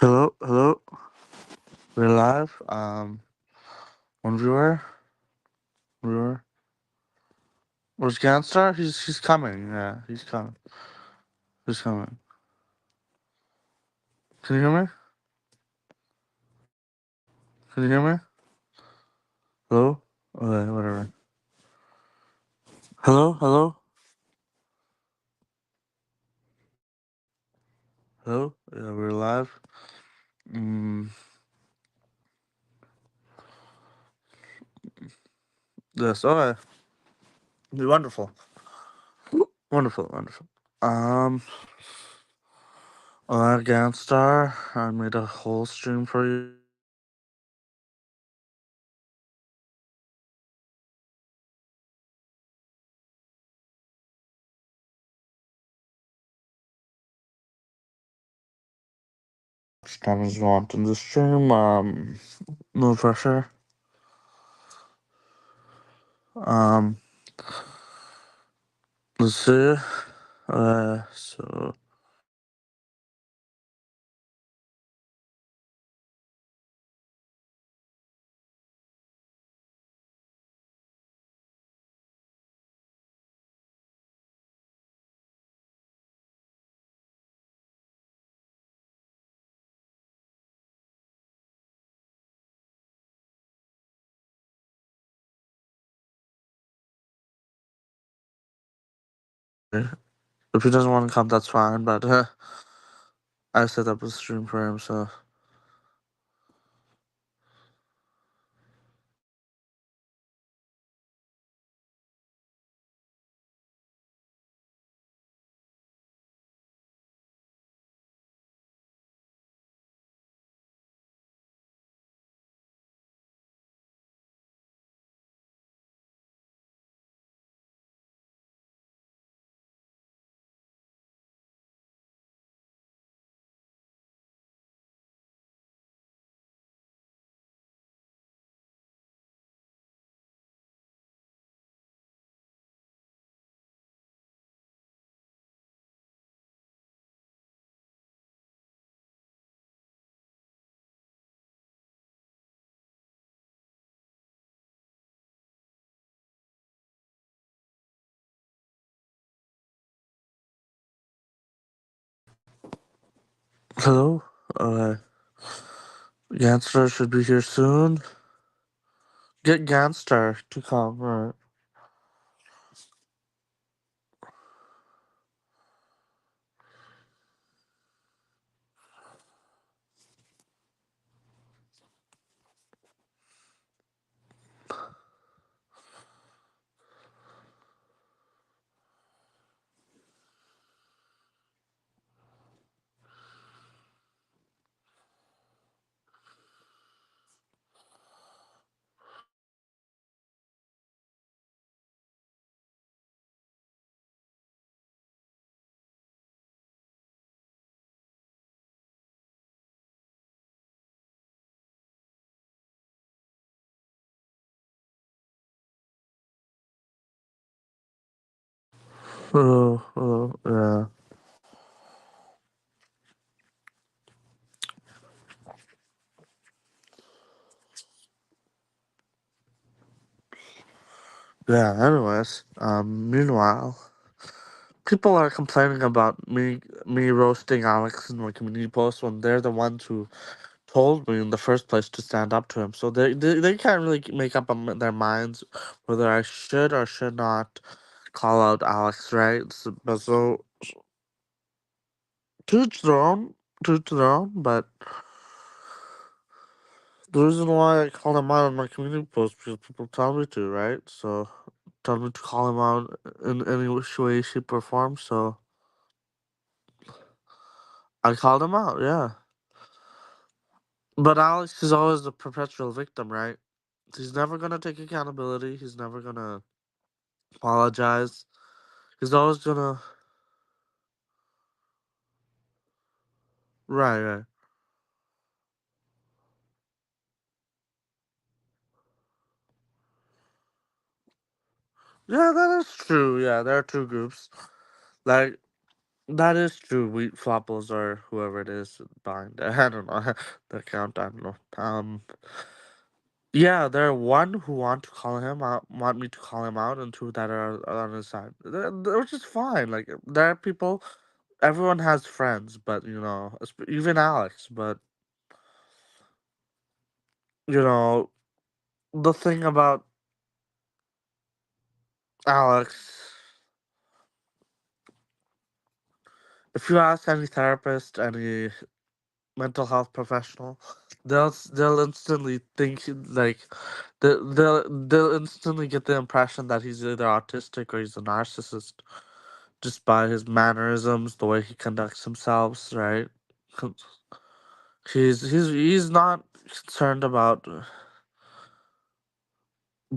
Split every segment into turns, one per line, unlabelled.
Hello, hello. We're live. One viewer. Where's Gantstar? He's coming. Yeah, he's coming. He's coming. Can you hear me? Can you hear me? Hello. Okay, whatever. Hello, hello, hello. Yeah, we're live. Mm, yes. Okay. Wonderful. Wonderful. Wonderful. Um. Gantstar. I made a whole stream for you. Much time as you want in the stream. No pressure. Um. Let's see. So if he doesn't want to come, that's fine. But I set up a stream for him, so hello. Ganster should be here soon. Get Ganster to come. Right. Hello, hello. Yeah. Anyways, meanwhile, people are complaining about me roasting Alex in my community post when they're the ones who told me in the first place to stand up to him. So they can't really make up their minds whether I should or should not call out Alex, right? So to each their own, to each their own. But the reason why I call him out on my community post because people tell me to, right? So tell me to call him out in any which way, shape, or form. So I called him out, yeah. But Alex is always the perpetual victim, right? He's never gonna take accountability. He's never gonna apologize. He's always gonna right. Yeah, that is true. Yeah, there are two groups. Like That is true. Wheat floppers or whoever it is behind. I don't know the account. I don't know. Yeah, there are one who want me to call him out, and two that are on his side, which is fine. Like there are people. Everyone has friends, but even Alex. But you know, the thing about Alex, if you ask any therapist, any mental health professional, they'll instantly think like they'll instantly get the impression that he's either autistic or he's a narcissist just by his mannerisms, the way he conducts himself, right? Con- he's not concerned about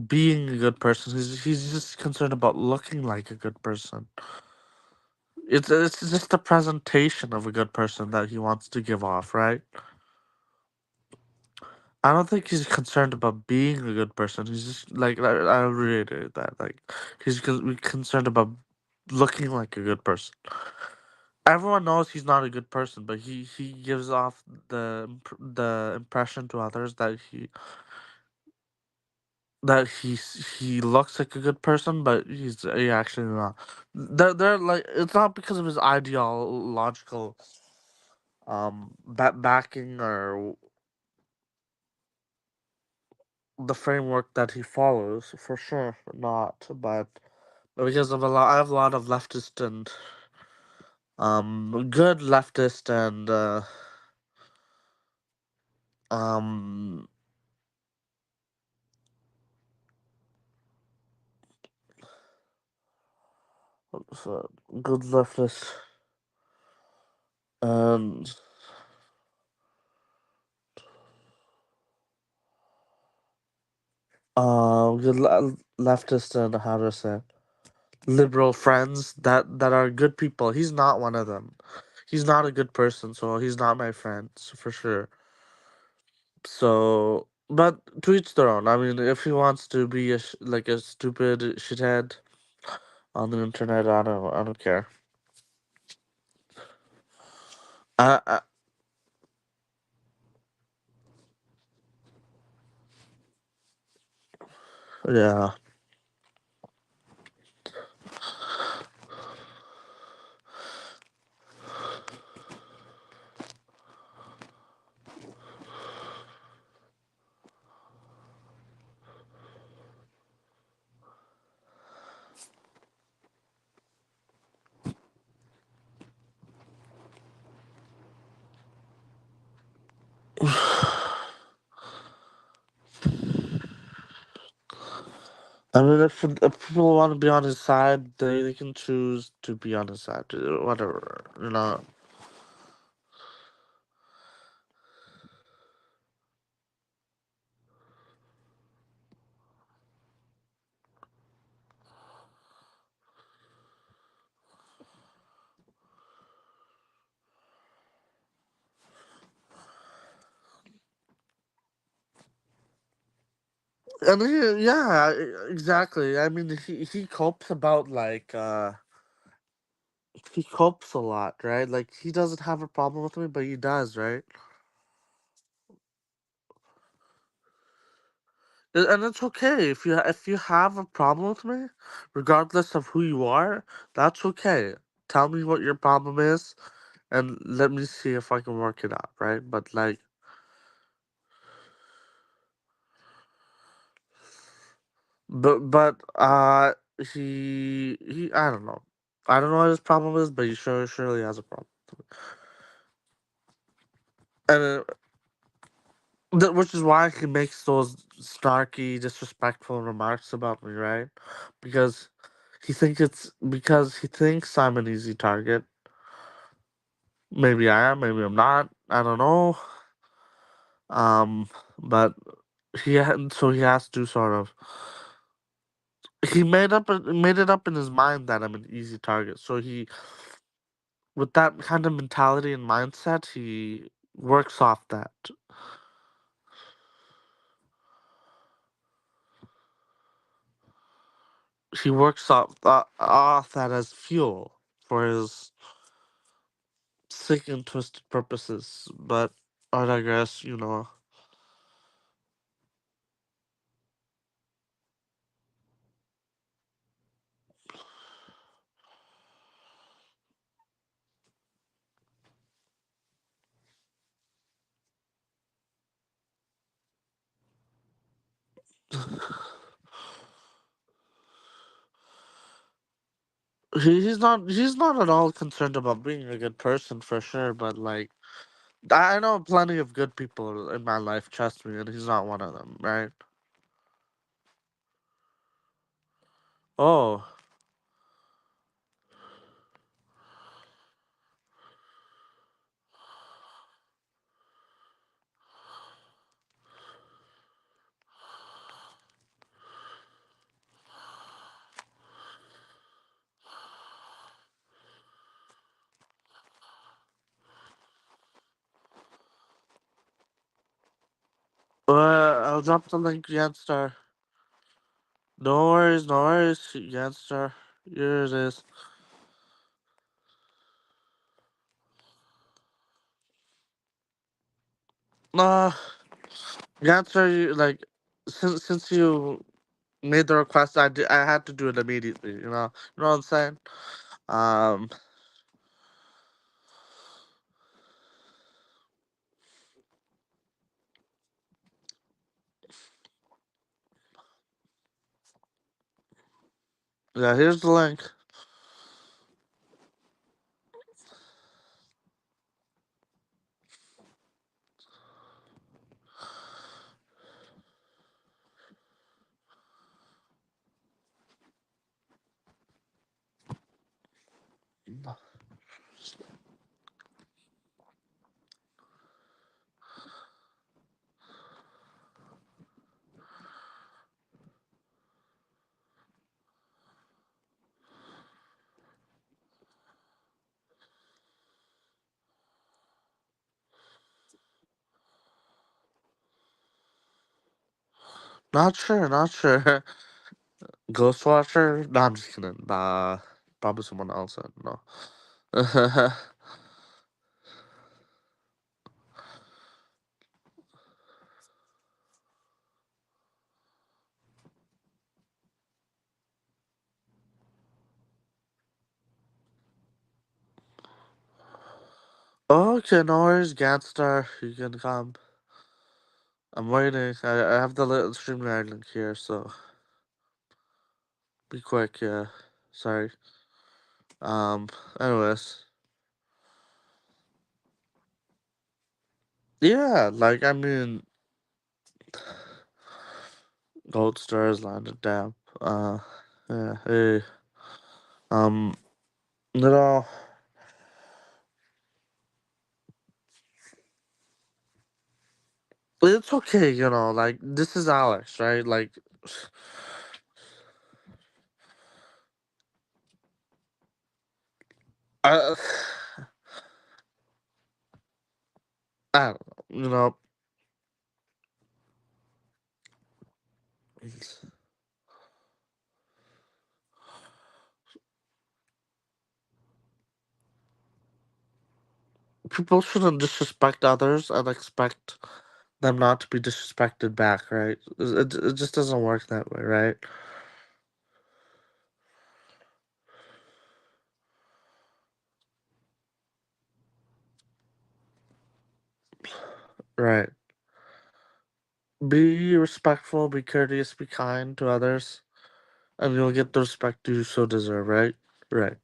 being a good person. He's just concerned about looking like a good person. It's just the presentation of a good person that he wants to give off, right? I don't think he's concerned about being a good person. He's just like I reiterate that. Like concerned about looking like a good person. Everyone knows he's not a good person, but he gives off the impression to others that he looks like a good person, but he actually not. They're like it's not because of his ideological backing or the framework that he follows, for sure not, but because of I have a lot of leftist and good leftist and um what's that? Good leftist and good leftist and how to say liberal friends that are good people. He's not one of them. He's not a good person, so he's not my friend, for sure. So, but to each their own. I mean, if he wants to be like a stupid shithead on the internet, I don't care. I yeah. I mean, if people want to be on his side, they can choose to be on his side. Whatever, you know. And yeah, exactly. I mean, he copes about like he copes a lot, right? Like he doesn't have a problem with me, but he does, right? And it's okay if you have a problem with me, regardless of who you are. That's okay. Tell me what your problem is, and let me see if I can work it out, right? But like, but he I don't know what his problem is, but he surely has a problem, and which is why he makes those snarky, disrespectful remarks about me, right? Because he thinks I'm an easy target. Maybe I am, maybe I'm not. I don't know. But so he has to sort of made it up in his mind that I'm an easy target. So he, with that kind of mentality and mindset, he works off that. He works off that as fuel for his sick and twisted purposes, but I digress, you know. He's not at all concerned about being a good person for sure, but like I know plenty of good people in my life, trust me, and he's not one of them, right? Oh, I'll drop the link, Gantstar. No worries, no worries, Gantstar. Here it is. Uh, Gantstar, like, since you made the request, I had to do it immediately, You know what I'm saying? Um, yeah, here's the link. Not sure, not sure. Ghostwatcher? No, I'm just kidding. Probably someone else. I don't know. Okay, no worries, Gantstar. You can come. I'm waiting. I have the little StreamYard link here, so be quick, yeah. Sorry. Um, anyways. Yeah, like, I mean, Gold Stars landed down. Yeah, hey. Um, you know, it's okay, like, this is Alex, right? Like, I, I don't know, people shouldn't disrespect others and expect them not to be disrespected back, right? It just doesn't work that way, right? Right. Be respectful, be courteous, be kind to others, and you'll get the respect you so deserve, right? Right.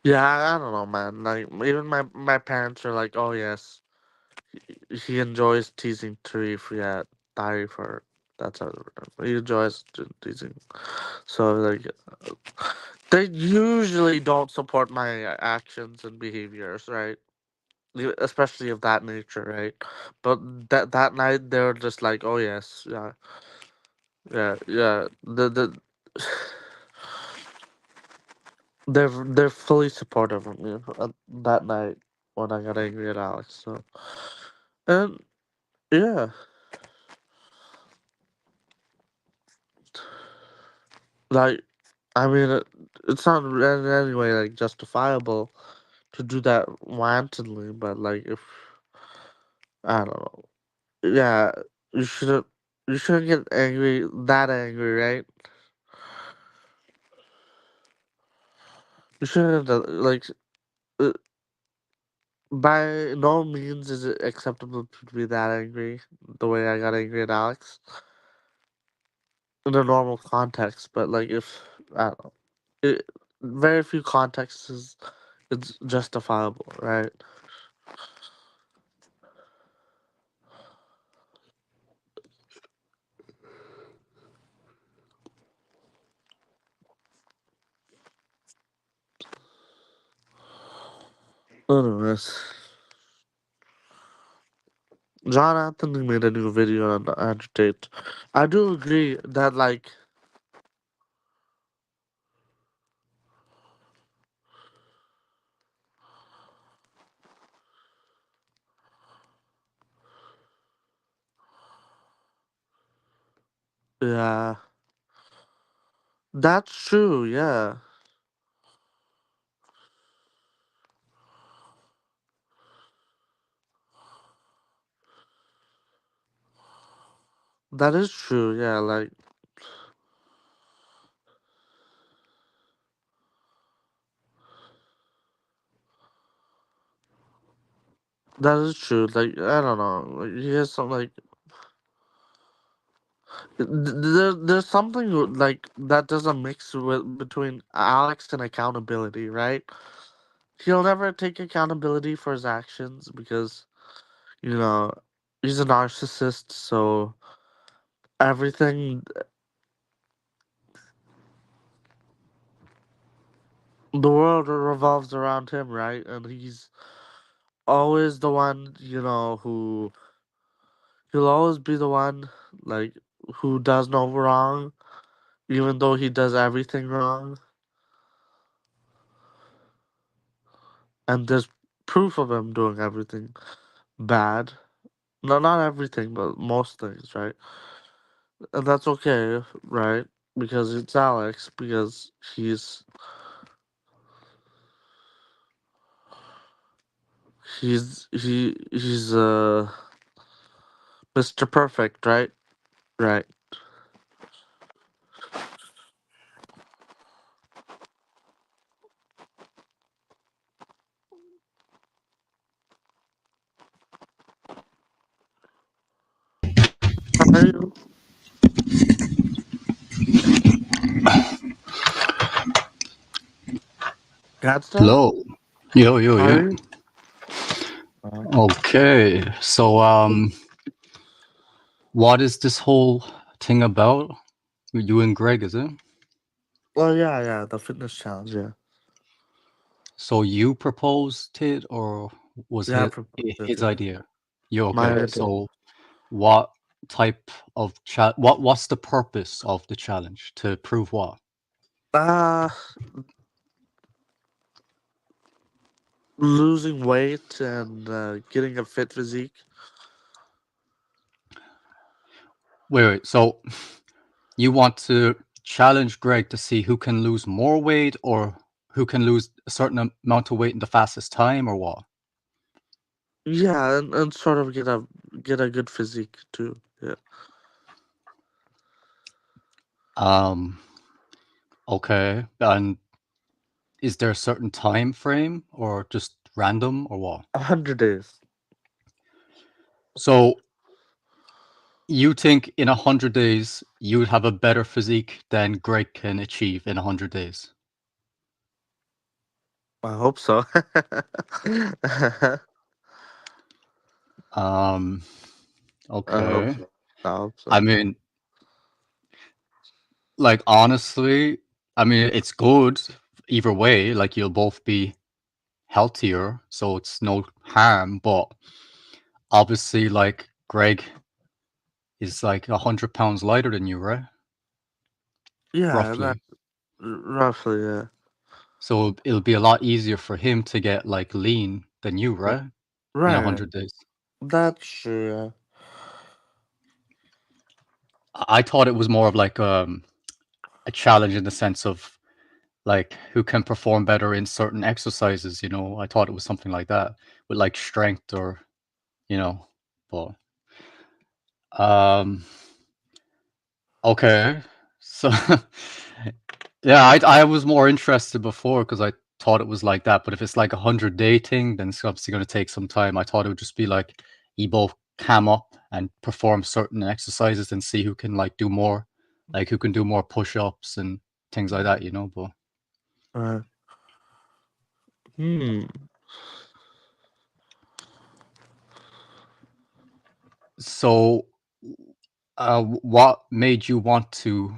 Yeah, I don't know, man. Like even my parents are like, oh yes, he enjoys teasing Tarif. Yeah, Tarif for that's how he enjoys teasing. So like they usually don't support my actions and behaviors, right? Especially of that nature, right? But that night they were just like, oh yes, yeah, yeah. The they're fully supportive of me that night when I got angry at Alex. So and yeah, like I mean, it's not in any way like justifiable to do that wantonly, but like if I don't know, yeah, you shouldn't you shouldn't get angry, right? You shouldn't like uh, by no means is it acceptable to be that angry the way I got angry at Alex in a normal context, but like if I don't know, it, very few contexts is it's justifiable, right? Anyways, John Anthony made a new video on the agitate. I do agree that like yeah, that's true. Yeah, that is true. Yeah, like that is true. Like I don't know. Like, he has some like there's something like that doesn't mix with between Alex and accountability, right? He'll never take accountability for his actions because you know he's a narcissist. So everything, the world revolves around him, right? And he's always the one, who he'll always be the one like who does no wrong, even though he does everything wrong. And there's proof of him doing everything bad. No, not everything, but most things, right? And that's okay, right? Because it's Alex. Because he's Mr. Perfect, right? Right. Are you Gantstar?
Hello. Yo, yo,
Are
yo.
you? Uh,
Okay. So, what is this whole thing about? You and Greg, is it?
well, yeah, the fitness challenge, yeah,
So you proposed it, or was
yeah. I
his
proposed it,
his
yeah.
idea? Yo,
My
okay.
idea.
So, what type of what's the purpose of the challenge? To prove what?
Uh Losing weight and getting a fit physique.
Wait, wait. So you want to challenge Greg to see who can lose more weight, or who can lose a certain amount of weight in the fastest time, or what?
Yeah, and sort of get a good physique too. Yeah.
Um. Okay. And is there a certain time frame or just random or what?
100 days.
So you think in 100 days you'd have a better physique than Greg can achieve in 100 days?
I hope so.
Um,
I hope
okay.
so. I hope
I
so.
mean, like honestly, I mean it's good either way. Like you'll both be healthier, so it's no harm. But obviously, like Greg is like 100 pounds lighter than you, right?
Yeah, that
Roughly.
roughly, yeah.
So it'll be a lot easier for him to get like lean than you,
R-
right? In a
Right.
hundred days.
That's true.
I thought it was more of like a challenge in the sense of like who can perform better in certain exercises, you know. I thought it was something like that with like strength or you know, but um okay. So yeah, I was more interested before because I thought it was like that, but if it's like 100-day thing, then it's obviously going to take some time. I thought it would just be like you both cam up and perform certain exercises and see who can like do more, like who can do more push-ups and things like that, you know. But
Right. Hmm.
so, what made you want to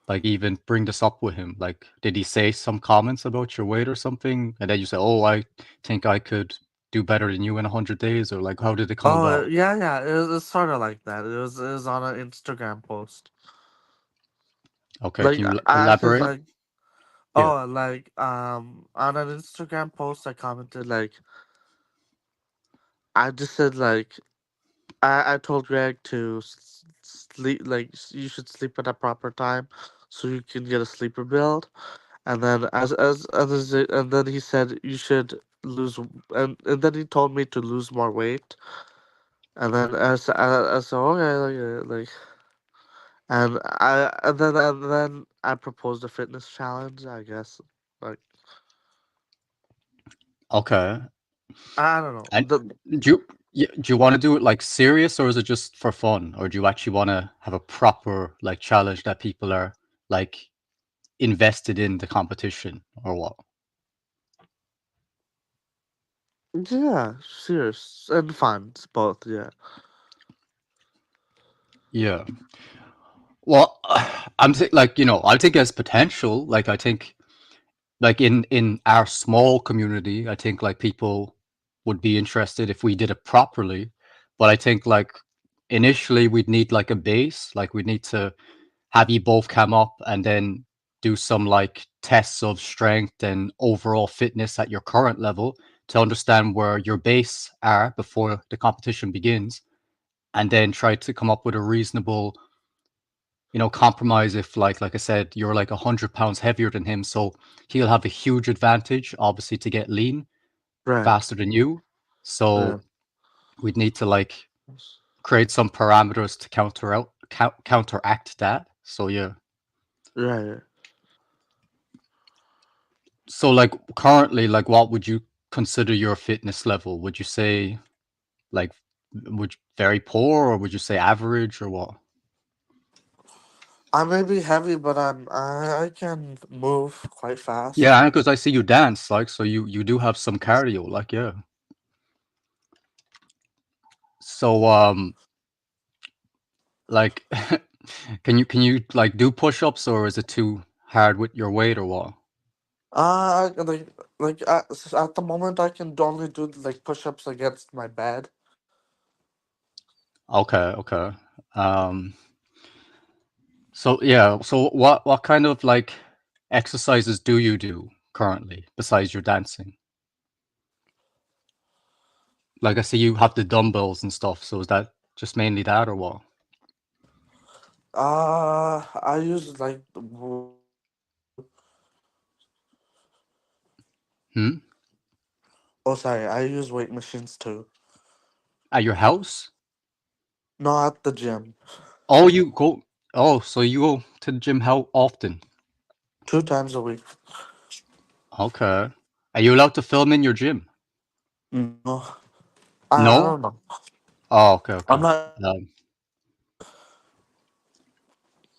like even bring this up with him? Like, did he say some comments about your weight or something? And then you say, "Oh, I think I could do better than you in 100 days," or like, how did it come
Oh,
about?
yeah, yeah. It's sort of like that. It was on an Instagram post.
Okay,
Like
can you
I actually
elaborate?
like
Yeah.
on an Instagram post I commented like I just said like I told Greg to sleep like you should sleep at a proper time so you can get a sleeper build. And then and then he said you should lose and then he told me to lose more weight. And then as okay, like and then I proposed a fitness challenge. I guess like
Okay.
I don't know.
And do you want to do it like serious, or is it just for fun, or do you actually want to have a proper like challenge that people are like invested in the competition, or what?
Yeah, serious and fun. It's both. Yeah.
Yeah. Well, like you know, I think there's potential. Like I think like in our small community, I think like people would be interested if we did it properly. But I think like initially we'd need like a base, like we'd need to have you both come up and then do some like tests of strength and overall fitness at your current level to understand where your base are before the competition begins, and then try to come up with a reasonable, you know, compromise if like I said, you're like 100 pounds heavier than him, so he'll have a huge advantage, obviously, to get lean
Right.
faster than you.
Yeah.
So we'd need to like create some parameters to counteract that. So yeah.
Right.
So like currently, like what would you consider your fitness level? Would you say like very poor, or would you say average, or what?
I may be heavy, but I can move quite fast.
Yeah, because I see you dance, like so you do have some cardio, like yeah. So like can you like do push-ups, or is it too hard with your weight, or what?
At the moment I can only do like push-ups against my bed.
Okay, okay. Um so yeah, so what kind of like exercises do you do currently besides your dancing? Like I see you have the dumbbells and stuff, so is that just mainly that, or what?
I use
Hmm?
oh sorry, I use weight machines too.
At your house?
Not at the gym.
Oh, you go. Oh, so you go to the gym how often?
2 times a week.
Okay. Are you allowed to film in your gym?
No. I
No?
don't know.
Oh, okay,
I'm
okay.
not
Um,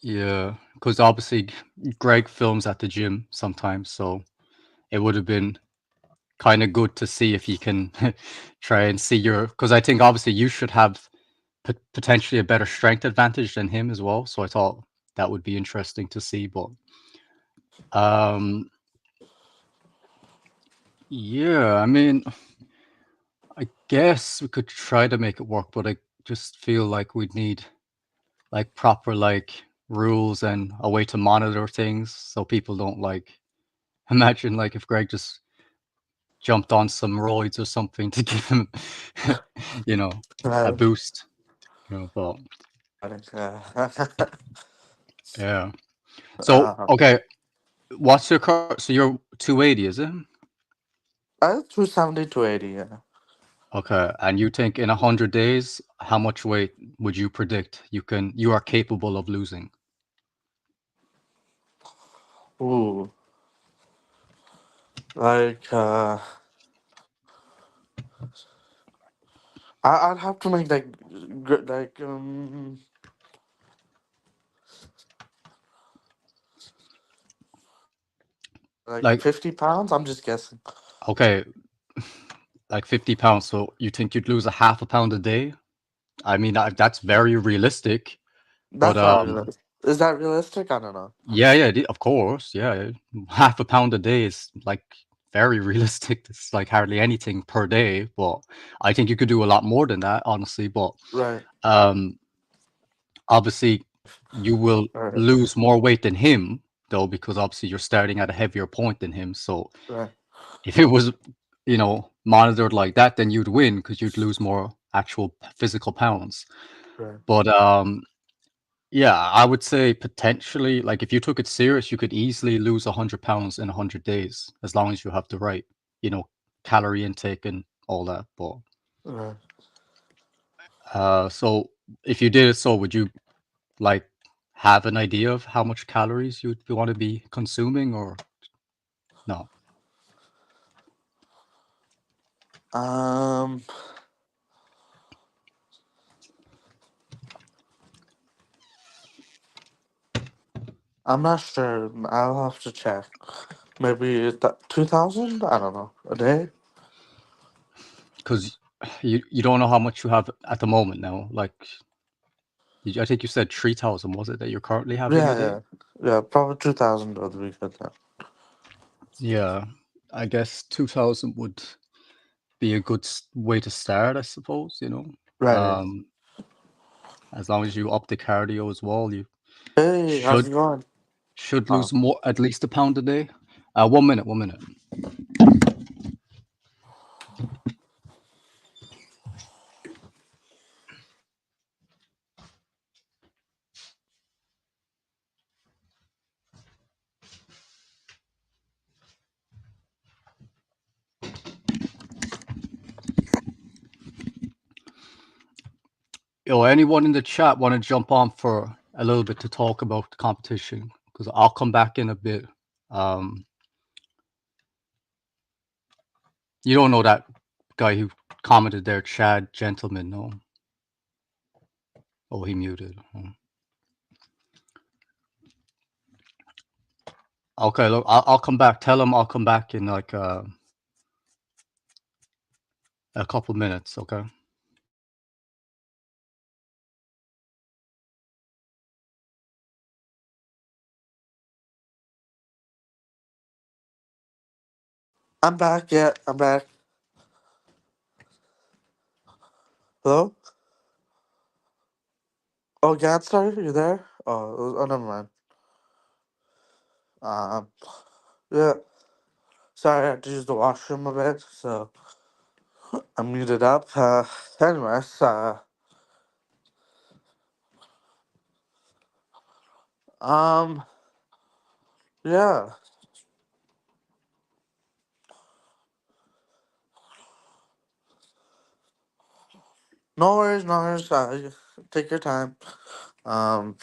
yeah, because obviously Greg films at the gym sometimes, so it would have been kind of good to see if you can try and see your, because I think obviously you should have potentially a better strength advantage than him as well. So I thought that would be interesting to see. But um, yeah, I mean, I guess we could try to make it work, but I just feel like we'd need like proper like rules and a way to monitor things so people don't like imagine like if Greg just jumped on some roids or something to give him you know a
Right.
boost, but
I think,
yeah. So
uh,
okay, what's your car? So you're 280, is it?
270 to 80, yeah.
Okay, and you think in 100 days, how much weight would you predict you are capable of losing?
Ooh. Like, I'd have to make like
Like
50 pounds. I'm just guessing.
okay, like 50 pounds. So you think you'd lose a half a pound a day? I mean, that's very realistic. But
That's not realistic. Is that realistic? I don't know.
yeah, yeah, of course, yeah. Half a pound a day is like very realistic. It's like hardly anything per day. But I think you could do a lot more than that, honestly. But
Right.
um, obviously, you will
Right.
lose more weight than him, though, because obviously you're starting at a heavier point than him. So
Right.
if it was, monitored like that, then you'd win because you'd lose more actual physical pounds.
Right.
But yeah, I would say potentially, like if you took it serious, you could easily lose 100 pounds in 100 days as long as you have the right, you know, calorie intake and all that. But
Right.
so if you did it, so would you like have an idea of how much calories you'd want to be consuming or no?
Um, I'm not sure. I'll have to check. Maybe 2,000. I don't know, a day.
Because you don't know how much you have at the moment now. Like I think you said 3,000, was it, that you're currently having a
Yeah,
day?
yeah, yeah. Probably 2,000 over the weekend. Yeah.
Yeah, I guess 2,000 would be a good way to start, I suppose,
Right.
Um, as long as you up the cardio as well, you
Hey, how's
should
it going?
should
Oh,
lose more, at least a pound a day. 1 minute, 1 minute. Anyone in the chat want to jump on for a little bit to talk about the competition? Because I'll come back in a bit. Um, you don't know that guy who commented there, Chad Gentleman, no? Oh, he muted. Okay, look, I'll come back. Tell him I'll come back in like a couple minutes. Okay.
I'm back. Yeah, I'm back. Hello? Oh, Gantstar, you there? Oh, never mind. Um, yeah. Sorry, I had to use the washroom a bit, so I'm muted up. Anyways, um, yeah. No worries, no worries. Take your time. Um,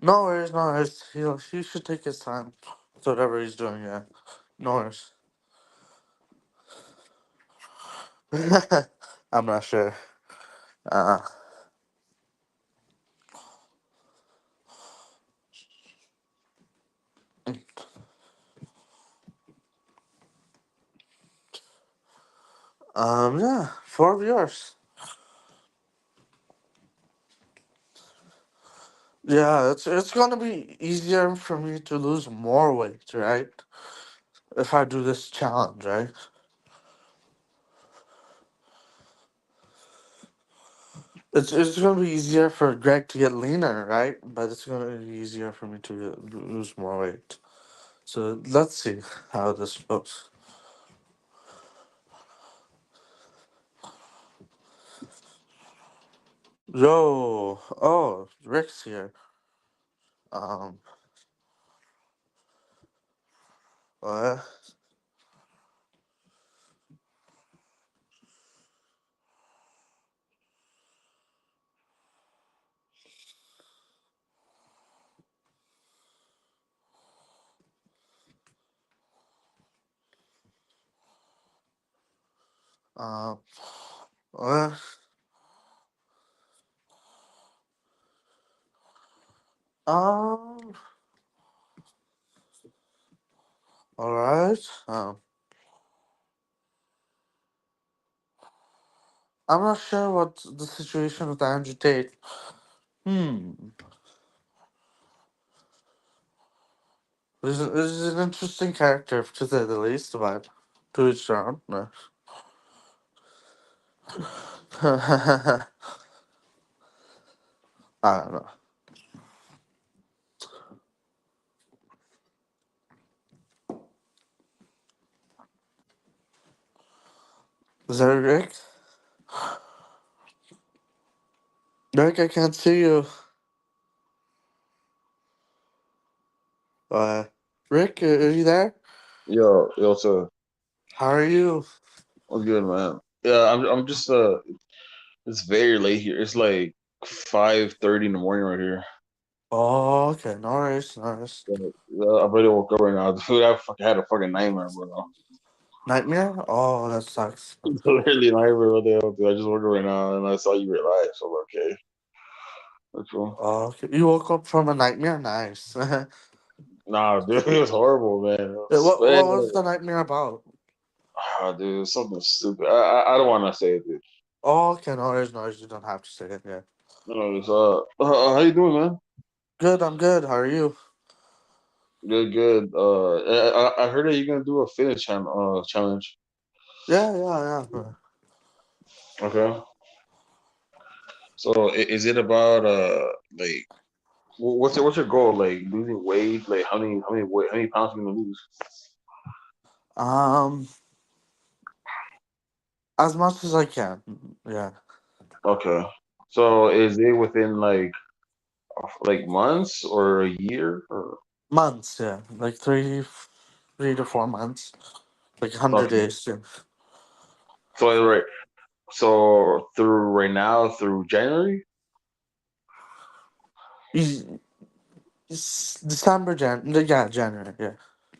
no worries, no worries. He should take his time with whatever he's doing. Yeah, no worries. I'm not sure. Uh, Yeah, 4 viewers. Yeah, it's gonna be easier for me to lose more weight, right? If I do this challenge, right? It's gonna be easier for Greg to get leaner, right? But it's gonna be easier for me to lose more weight. So let's see how this goes. Yo, oh, Rick's here. Um, what? Um, what? Um, all right. I'm not sure what the situation with Andrew Tate. Hmm. This is an interesting character, to say the least, but to each their own. No. I don't know. Is that Rick? Rick, I can't see you. Uh, Rick, are you there?
Yo, so
How are you?
what's good, man? Yeah, I'm just it's very late here. It's like 5:30 in the morning right here.
Oh, okay. Nice, nice.
I barely woke up right now. Dude, I fucking had a fucking nightmare, bro.
Nightmare? Oh, that sucks.
It's literally a nightmare. What the hell, dude? I just woke up right now and I saw you were live, so I'm like, okay, that's cool.
Oh, okay. You woke up from a nightmare? Nice.
Nah, dude, it was horrible, man.
What was the nightmare about?
Dude, something stupid. I don't want to say it, dude.
Oh, okay. No worries, no worries. You don't have to say it. Yeah.
No, how you doing, man?
Good, I'm good. How are you?
Good, good. I heard that you're gonna do a fitness challenge.
Yeah, yeah, yeah.
Okay. So is it about like what's your goal? Like losing weight? Like how many pounds you gonna lose?
Um, as much as I can. Yeah.
Okay. So is it within like months or a year? Or
Months, yeah. Like 3 to 4 months. Like 100
okay.
days. Yeah.
So right. So through right now through January.
Eas- December, yeah, January, yeah.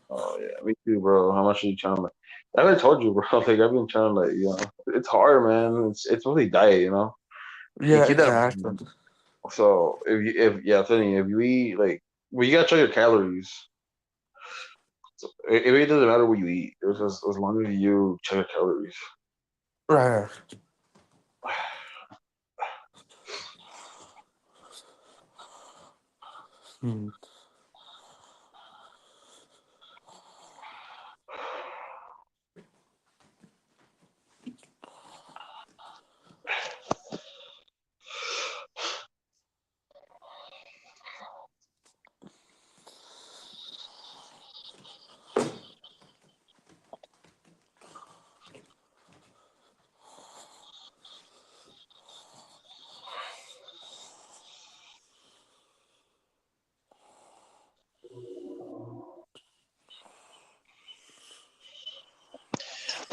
Oh yeah, me too, bro. How much are you trying to? I haven't told you, bro. Like I've been trying to it's hard, man. It's really diet, you know. You
Yeah,
keep that.
exactly.
So if yeah, I'm telling you, if you eat well, you gotta check your calories. So it really doesn't matter what you eat. It's just as long as you check your calories.
Right. Right. Hmm.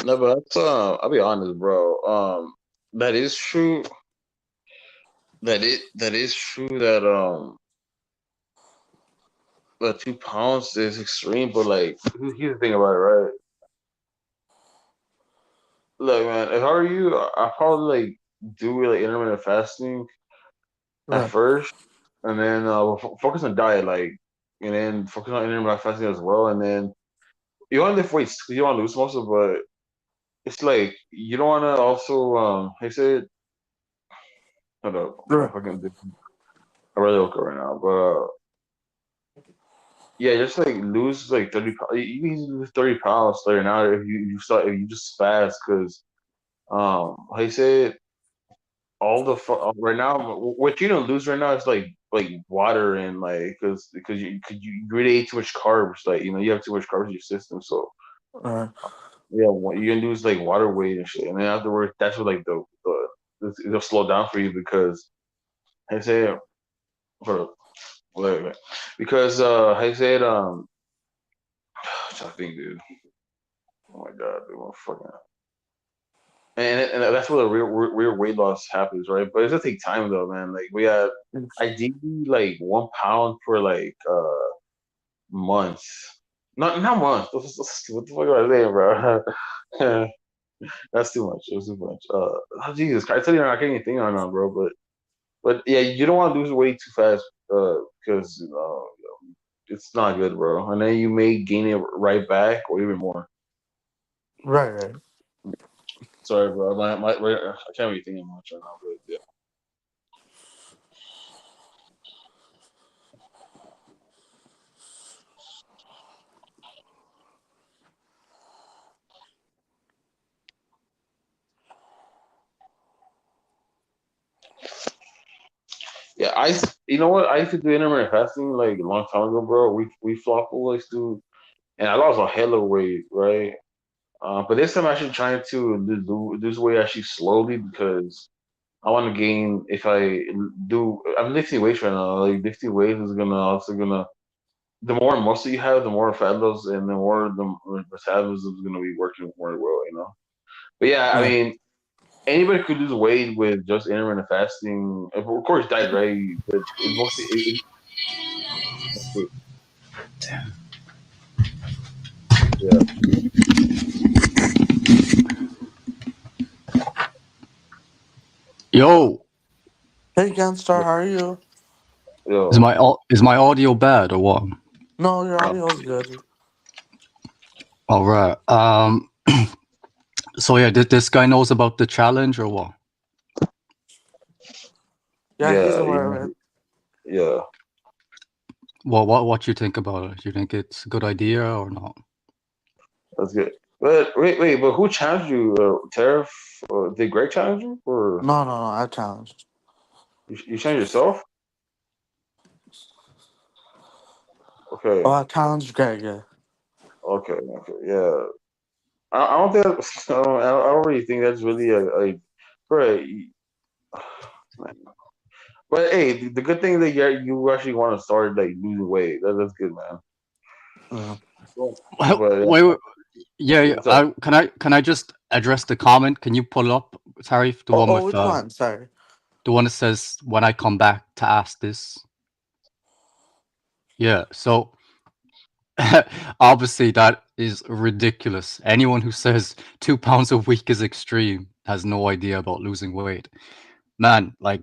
No, but that's I'll be honest, bro. That is true. That is true that that 2 pounds is extreme, but like here's the thing about it, right? Look, man, if I were you, I probably like do like intermittent fasting at
Right.
first, and then focus on diet, like, and then focus on intermittent fasting as well, and then you want to lift weights because you want to lose muscle, but it's like you don't want to also I said hold up, my
Right.
fucking I really look right now, but yeah, just like lose like 30 pounds. You can lose 30 pounds right now if you just fast because like I said all the right now what you don't lose right now is like water and like because you really ate too much carbs like you have too much carbs in your system so
Right.
yeah you're gonna lose like water weight and shit and then afterwards that's what like it'll slow down for you because I say for wait, because I said I'm trying to think dude oh my god dude what fucking and that's where the real weight loss happens, right? But it's gonna take time though, man. Like we had ideally like 1 pound for like months. Not months. What the fuck am I saying, bro? That's too much. That's too much. Oh, Jesus Christ, I tell you, I can't even think right now, bro. But yeah, you don't want to lose weight too fast, because it's not good, bro. And then you may gain it right back or even more.
Right. Right.
Sorry, bro. I can't really think of much right now, but yeah. Yeah, you know what? I used to do intermittent fasting like a long time ago, bro. We flop always do, and I lost a hell of weight, right? But this time I'm actually trying to lose weight actually slowly because I want to gain. If I do, I'm lifting weights right now. Like lifting weights is gonna the more muscle you have, the more fat loss, and the more the metabolism is gonna be working more well, you know. But yeah, I
Right.
mean, anybody could lose weight with just intermittent fasting. Of course, diet, right? But it's mostly yeah.
Yo,
Hey, Gantstar, how are you?
Yo,
is my audio bad or what?
No, your
no,
audio is good.
All right. So yeah, this guy knows about the challenge or what?
Yeah, he's
yeah,
aware of it.
yeah,
What you think about it? You think it's a good idea or not?
that's good. But wait, but who challenged you? Tariff? Did Greg challenge you, or
No, no, no. I challenged.
you challenged yourself?
Oh,
Okay,
I challenged Greg. Yeah.
okay, yeah. I don't think I don't really think that's really a right. But hey, the good thing that you actually want to start like losing weight. That's good, man.
Yeah.
Cool.
Well,
But
wait, yeah, yeah.
what's up?
Can I just address the comment? Can you pull up, Tarif, the
Oh,
one
oh,
with
which one? Sorry.
the one that says when I come back to ask this? Yeah. So obviously that is ridiculous. Anyone who says 2 pounds a week is extreme has no idea about losing weight. Man, like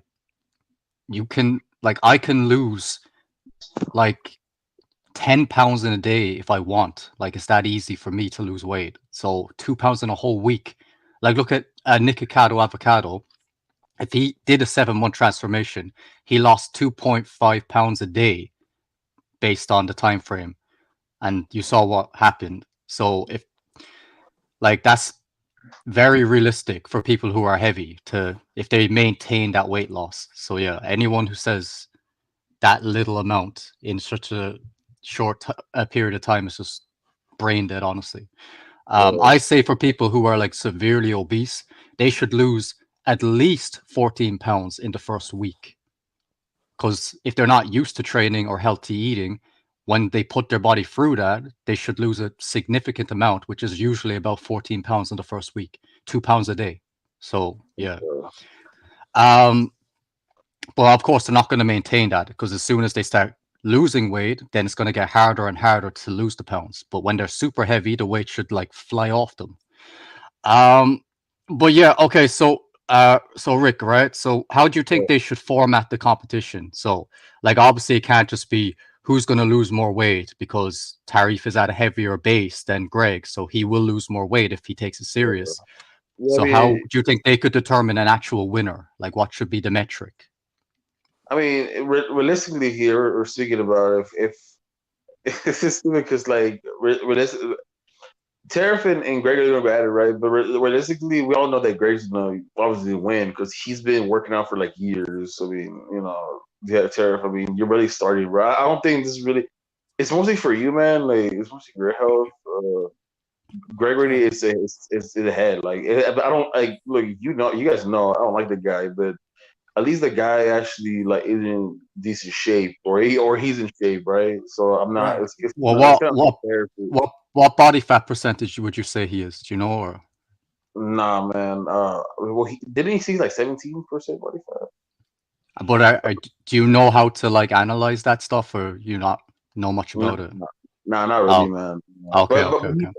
I can lose like 10 pounds in a day if I want. Like it's that easy for me to lose weight. So 2 pounds in a whole week. Like look at Nikocado Avocado. If he did a 7-month transformation, he lost 2.5 pounds a day based on the time frame. And you saw what happened. So if like that's very realistic for people who are heavy to if they maintain that weight loss. So yeah, anyone who says that little amount in such a period of time is just brain dead, honestly.
Uh,
I say for people who are like severely obese, they should lose at least 14 pounds in the first week. Because if they're not used to training or healthy eating, when they put their body through that, they should lose a significant amount, which is usually about 14 pounds in the first week, 2 pounds a day. So, yeah.
uh,
Um, but of course, they're not going to maintain that because as soon as they start losing weight, then it's going to get harder and harder to lose the pounds. But when they're super heavy, the weight should like fly off them. Um, but yeah, okay. So Rick, right? So how do you think they should format the competition? So like, obviously, it can't just be who's going to lose more weight because Tarif is at a heavier base than Greg, so he will lose more weight if he takes it serious.
Yeah,
So how do you think they could determine an actual winner? Like, what should be the metric?
I mean, realistically, here we're speaking about if this is stupid because like Tariff and Greg are gonna be at it, right? But realistically, we all know that Greg's gonna obviously win because he's been working out for like years. I mean, yeah, Tariff. I mean, you're really starting, bro. I don't think this is really. It's mostly for you, man. Like it's mostly your health. Gregory
Right.
is ahead. Like I don't like. Look, you guys know I don't like the guy, but at least the guy actually like is in decent shape, or he's in shape, right? So I'm not.
Right.
Well,
It's kind of unfair to.
what body fat percentage would you say he is? Do you know? Or
Nah, man. Well, didn't he see like 17% body fat?
but do you know how to like analyze that stuff, or you not know much
No,
about it?
no, nah, not really,
Oh,
man.
okay,
But
okay, okay.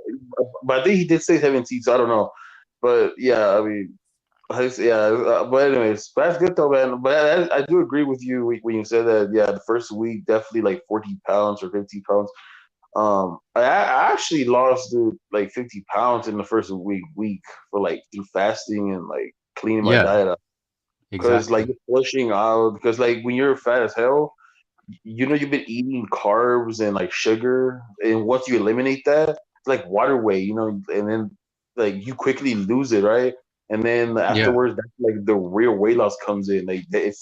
but I think he did say 17, so I don't know. But yeah, I mean, yeah. But anyways, but that's good though, man. But I do agree with you when you said that. Yeah, the first week definitely like 40 pounds or 50 pounds. I actually lost dude, like 50 pounds in the first week for like through fasting and like cleaning my
Yeah,
diet up. Because like
exactly.
flushing out, because like when you're fat as hell, you've been eating carbs and like sugar, and once you eliminate that, it's like water weight, and then like you quickly lose it, right? And then
Yeah,
afterwards, that's like the real weight loss comes in. Like it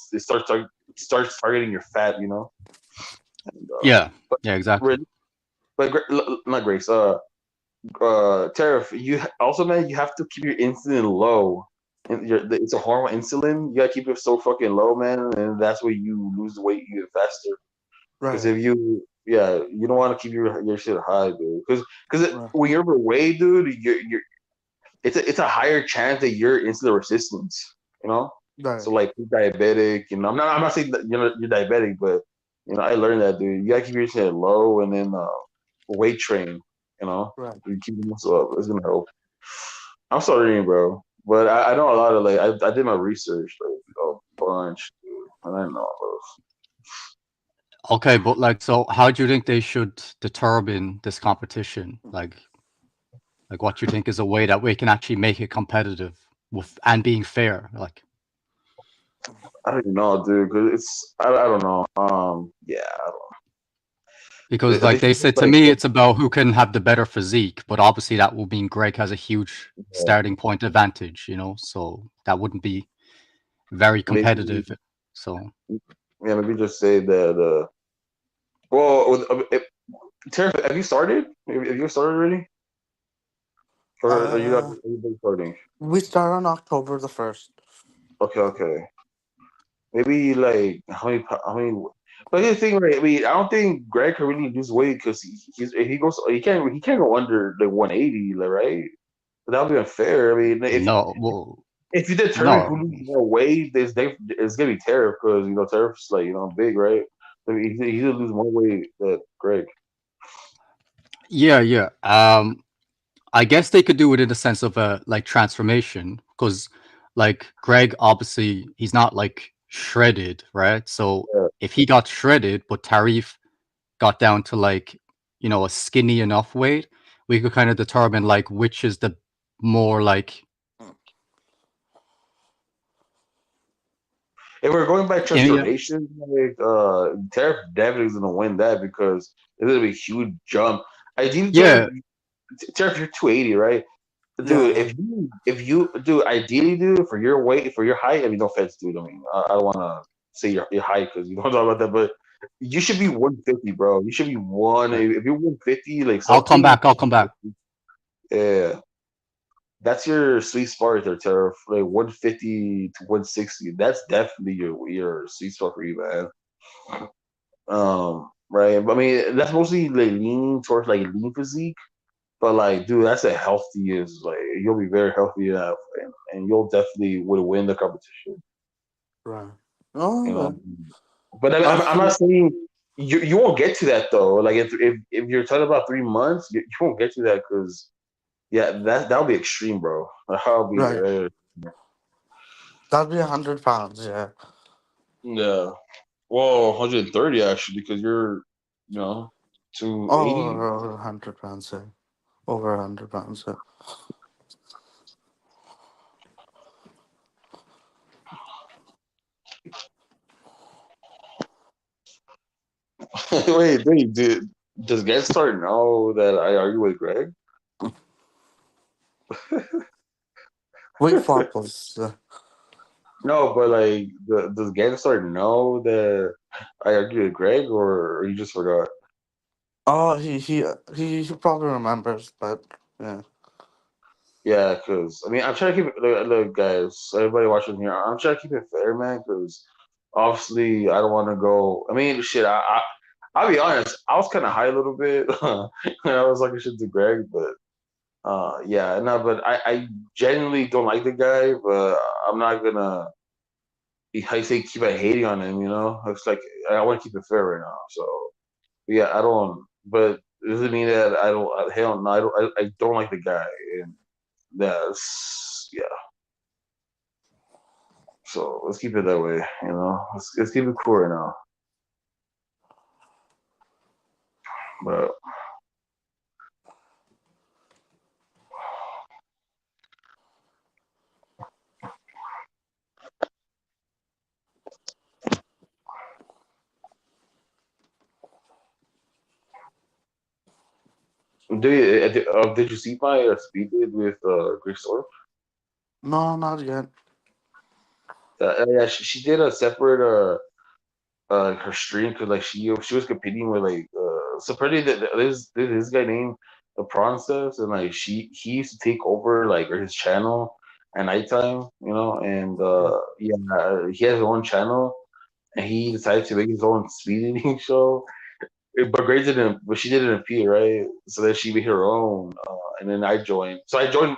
starts targeting your fat, And,
yeah,
but
yeah, exactly.
re- not Grace. Tariff. You also, man, you have to keep your insulin low. And it's a hormone insulin. You gotta keep it so fucking low, man, and that's where you lose the weight even faster. Because
Right.
if you don't want to keep your shit high, dude. Because
Right.
when you're overweight, dude, it's a higher chance that you're insulin resistance. You know,
Right.
so like you're diabetic. I'm not saying that you're diabetic, but I learned that, dude. You gotta keep your shit low and then weight train.
Right.
You keep the muscle up. It's gonna help. I'm sorry, bro, but I know a lot of like I did my research like a bunch, dude, and I know all
Okay, but like, so how do you think they should determine this competition? Like what you think is a way that we can actually make it competitive with and being fair? Like,
I don't know, dude. Cause I don't know. Yeah, I don't.
because
They
like they
should just
said to
like
me, it's about who can have the better physique, but obviously that will mean Greg has a huge starting point advantage, so that wouldn't be very
maybe
competitive. So
maybe just say that. Well, Tara, have you started? Have you started already, or are you not?
Uh,
Are you starting?
we start on October the 1st.
Okay, okay. Maybe like how many? How many? But here's the thing, right? I mean, I don't think Greg can really lose weight because he can't go under like 180, like, right? But that would be unfair. I mean,
no, well,
if you determine
no,
who loses more weight, it's gonna be Tariff because Tariff's like big, right? I mean, he's gonna lose more weight than Greg.
yeah, yeah. I guess they could do it in the sense of a like transformation because like Greg obviously he's not like shredded, right? So
Yeah.
if he got shredded, but Tarif got down to like a skinny enough weight, we could kind of determine like which is the more like
If we're going by
yeah,
transformation, like Tariff definitely is gonna win that because it's gonna be a huge jump. I think
yeah,
Tariff, you're 280, right?
Yeah,
Dude,
yeah.
if you do ideally, dude, for your weight, for your height, I mean, no offense, dude. I mean, I don't want to say your height because you don't talk about that, but you should be 150, bro. You should be one.
right.
If you're 150, like
I'll come
something,
back. I'll come back.
yeah, that's your sweet spot right there, Tara. Like 150 to 160. That's definitely your sweet spot for you, man. Right. I mean, that's mostly like leaning towards like lean physique. But like, dude, that's a healthy is like you'll be very healthy enough, and you'll definitely would win the competition.
Right.
You know,
Oh,
but I'm
actually,
not saying you won't get to that though. Like if you're talking about 3 months, you won't get to that because yeah, that'll be extreme, bro. That'll be
right. That'd be 100 pounds. Yeah.
yeah. Well, 130 actually, because you're you know, 280.
Over 100 pounds, yeah. Over 100 pounds, yeah.
Wait, does Gantstar know that I argue with Greg?
We fought was,
No, but like, does Gantstar know that I argue with Greg, or you just forgot?
oh, he probably remembers, but yeah.
Yeah, because I mean, I'm trying to keep it. Look, guys, everybody watching here, I'm trying to keep it fair, man. Because obviously, I don't want to go. I mean, shit. I'll be honest. I was kind of high a little bit when I was like shit to Greg, but yeah, no, but I genuinely don't like the guy, but I'm not gonna how you say keep hating on him. You know, it's like I want to keep it fair right now. So yeah, I don't. But it doesn't mean that I don't. Hell no, I don't like the guy, and that's yeah. So let's keep it that way. You know, let's keep it cool right now. But did you see my speed date with Greek Storm?
No, not yet.
Yeah, she did a separate her stream because like she was competing with like so pretty that there's this guy named the Princess and like he used to take over like his channel at nighttime, you know, and yeah, he has his own channel and he decided to make his own speed eating show. But Grace didn't, but she didn't appear, right? So then she made her own, and then I joined. So I joined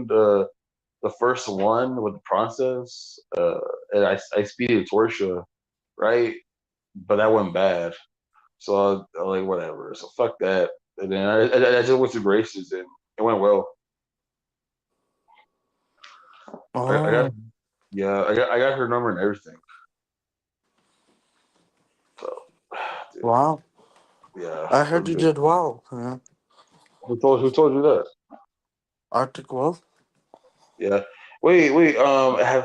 the first one with the Princess, and I speeded Torsha, right? But that went bad. So I like whatever. So fuck that. And then I just went to Grace's and it went well. I got
Oh,
yeah, I got her number and everything. So dude,
wow.
yeah,
I
it
heard
was
you
good.
did well. Yeah.
Who told you that?
Arctic Wolf?
Yeah. Wait.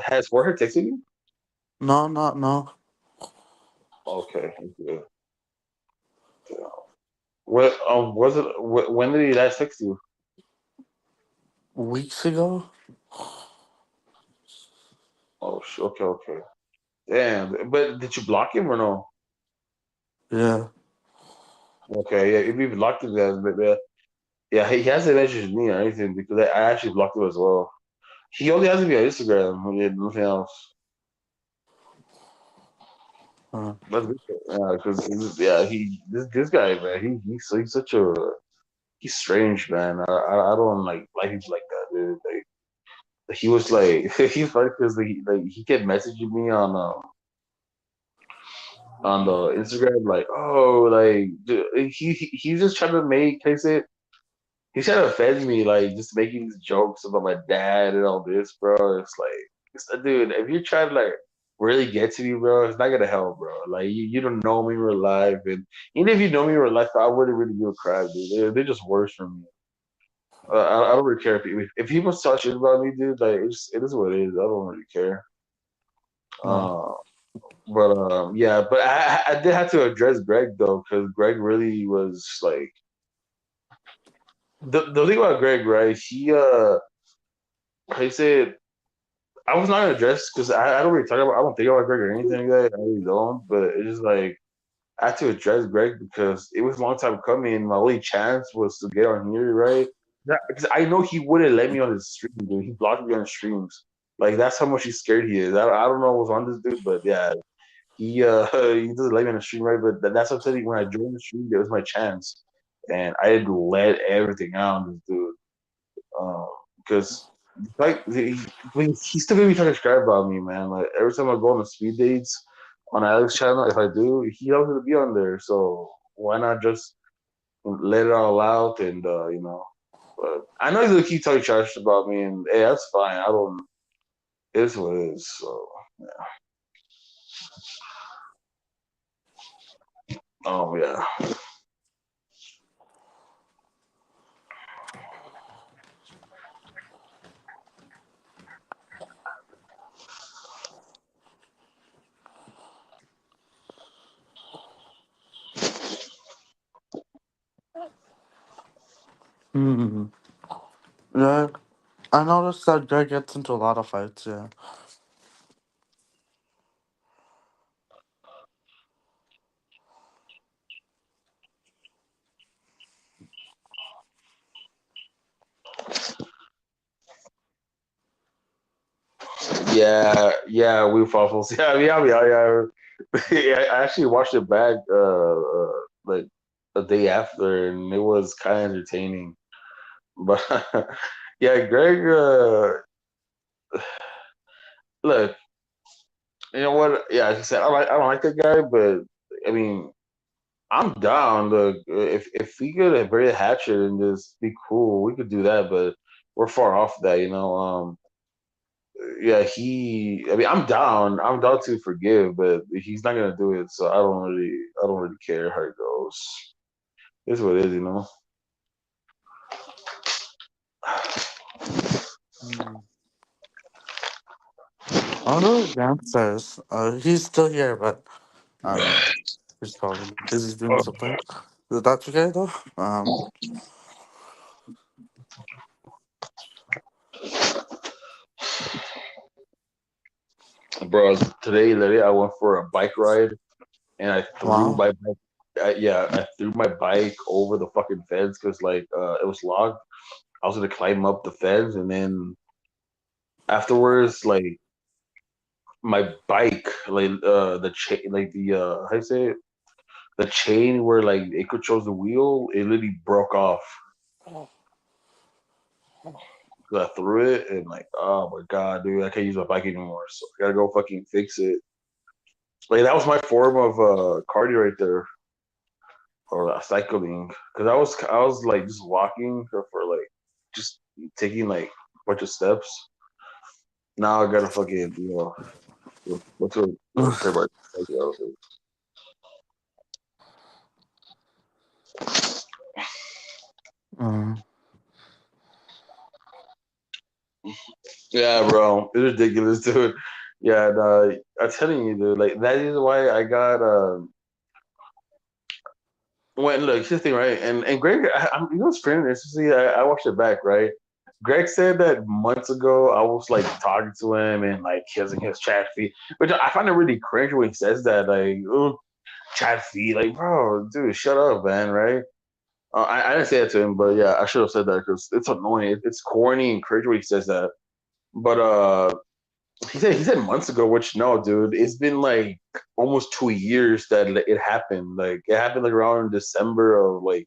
Has Warhead texted you?
No, not no.
Okay. Okay. Yeah. What was it? When did he last text you?
Weeks ago?
Oh, okay. Damn. But did you block him or no?
Yeah.
Okay. Yeah. If you blocked him, yeah, he hasn't messaged me or anything because I actually blocked him as well. He only has me on Instagram. He had nothing else.
Uh,
That's good. Yeah, because yeah, this guy man, he's such a he's strange man. I don't like people like that, dude. Like he was like he's funny because he kept messaging me on the Instagram like oh like dude, he's just trying to make I say he's trying to offend me, like just making these jokes about my dad and all this, bro. It's like, dude, if you're trying to like really get to me, bro, it's not gonna help, bro. Like you don't know me in real life, and even if you know me in real life, I wouldn't really give a crap, dude. They're just worse for me. I don't really care if people talk shit about me, dude. Like it is what it is. I don't really care.
uh,
Uh, but yeah, but I did have to address Greg though, because Greg really was like the thing about Greg, right? He said I was not gonna address because I don't really talk about I don't think about Greg or anything like that. I really don't. But it's just like I had to address Greg because it was a long time coming. My only chance was to get on here, right? Because I know he wouldn't let me on his stream, dude. He blocked me on streams. Like that's how much he's scared he is. I don't know what's on this dude, but yeah, he doesn't let me on the stream, right? But that's what I'm saying. When I joined the stream, it was my chance, and I had to let everything out on this dude because like he's still gonna be trying to subscribe about me, man. Like every time I go on the speed dates on Alex's channel, if I do, he knows to be on there. So why not just let it all out and you know? But I know he's gonna keep talking trash about me, and hey, that's fine. I don't. It is what it is. So Oh yeah.
Hmm. Yeah, I noticed that Greg gets into a lot of fights. Yeah.
Yeah, we waffles. Yeah. Yeah, I actually watched it back like a day after, and it was kind of entertaining. But yeah, Greg. Look, you know what? Yeah, like I said, I don't like that guy, but I mean, I'm down. Look, if we could bury a hatchet and just be cool, we could do that. But we're far off that, you know. Yeah, he. I mean, I'm down. I'm down to forgive, but he's not gonna do it. So I don't really care how it goes. It's what it is, you know.
Hmm. I wonder if Gantstar. He's still here, but um, he's probably busy doing something. That's okay though.
Bro, today literally I went for a bike ride and I threw
Wow.
my bike. I threw my bike over the fucking fence because like it was locked. I was gonna climb up the fence and then afterwards, like my bike, like the chain, like the how you say it, the chain where like it controls the wheel, it literally broke off. So I threw it and like, oh my god, dude, I can't use my bike anymore. So I gotta go fucking fix it. Like that was my form of cardio right there, or cycling, because I was like just walking for like just taking like a bunch of steps. Now I gotta fucking what's a pretty much like,
Mm.
yeah, bro, it's ridiculous, dude. Yeah, no, I'm telling you, dude. Like that is why I got when look, here's the thing, right? And Greg, you know, what's strange. See, I watched it back, right? Greg said that months ago. I was like talking to him and like his chat feed, which I find it really cringe when he says that. Like, oh, chat feed, like, bro, dude, shut up, man, right? I didn't say that to him, but yeah, I should have said that because it's annoying. It's corny and cringe when he says that. But he said months ago, which no, dude, it's been like almost 2 years that it happened. Like it happened like around December of like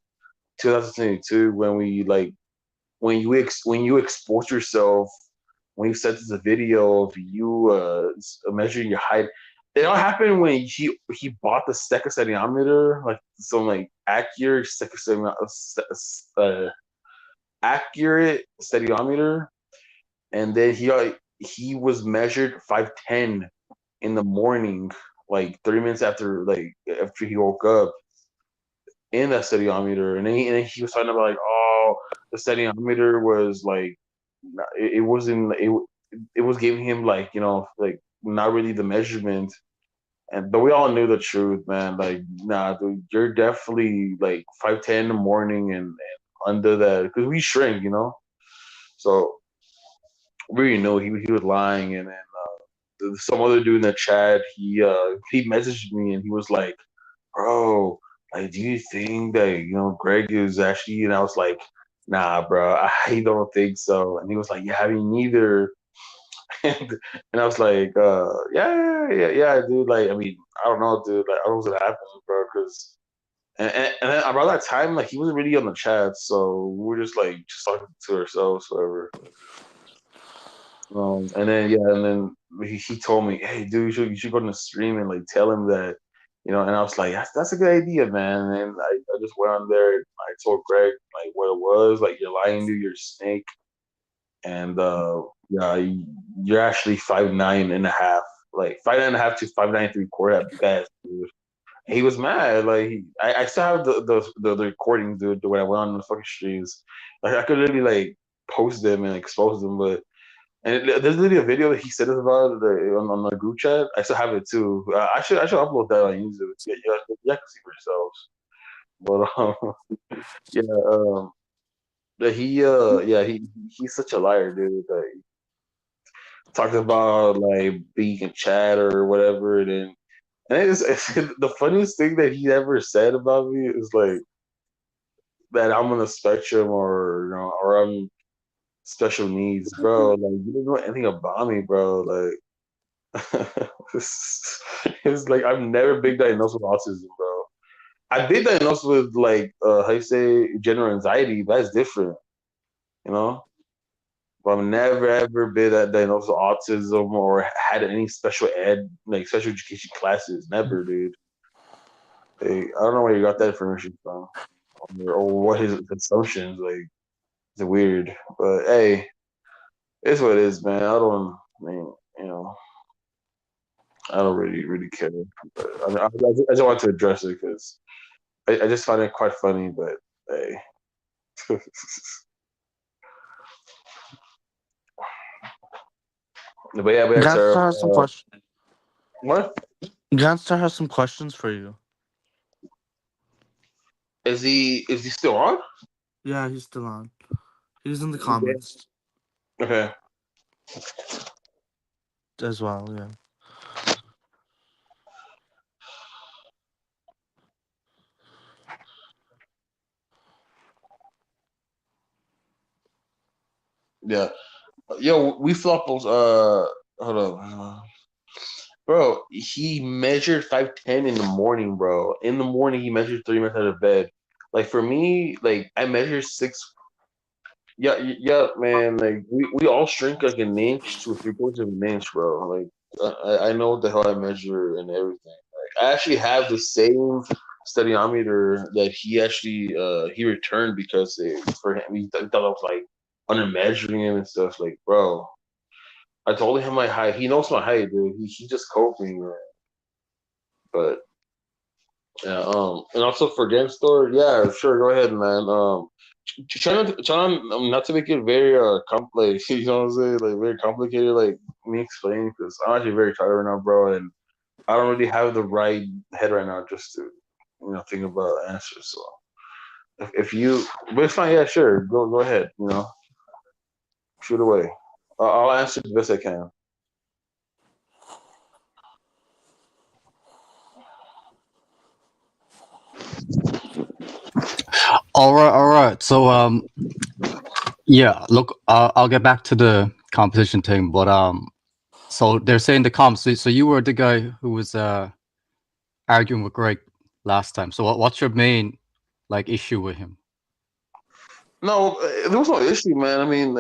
2022 when we like when you expose yourself when you sent us a video of you measuring your height. It all happened when he bought the stecostadiometer, like some like accurate stadiometer, and then he was measured 5'10" in the morning, like 3 minutes after he woke up in that stadiometer, and then he was talking about like, oh, the stadiometer was like, it wasn't it was giving him like like not really the measurement, and but we all knew the truth, man. Like, nah, dude, you're definitely like 5'10" in the morning and under that because we shrink, you know. So we already know he was lying, and then some other dude in the chat he messaged me and he was like, bro, like, do you think that Greg is actually? And I was like, nah, bro, I don't think so. And he was like, yeah, I mean, neither. And I was like, yeah, dude. Like, I mean, I don't know, dude. Like, I don't know what's happening, bro. Because and then around that time, like, he wasn't really on the chat, so we were just like just talking to ourselves, whatever. And then yeah, and then he told me, hey, dude, you should go to the stream and like tell him that, And I was like, that's a good idea, man. And I just went on there. And I told Greg like what it was. Like, you're lying to your snake, and yeah, you're actually 5'9" and a half, like 5'9" and a half to 5'9" 3/4 at best, dude. He was mad. Like I still have the recordings, dude. When I went on the fucking streams, like I could literally like post them and expose them. But there's literally a video that he said about on the group chat. I still have it too. I should upload that on YouTube. Yeah, yeah, can see for yourselves. But yeah, yeah, he's such a liar, dude. Like talking about like being in chat or whatever, and it's the funniest thing that he ever said about me is like that I'm on the spectrum or or I'm special needs, bro. Like you don't know anything about me, bro. Like it's like I've never been diagnosed with autism, bro. I've been diagnosed with like how you say general anxiety. That's different, you know. But I've never ever been diagnosed with autism or had any special ed like special education classes. Never, dude. Like, I don't know where you got that information from, or what his assumptions. Like it's weird, but hey, it's what it is, man. I mean, you know, I don't really care. But I just want to address it because I just find it quite funny. But hey, but yeah, sir.
Gantstar has some questions.
What
Gantstar has some questions for you.
is he? Is he still on?
Yeah, he's still on. He's in the
Okay.
comments
Okay.
as well. Yeah.
Yeah. Yo, we flopped those. Hold on. Bro, he measured 5'10" in the morning, bro. In the morning, he measured 3 minutes out of bed. Like for me, like I measure 6. Yeah, yeah, man. Like we all shrink like an inch to 3/4 of an inch, bro. Like I know what the hell I measure and everything. Like I actually have the same studiometer that he actually he returned because for him he thought I was like under measuring him and stuff. Like, bro, I told him my height. He knows my height, dude. He just coping, man. But yeah, and also for Gantstar, yeah, sure, go ahead, man. Try not to make it very complex. You know what I'm saying? Like very complicated, like me explaining because I'm actually very tired right now, bro, and I don't really have the right head right now just to think about answers. So if you, but it's fine. Yeah, sure, go ahead. Shoot away. I'll answer the best I can.
All right. So yeah. Look, I'll get back to the competition thing, but so they're saying the comps. So you were the guy who was arguing with Greg last time. So what's your main like issue with him?
No, there was no issue, man. I mean,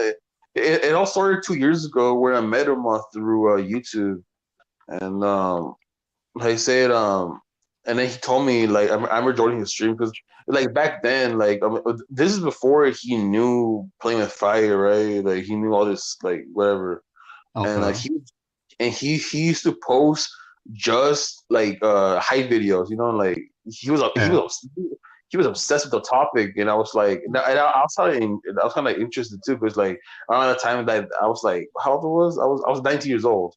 it all started 2 years ago where I met him through YouTube, and he said, and then he told me like I'm joining his stream because like back then, like this is before he knew playing with fire, right? Like he knew all this like whatever, and like
Okay.
he used to post just like hype videos, like
Yeah.
he was obsessed with the topic, and I was like, and I was kind of interested too because like around the time that I was like, how old I was 19 years old.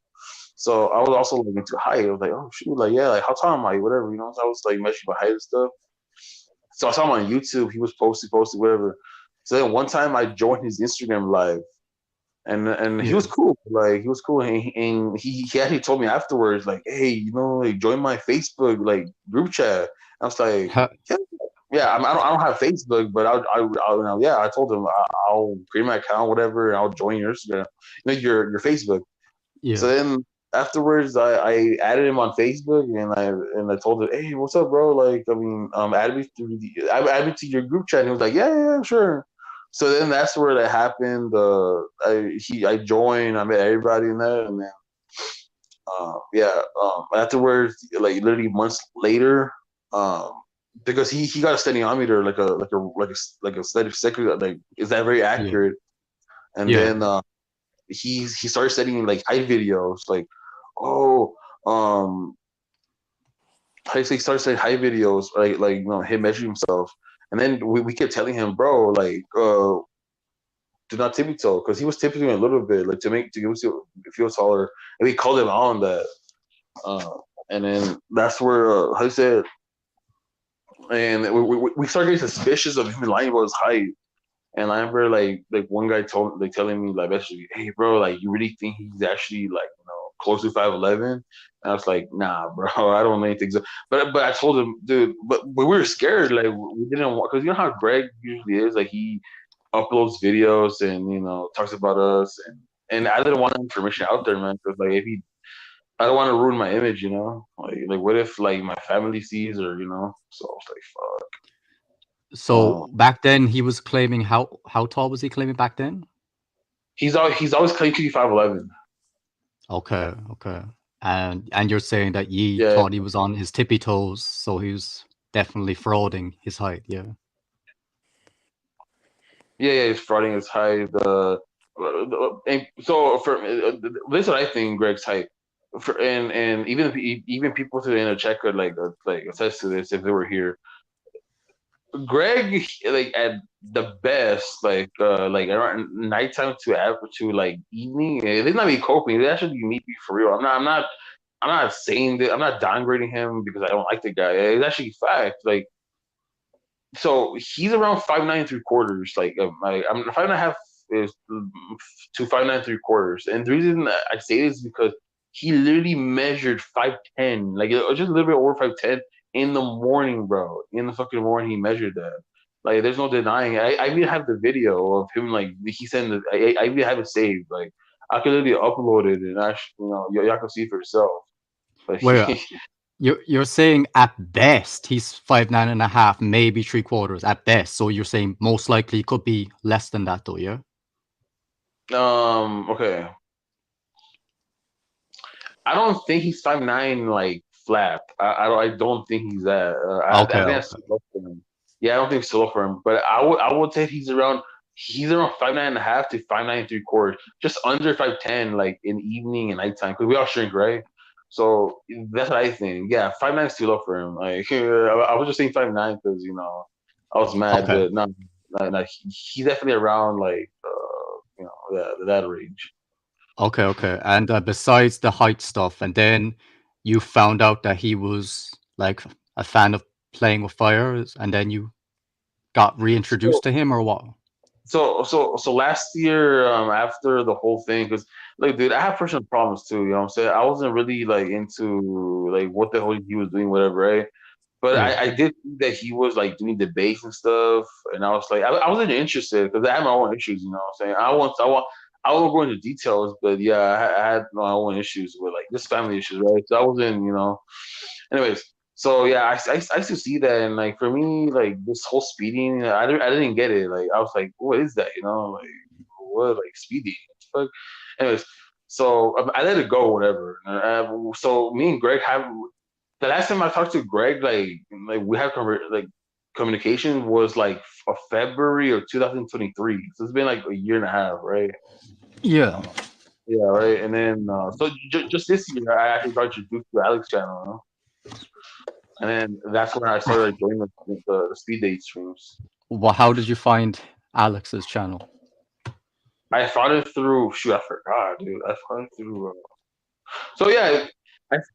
So I was also like into height. I was like, oh shoot, like yeah, like how tall am I? Whatever, So I was like measuring my height and stuff. So I saw him on YouTube. He was posting, whatever. So then one time I joined his Instagram live, and he
Yeah.
was cool. Like he was cool, and he actually told me afterwards, like, hey, like join my Facebook like group chat. I was like, yeah, yeah. I don't have Facebook, but yeah. I told him I'll create my account, whatever, and I'll join your Instagram, your Facebook. So
Yeah.
then afterwards, I added him on Facebook, and I told him, hey, what's up, bro? Like, I mean, add me to your group chat. And he was like, yeah, yeah, sure. So then that's where that happened. I joined. I met everybody in that, and then yeah. Afterwards, like literally months later, um, because he got a stadiometer, like a steady second, like is that very
Yeah.
accurate? And
Yeah.
then he started studying like height videos, like oh, um, he started saying hi videos, like him measuring himself, and then we kept telling him, bro, like do not tippy toe, because he was tipping a little bit, like to give us feel taller, and we called him out on that. Uh, and then that's where how you said, and we started getting suspicious of him lying about his height. And I remember like one guy told like telling me like basically, hey bro, like you really think he's actually like close to 5'11"? And I was like, nah, bro, I don't really think so. But I told him, dude, but we were scared, like we didn't want, because you know how Greg usually is, like he uploads videos and talks about us, and I didn't want information out there, man, because like if he, I don't want to ruin my image, like what if like my family sees, or so I was like, fuck.
So back then he was claiming, how tall was he claiming back then?
He's always claimed to be 5'11".
Okay, okay. And you're saying that ye
Yeah,
thought he was on his tippy toes, so he was definitely frauding his height, yeah.
yeah, he's frauding his height. And so for this is what I think Greg's height. And even people to the inner check could like attest to this if they were here. Greg, like at the best, like around nighttime to like evening, it's not me coping. It actually meet me for real. I'm not saying that, I'm not downgrading him because I don't like the guy. It's actually fact. Like, so he's around 5'9" 3/4. I'm 5.5 is to 5'9" 3/4. And the reason I say this is because he literally measured 5'10", like it was just a little bit over 5'10" in the morning, bro. In the fucking morning, he measured that. Like, there's no denying it. I even have the video of him. Like, he sent it. I even have it saved. Like, I could literally upload it, and actually, y'all can see for yourself. But
Where you're saying at best he's 5'9.5", maybe 3/4 at best. So you're saying most likely could be less than that, though, yeah?
okay. I don't think he's 5'9", like flat. I don't think he's that. I
Okay,
think that's
okay.
too low for him. Yeah, I don't think it's too low for him. But I would say he's around 5'9.5" to 5'9" 3/4, just under 5'10", like in evening and nighttime. Because we all shrink, right? So that's what I think. Yeah, 5'9" is too low for him. Like I was just saying 5'9" because I was mad,
Okay.
but no, no, he's definitely around like that range.
Okay, okay. And besides the height stuff, and then you found out that he was like a fan of playing with fire, and then you got
So
reintroduced to him, or what?
so last year, after the whole thing, because like, dude, I have personal problems too. You know what I'm saying? I wasn't really like into like what the hell he was doing, whatever, right? But
Yeah.
I did see that he was like doing debates and stuff, and I was like, I wasn't interested because I had my own issues. You know what I'm saying? I won't go into details, but yeah, I had my own issues with like this family issues, right? So I wasn't, anyways. So yeah, I used to see that, and like for me, like this whole speeding, I didn't get it. Like I was like, what is that? Like what, like speeding? What the fuck? Anyways, so I let it go, whatever. So me and Greg have the last time I talked to Greg, like we had communication was like February of 2023. So it's been like a year and a half, right?
Yeah.
Yeah, right. And then so just this year, I actually got introduced to Alex channel, and then that's when I started like, joining the speed date streams.
Well, how did you find Alex's channel?
I found it through, shoot, I forgot, dude. I found it through so yeah,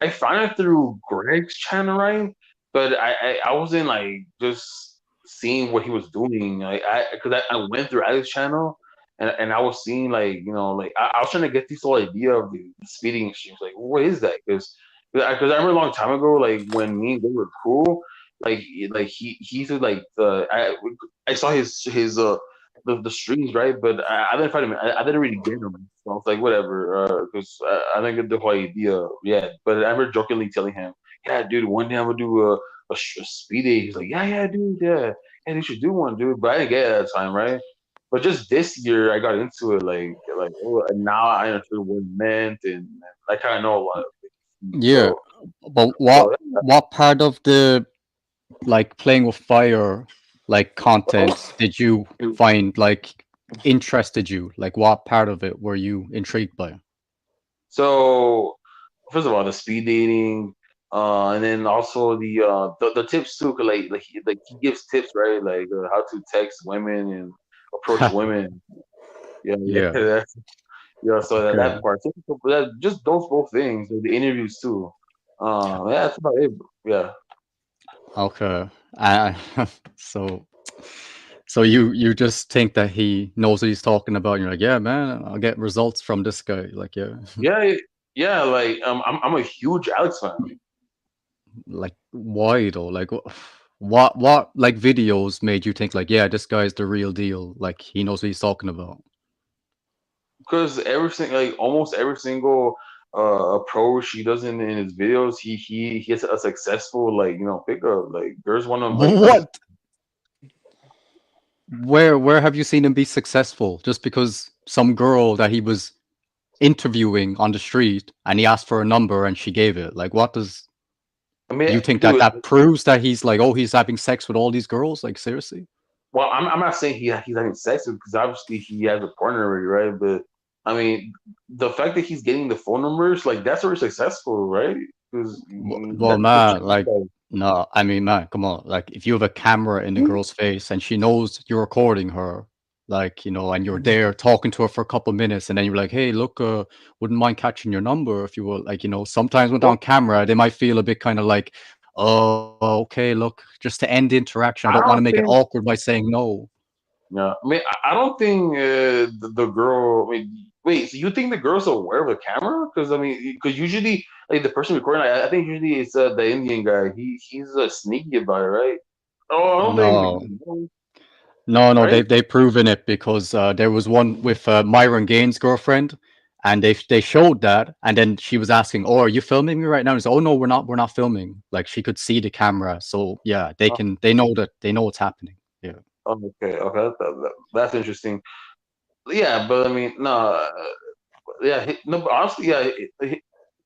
I found it through Greg's channel, right? But I wasn't like just seeing what he was doing. Like because I went through Alex's channel, and I was seeing like like I was trying to get this whole idea of the speeding extremes. Like, what is that? Because I remember a long time ago, like when me and they were cool, like he said like I saw his the streams, right? But I didn't find him. I didn't really get him. So I was like, whatever, because I didn't get the whole idea yet. But I remember jokingly telling him, "Yeah, dude, one day I'm gonna do a speed day." He's like, "Yeah, yeah, dude, yeah, you should do one, dude." But I didn't get it at the time, right? But just this year, I got into it, oh, and now I understood what it meant, and I kind of know a lot of things.
Yeah. But what
So
what part of the like playing with fire like content did you find like interested you? Like what part of it were you intrigued by?
so first of all, the speed dating. And then also the tips too, 'cause like he gives tips, right? Like how to text women and approach women. Yeah, yeah,
Yeah.
that's yeah. So that
Okay.
part, so that just those both things, like the interviews too. Yeah, that's about it. Yeah,
Okay. Uh, so so you just think that he knows what he's talking about. And you're like, yeah, man, I'll get results from this guy. Like, yeah,
yeah, yeah. Like I'm a huge Alex fan.
like why though? Like, what like videos made you think like, yeah, this guy's the real deal? Like, he knows what he's talking about.
Because like almost every single approach he does in his videos, he gets a successful like pickup. Like there's one of them like
What? Where have you seen him be successful? Just because some girl that he was interviewing on the street and he asked for a number and she gave it. Like, what does
I mean,
you think that
dude.
that proves that he's like, oh, he's having sex with all these girls? Like, seriously?
Well, I'm not saying he's having sex with because obviously he has a partner already, right? But I mean, the fact that he's getting the phone numbers, like that's already successful, right? Because
Well,
that's what
man,
she
like,
does.
no, I mean, man, come on. Like, if you have a camera in the girl's face and she knows you're recording her, like, and you're there talking to her for a couple minutes, and then you're like, hey, look, wouldn't mind catching your number if you will. Like, sometimes when they're
Well,
on camera, they might feel a bit kind of like, oh, okay, look, just to end the interaction, I
I
don't want to
don't
make it
think.
awkward by saying no.
Yeah, I mean, I don't think the girl. I mean, wait, so you think the girl's aware of the camera? Because I mean, because usually, like the person recording, I think usually it's the Indian guy. He's sneaky about it, right? Oh, I don't
No.
think,
No, no,
right?
they've proven it because there was one with Myron Gaines' girlfriend, and they showed that, and then she was asking, "Oh, are you filming me right now?" And he's, "Oh no, we're not filming." Like she could see the camera, so yeah, they know what's happening. Yeah.
Oh, okay, okay, that's interesting. Yeah, but I mean, no, yeah, no, but honestly, yeah,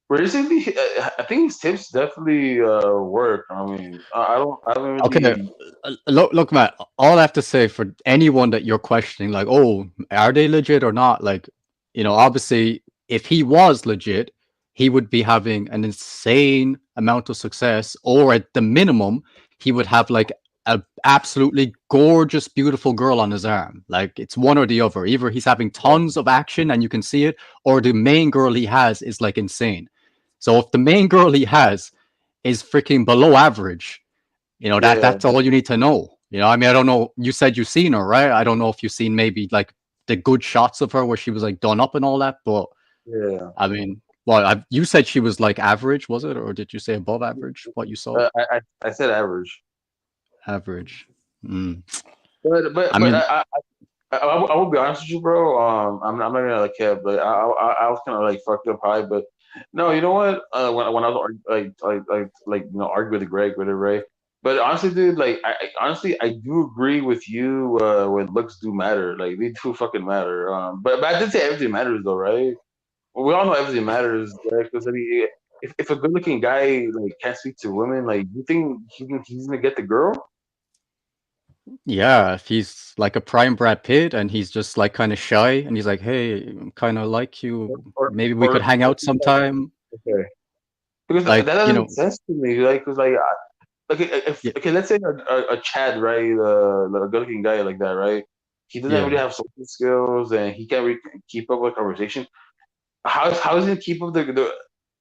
realistically, I think his tips definitely work. I mean, I don't
Okay,
really.
look, Matt. All I have to say for anyone that you're questioning, like, oh, are they legit or not? Like, obviously, if he was legit, he would be having an insane amount of success, or at the minimum, he would have like a absolutely gorgeous, beautiful girl on his arm. Like, it's one or the other. Either he's having tons of action and you can see it, or the main girl he has is like insane. So if the main girl he has is freaking below average,
Yeah,
that's all you need to know. I mean, I don't know. You said you've seen her, right? I don't know if you've seen maybe like the good shots of her where she was like done up and all that, but
yeah.
I mean, well, you said she was like average, was it, or did you say above average? What you saw?
I said average,
Average. Mm.
but
I mean,
I will be honest with you, bro. I'm not gonna like cap, but I was kind of like fucked up high, but no, you know what? When I was arguing with Greg with it, right? But honestly, dude, like honestly I do agree with you. When looks do matter, like they do fucking matter. But I did say everything matters though, right? Well, we all know everything matters, right? Because I mean, if a good looking guy like can't speak to women, like you think he's gonna get the girl?
yeah, if he's like a prime Brad Pitt and he's just like kind of shy and he's like, hey, kind of like
Or
you,
or,
maybe we could
or
hang out sometime.
okay. Because that
Like,
doesn't make sense to me. Like, cause like,
yeah,
okay, let's say a Chad, right, a good-looking guy like that, right? He doesn't
yeah.
really have social skills, and he can't really keep up with conversation. How is he gonna keep up the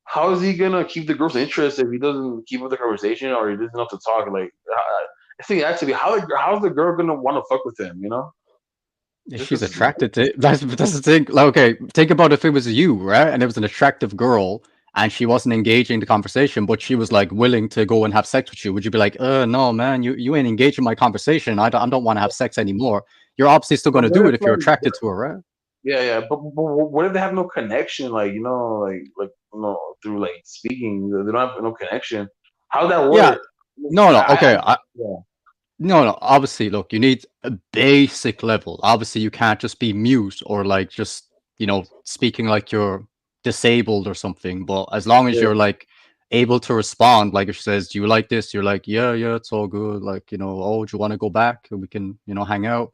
how is he gonna keep the girl's interest if he doesn't keep up the conversation or he doesn't know to talk? Like, I think actually, how's the girl gonna want to fuck with him? Just
She's
because.
attracted to that's the thing. Like, okay, think about if it was you, right? And it was an attractive girl and she wasn't engaging the conversation, but she was like willing to go and have sex with you. Would you be like, no, man, you ain't engaging my conversation. I don't want to have sex anymore. You're obviously still
But
gonna
what
do
if
it if you're
like
attracted to her, right?
yeah, yeah, but what if they have no connection? Like through like speaking, they don't have no connection. How that
Yeah.
work?
No, no,
I
okay.
yeah,
No, no. Obviously, look, you need a basic level. Obviously, you can't just be mute or like just, speaking like you're disabled or something. But as long as
yeah,
you're like able to respond, like if she says, "Do you like this?" You're like, "Yeah, yeah, it's all good." Like, "Oh, do you want to go back? We can, hang out."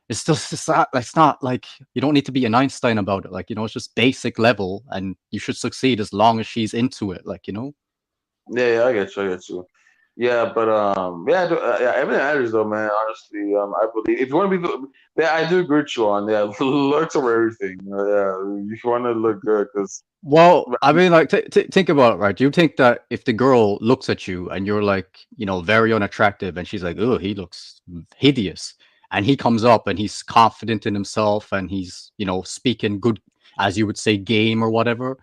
It's not like you don't need to be an Einstein about it. Like, it's just basic level, and you should succeed as long as she's into it. Like.
Yeah, I get you. I get you. Yeah, but yeah, yeah, everything matters though, man. Honestly, I believe if you want to be, yeah, I do agree with you on yeah, looks over everything. Yeah, if you want to look good, because
Well, I mean, like, think about it, right? Do you think that if the girl looks at you and you're like, very unattractive, and she's like, "Oh, he looks hideous," and he comes up and he's confident in himself and he's, speaking good, as you would say, game or whatever.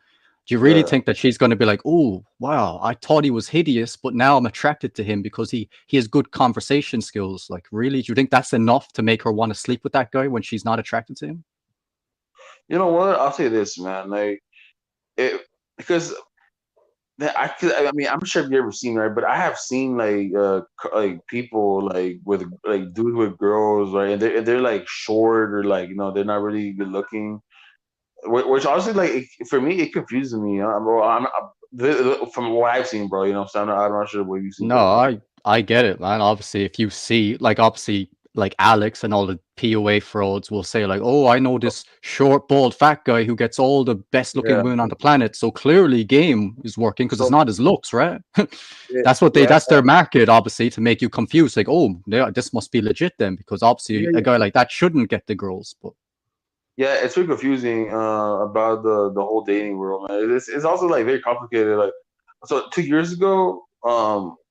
Do you really
yeah,
think that she's going to be like, "Oh, wow, I thought he was hideous, but now I'm attracted to him because he has good conversation skills"? Like, really? Do you think that's enough to make her want to sleep with that guy when she's not attracted to him?
you know what? I'll say this, man. Like it because I mean, I'm sure if you ever seen right, but I have seen like like people like with like dudes with girls, right, and they're like short or like they're not really good looking. Which honestly, like for me, it confuses me. From what I've seen, bro. So I'm not sure what you've seen,
No,
but
I get it, man. Obviously, if you see, like, obviously, like Alex and all the POA frauds will say, like, "Oh, I know this short, bald, fat guy who gets all the best looking
yeah.
women on the planet." So clearly, game is working because it's
So
not his looks, right?
yeah,
That's
yeah,
their market, obviously, to make you confused. Like, oh, yeah, this must be legit then, because obviously a
yeah,
guy like that shouldn't get the girls. But
yeah. It's very confusing about the whole dating world, man. It's also like very complicated. Like, so 2 years ago,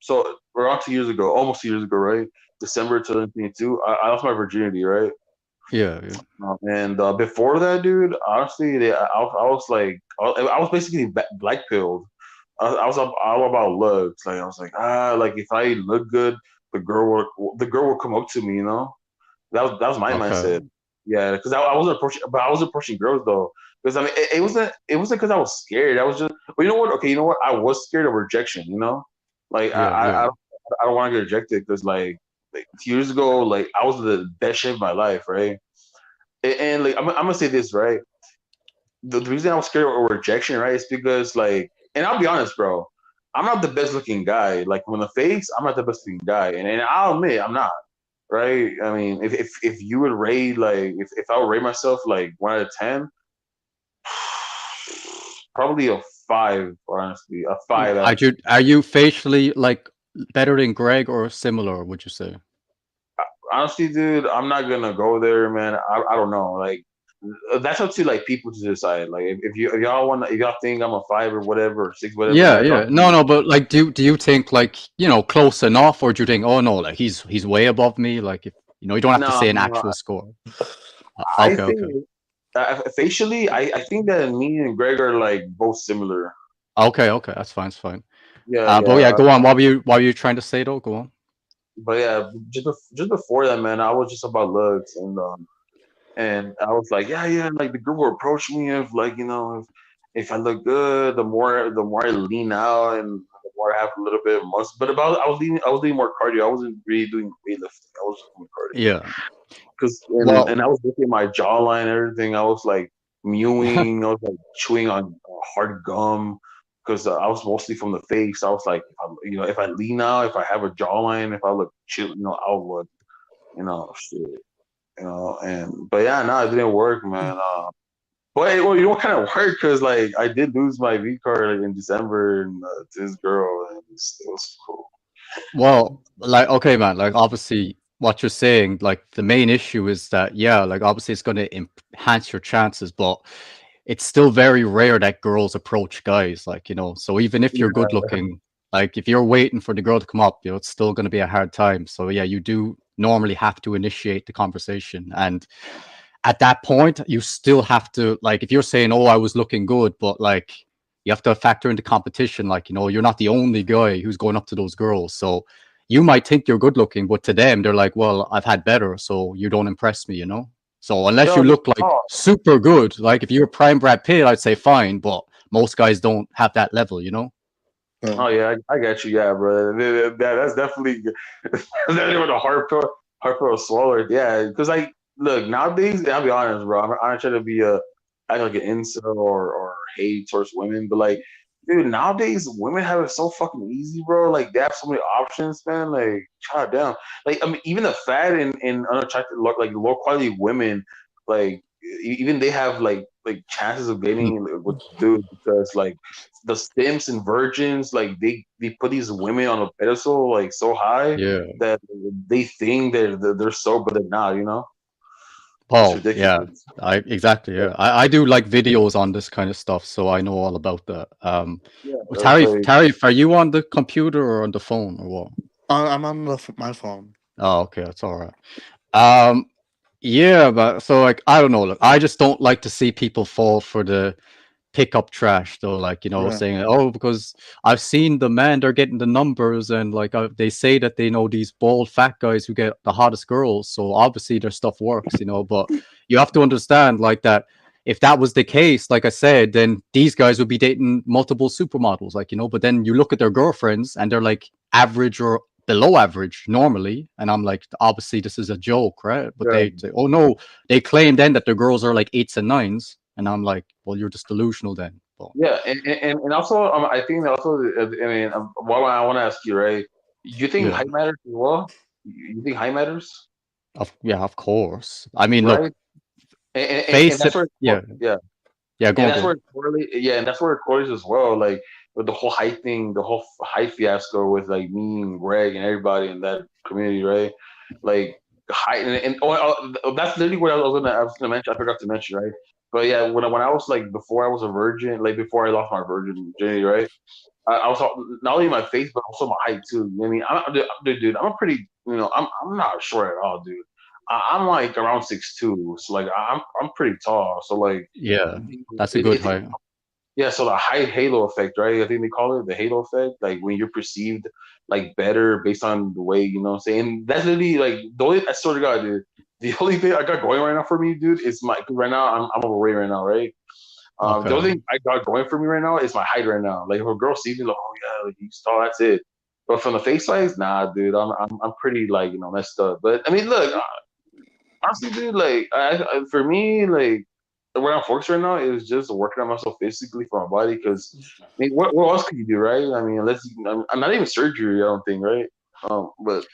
so around 2 years ago, almost 2 years ago, right? December 2022, I lost my virginity, right?
yeah, yeah,
And before that, dude, honestly, I was like, I was basically black pilled. I was all about looks. Like I was like, like if I look good, the girl will come up to me. That was my
okay,
mindset. Yeah, because I wasn't approaching, but I was approaching girls though. Because I mean, it wasn't because I was scared. I was just, but you know what? Okay, you know what? I was scared of rejection. Like
yeah, yeah,
I don't want to get rejected because like 2 years ago, like I was the best shape of my life, right? And like I'm gonna say this, right? The reason I was scared of rejection, right, is because like, and I'll be honest, bro, I'm not the best looking guy. Like from the face, I'm not the best looking guy, and I'll admit I'm not. Right? I mean, if you would rate like if I would rate myself like 1 out of 10, probably a five. Honestly, a five out of 10.
Are you facially like better than Greg or similar? Would you say?
Honestly, dude, I'm not gonna go there, man. I don't know. Like that's up to like people to decide. Like if y'all want, if y'all think I'm a five or whatever, or six, whatever,
Yeah,
man, talk
yeah.
to
No,
me.
no, but like, do you think like, close enough, or do you think, oh no, like he's way above me? Like, if you don't have to
No,
say an
no,
actual score.
I
Okay,
think
okay,
facially, I think that me and Greg are like both similar.
okay, okay. That's fine. That's fine.
Yeah,
But yeah,
yeah.
go on. What were you trying to say though? Go on.
But yeah, just before that, man, I was just about looks, and I was like, yeah, yeah, like the girl will approach me if like if I look good, the more I lean out and the more I have a little bit of muscle. But about I was doing more cardio. I wasn't really doing weightlifting. I was just doing cardio.
Yeah.
Cause and
Well,
I was looking at my jawline and everything. I was like mewing. I was like chewing on hard gum because I was mostly from the face. I was like, if I lean out, if I have a jawline, if I look chill, I'll look, shit, And but yeah, no, it didn't work, man. But well, what kind of worked? Because like I did lose my V card in December and to this girl, and it was cool.
well, like, okay, man, like, obviously what you're saying, like, the main issue is that, yeah, like, obviously it's going to enhance your chances, but it's still very rare that girls approach guys, like, so even if you're good looking, like, if you're waiting for the girl to come up, it's still going to be a hard time. So yeah, you do normally have to initiate the conversation, and at that point you still have to, like, if you're saying, oh, I was looking good, but like, you have to factor into competition. Like, you're not the only guy who's going up to those girls. So you might think you're good looking, but to them, they're like, well, I've had better, so you don't impress me. So unless
Yo,
you look like
oh,
super good, like if you're prime Brad Pitt, I'd say fine, but most guys don't have that level.
oh
Yeah.
yeah, I got you, yeah, bro. That's definitely that's definitely a hard pill to swallow. Yeah, because like, look, nowadays, I'll be honest, bro. I'm not trying to be act like an incel or hate towards women, but like, dude, nowadays women have it so fucking easy, bro. Like they have so many options, man. Like, god damn. Like, I mean, even the fat and unattractive, like low quality women, like even they have like like chances of getting like, with dude because like the Sims and virgins like they put these women on a pedestal like so high
Yeah.
that they think they're so, but they're not. You know, it's
Oh, yeah.
ridiculous.
I exactly,
Yeah,
yeah. I do like videos on this kind of stuff, so I know all about that.
yeah, it's
Tarif,
like
Tarif, are you on the computer or on the phone or what?
I'm on my phone.
Oh, okay, that's all right. Um, yeah, but so like I don't know, look, I just don't like to see people fall for the pick up trash though, like
Yeah.
saying, oh, because I've seen the men, they're getting the numbers, and like they say that they know these bald fat guys who get the hottest girls, so obviously their stuff works, but you have to understand like that if that was the case, like I said, then these guys would be dating multiple supermodels, like but then you look at their girlfriends and they're like average or below average normally, and I'm like, obviously this is a joke, right? But
yeah.
they say, oh no, they claim then that their girls are like 8s and 9s, and I'm like, well, you're just delusional then. But
Yeah, and also I think also I mean what I want to ask you, right? You think
yeah,
height matters as well? You think height matters,
yeah, of course. I mean, look,
right? And
face
that's
it.
where
Yeah,
yeah,
yeah, go
and
on,
that's
go
where
on.
it correlates. Yeah, and that's where it correlates as well. Like with the whole height thing, the whole height fiasco with like me and Greg and everybody in that community, right? Like height that's literally what I was gonna mention. I forgot to mention, right? But yeah, when I was like before I was a virgin, like before I lost my virginity, right? I was not only my face, but also my height too. You know what I mean, dude, I'm a pretty, I'm not short at all, dude. I'm like around 6'2", so like I'm pretty tall. So like,
Yeah, that's a good
it
height.
yeah. So the high halo effect, right? I think they call it the halo effect. Like when you're perceived like better based on the way you know what I'm saying. That's literally like the only. I swear to God, dude. The only thing I got going right now for me, dude, is my right now I'm overweight right now, right? The
Okay.
only thing I got going for me right now is my height right now. Like if a girl sees me, like, oh yeah, like he's tall, that's it. But from the face size, nah, dude, I'm pretty like messed up. But I mean, look, honestly, dude, like for me, like where I'm focused right now is just working on myself physically for my body. Because I mean, what else could you do, right? I mean, I'm not even surgery, I don't think, right? But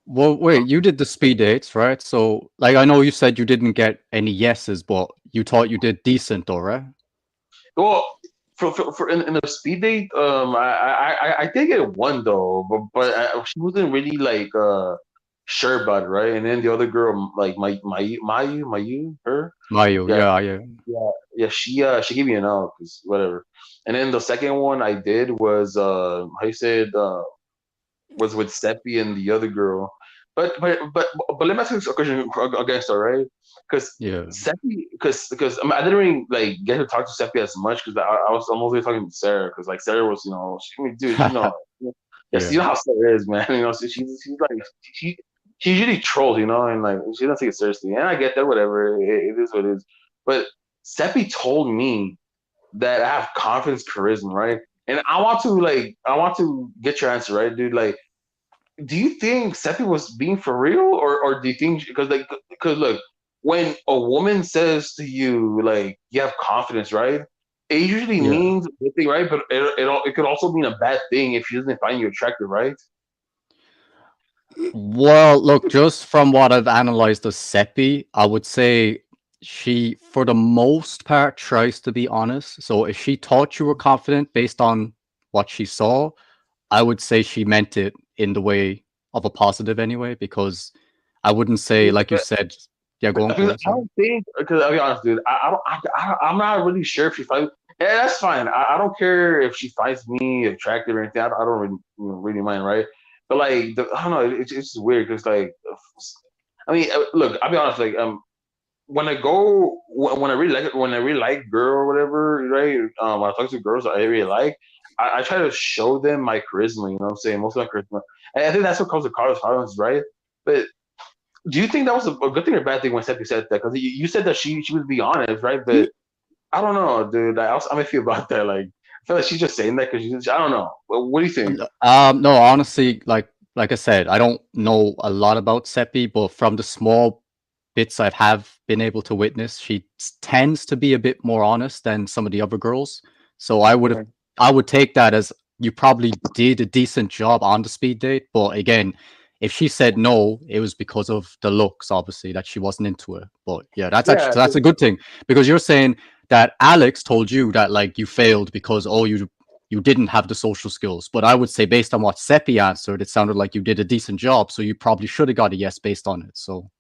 Well, wait, you did the speed dates, right? So, like, I know you said you didn't get any yeses, but you thought you did decent, though, right?
well, for in the speed date, I did get one though, but she wasn't really like sure about it, right? And then the other girl, like Mayu, her,
Mayo,
yeah,
yeah, yeah,
yeah, she gave me an out because whatever. And then the second one I did was how you said was with Seppi and the other girl. But let me ask you a question against her, right? Because
yeah,
Seppi, because I didn't really like get to talk to Seppi as much because I'm mostly talking to Sarah because like Sarah was I mean, dude, yes, you
yeah.
know how Sarah is, man. She's like she she usually trolls, and like she doesn't take it seriously, and I get that, whatever, it is what it is. But Seppi told me that I have confidence, charisma, right? And I want to get your answer, right, dude? Like, do you think Seppi was being for real, or do you think because look, when a woman says to you like you have confidence, right? It usually
Yeah.
means a good thing, right? But it could also mean a bad thing if she doesn't find you attractive, right?
Well, look, just from what I've analyzed of Seppi, I would say she, for the most part, tries to be honest. So if she thought you were confident based on what she saw, I would say she meant it in the way of a positive anyway, because I wouldn't say, like you said, yeah, go
Because
on,
I
sorry.
don't think, because I'll be honest, dude, I'm not really sure if she finds. Yeah, that's fine. I don't care if she finds me attractive or anything. I don't really mind, right? But like, I don't know. It's just weird because like, I mean, look, I'll be honest. Like, when I go when I really like when I really like girl or whatever, right? When I talk to girls I really like, I try to show them my charisma. You know what I'm saying? Most of my charisma. And I think that's what comes to college Collins, right? But do you think that was a good thing or bad thing when Seppi said that? Because you said that she would be honest, right? But I don't know, dude. I feel about that. Like, I feel like she's just saying that because I don't know. What do you think?
No, honestly, like I said, I don't know a lot about Seppi, but from the small bits I have been able to witness, she tends to be a bit more honest than some of the other girls. So
Okay.
I would take that as you probably did a decent job on the speed date, but again, if she said no, it was because of the looks, obviously, that she wasn't into it. But yeah, that's actually
Yeah,
that's a good thing because you're saying that Alex told you that like you failed because you didn't have the social skills. But I would say based on what Seppi answered, it sounded like you did a decent job, so you probably should have got a yes based on it. So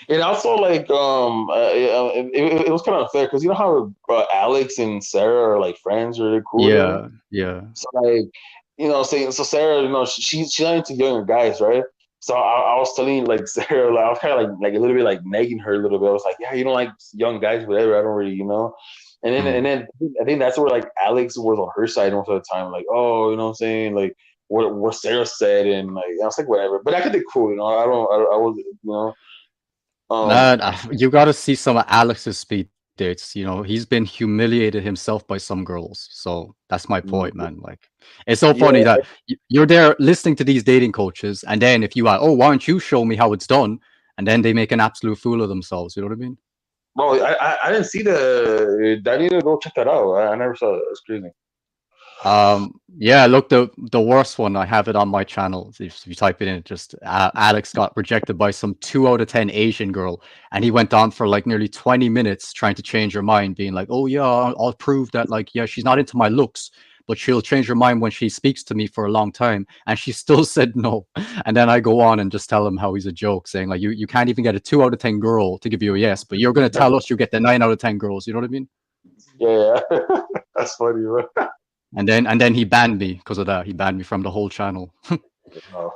and also like it was kind of unfair because you know how Alex and Sarah are like friends, really cool, whatever.
yeah, yeah.
So like, saying so Sarah, she's not into younger guys, right? So I was telling like Sarah, like I was kind of like a little bit like nagging her a little bit. I was like, yeah, you don't like young guys, whatever. I don't really. And
Mm.
then I think that's where like Alex was on her side most of the time, like, oh, you know what I'm saying, like what Sarah said, and like I was like, whatever. But I could be cool, I don't, I was, um,
Man, you got to see some of Alex's speed dates. You know, he's been humiliated himself by some girls. So that's my point, man. Like, it's so funny
yeah,
that you're there listening to these dating coaches, and then if you are, oh, why don't you show me how it's done? And then they make an absolute fool of themselves. You know what I mean?
bro, I didn't see I need to go check that out. I never saw it. It's crazy.
Yeah, look, the worst one, I have it on my channel. If you type it in, just Alex got rejected by some 2 out of 10 Asian girl, and he went on for like nearly 20 minutes trying to change her mind, being like, "Oh yeah, I'll prove that like yeah, she's not into my looks, but she'll change her mind when she speaks to me for a long time." And she still said no. And then I go on and just tell him how he's a joke, saying like, "You can't even get a 2 out of 10 girl to give you a yes, but you're gonna tell us you get the 9 out of 10 girls." You know what I mean?
Yeah, that's funny, bro.
And then he banned me because of that. He banned me from the whole channel.
Oh,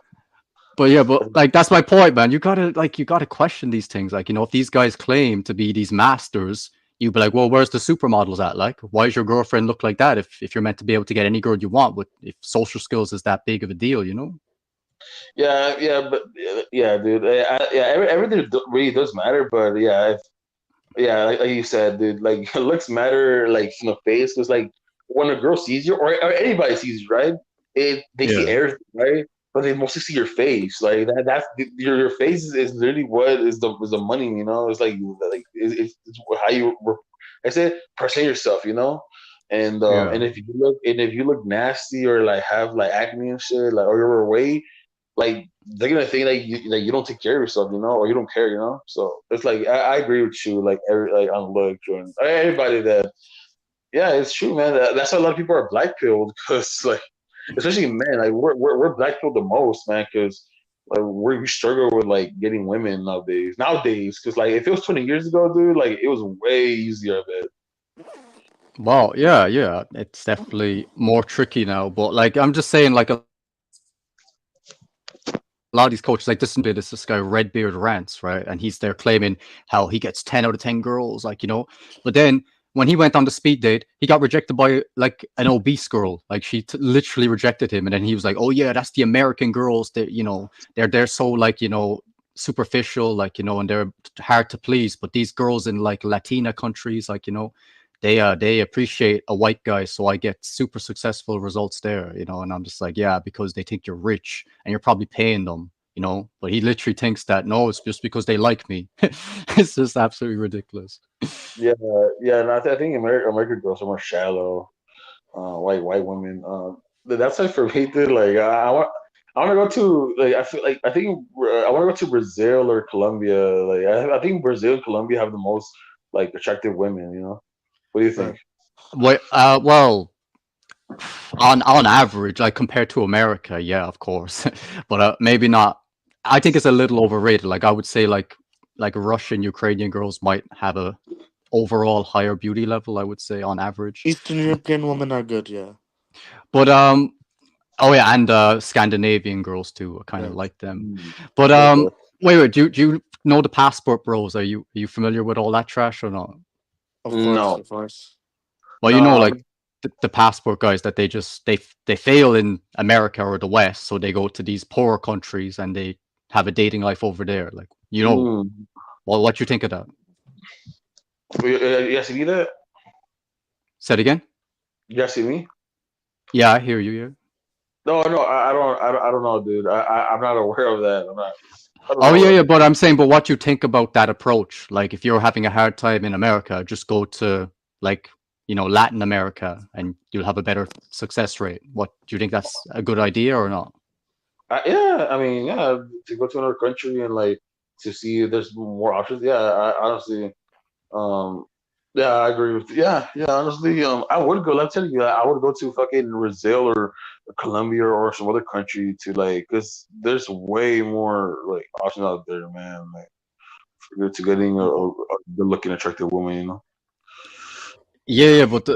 But yeah, but like that's my point, man. You gotta question these things. Like, if these guys claim to be these masters, you'd be like, well, where's the supermodels at? Like, why does your girlfriend look like that if you're meant to be able to get any girl you want, but if social skills is that big of a deal?
yeah, but yeah, dude. Yeah, everything really does matter, but yeah, like you said, dude, like looks matter, like from the face, because like when a girl sees you, or anybody sees you, right? They see
Yeah,
everything, right? But they mostly see your face, like that. That's your face is literally what is the money, It's like it's how you, I said, present yourself,
yeah,
and if you look nasty or like have like acne and shit, like or you're away, like they're gonna think like you don't take care of yourself, or you don't care. So it's like I agree with you, like every like on look and everybody that yeah, it's true, man. That's why a lot of people are black pilled because like especially men, like we're black pilled the most, man, because like we struggle with like getting women nowadays because like if it was 20 years ago, dude, like it was way easier. I
well, yeah, it's definitely more tricky now. But like, I'm just saying, like a lot of these coaches, like this guy Redbeard Rants, right? And he's there claiming how he gets 10 out of 10 girls, But then when he went on the speed date, he got rejected by like an obese girl. Like she literally rejected him, and then he was like, "Oh yeah, that's the American girls. That they're so like superficial, and they're hard to please. But these girls in like Latina countries, they appreciate a white guy, so I get super successful results there. And I'm just like, yeah, because they think you're rich and you're probably paying them. But he literally thinks that no, it's just because they like me. It's just absolutely ridiculous.
yeah, yeah, and I think American girls are more shallow. White women. That's like for me, dude. Like I want to go to like I think I want to go to Brazil or Colombia. Like I think Brazil and Colombia have the most like attractive women. What do you think?
Right.
Well, on average, like compared to America, yeah, of course, but maybe not. I think it's a little overrated. Like I would say, like Russian, Ukrainian girls might have a overall higher beauty level. I would say on average,
Eastern European women are good, yeah.
but oh yeah, and Scandinavian girls too. I kind of
Right.
like them.
Hmm.
But
Okay.
wait, do you know the passport bros? Are you familiar with all that trash or not?
Of course,
No,
of course.
Well,
no.
like the passport guys that they fail in America or the West, so they go to these poorer countries and they have a dating life over there. Like,
Mm.
well, what you think of that?
You guys see that?
Said again?
You guys see me?
Yeah, I hear you. Yeah.
No, no. I don't know, dude. I'm not aware of that. I'm not. I don't
Oh
know
yeah,
what
yeah.
that.
But I'm saying, but what you think about that approach? Like, if you're having a hard time in America, just go to like Latin America, and you'll have a better success rate. What do you think? That's a good idea or not?
Yeah, I mean, yeah, to go to another country and like to see if there's more options. Yeah, I honestly, um, yeah, I agree with. Yeah, yeah, honestly, I would go. I'm telling you, I would go to fucking Brazil or Colombia or some other country to like, cause there's way more like options out there, man. Like to getting a good looking, attractive woman, you know.
Yeah, yeah, but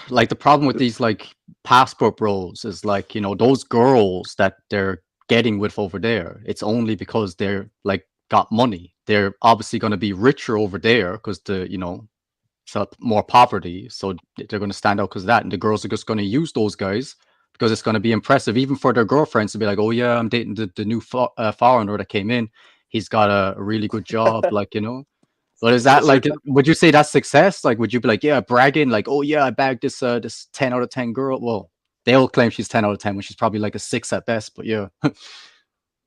like the problem with these like passport bros is like, those girls that they're getting with over there, it's only because they're like got money. They're obviously going to be richer over there because so more poverty. So they're going to stand out because of that. And the girls are just going to use those guys because it's going to be impressive, even for their girlfriends to be like, oh, yeah, I'm dating the new foreigner that came in. He's got a really good job, But is
So,
that
so
like? Would you say that's success? Like, would you be like, yeah, bragging, like, oh yeah, I bagged this 10 out of 10 girl? Well, they'll claim she's 10 out of 10 when she's probably like a 6 at best. But yeah,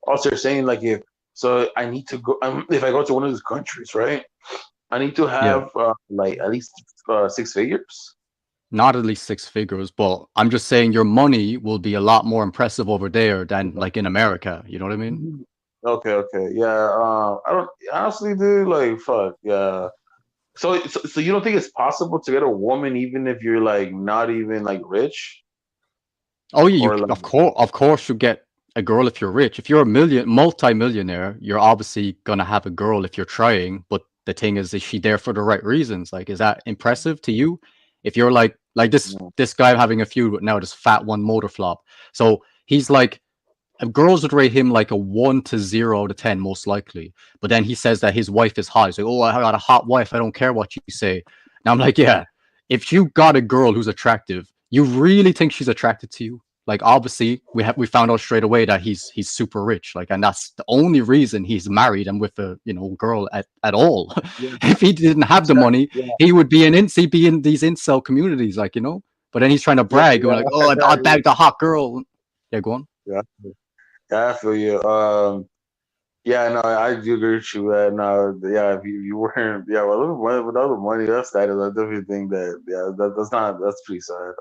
also, you're saying like if so, I need to go. If I go to one of these countries, right? I need to
yeah,
have like at least 6 figures.
not at least 6 figures. But I'm just saying your money will be a lot more impressive over there than like in America. You know what I mean?
Mhm. Okay, okay, yeah. I don't honestly, dude. Like, fuck, yeah. So you don't think it's possible to get a woman even if you're like not even like rich
Oh yeah,
or like?
of course you get a girl if you're rich. If you're a multi-millionaire, you're obviously gonna have a girl if you're trying. But the thing is she there for the right reasons? Like, is that impressive to you? If you're like this guy I'm having a feud with now, this fat one motor flop. So he's like girls would rate him like a 1 to 0 to 10 most likely. But then he says that his wife is hot. He's like, oh, I got a hot wife. I don't care what you say. Now I'm like, yeah, if you got a girl who's attractive, you really think she's attracted to you? Like obviously we found out straight away that he's super rich. Like, and that's the only reason he's married and with a girl at all.
Yeah,
If he didn't have the money,
yeah,
he would he'd be in these incel communities, But then he's trying to
yeah,
brag, going
yeah,
like, oh, I
yeah,
bagged a hot girl. Yeah, go on.
yeah, yeah. I feel you. Yeah, no, I do agree with you. No, yeah, if you weren't, yeah, well, without the money, that's status. I definitely think that, yeah, that's pretty sad.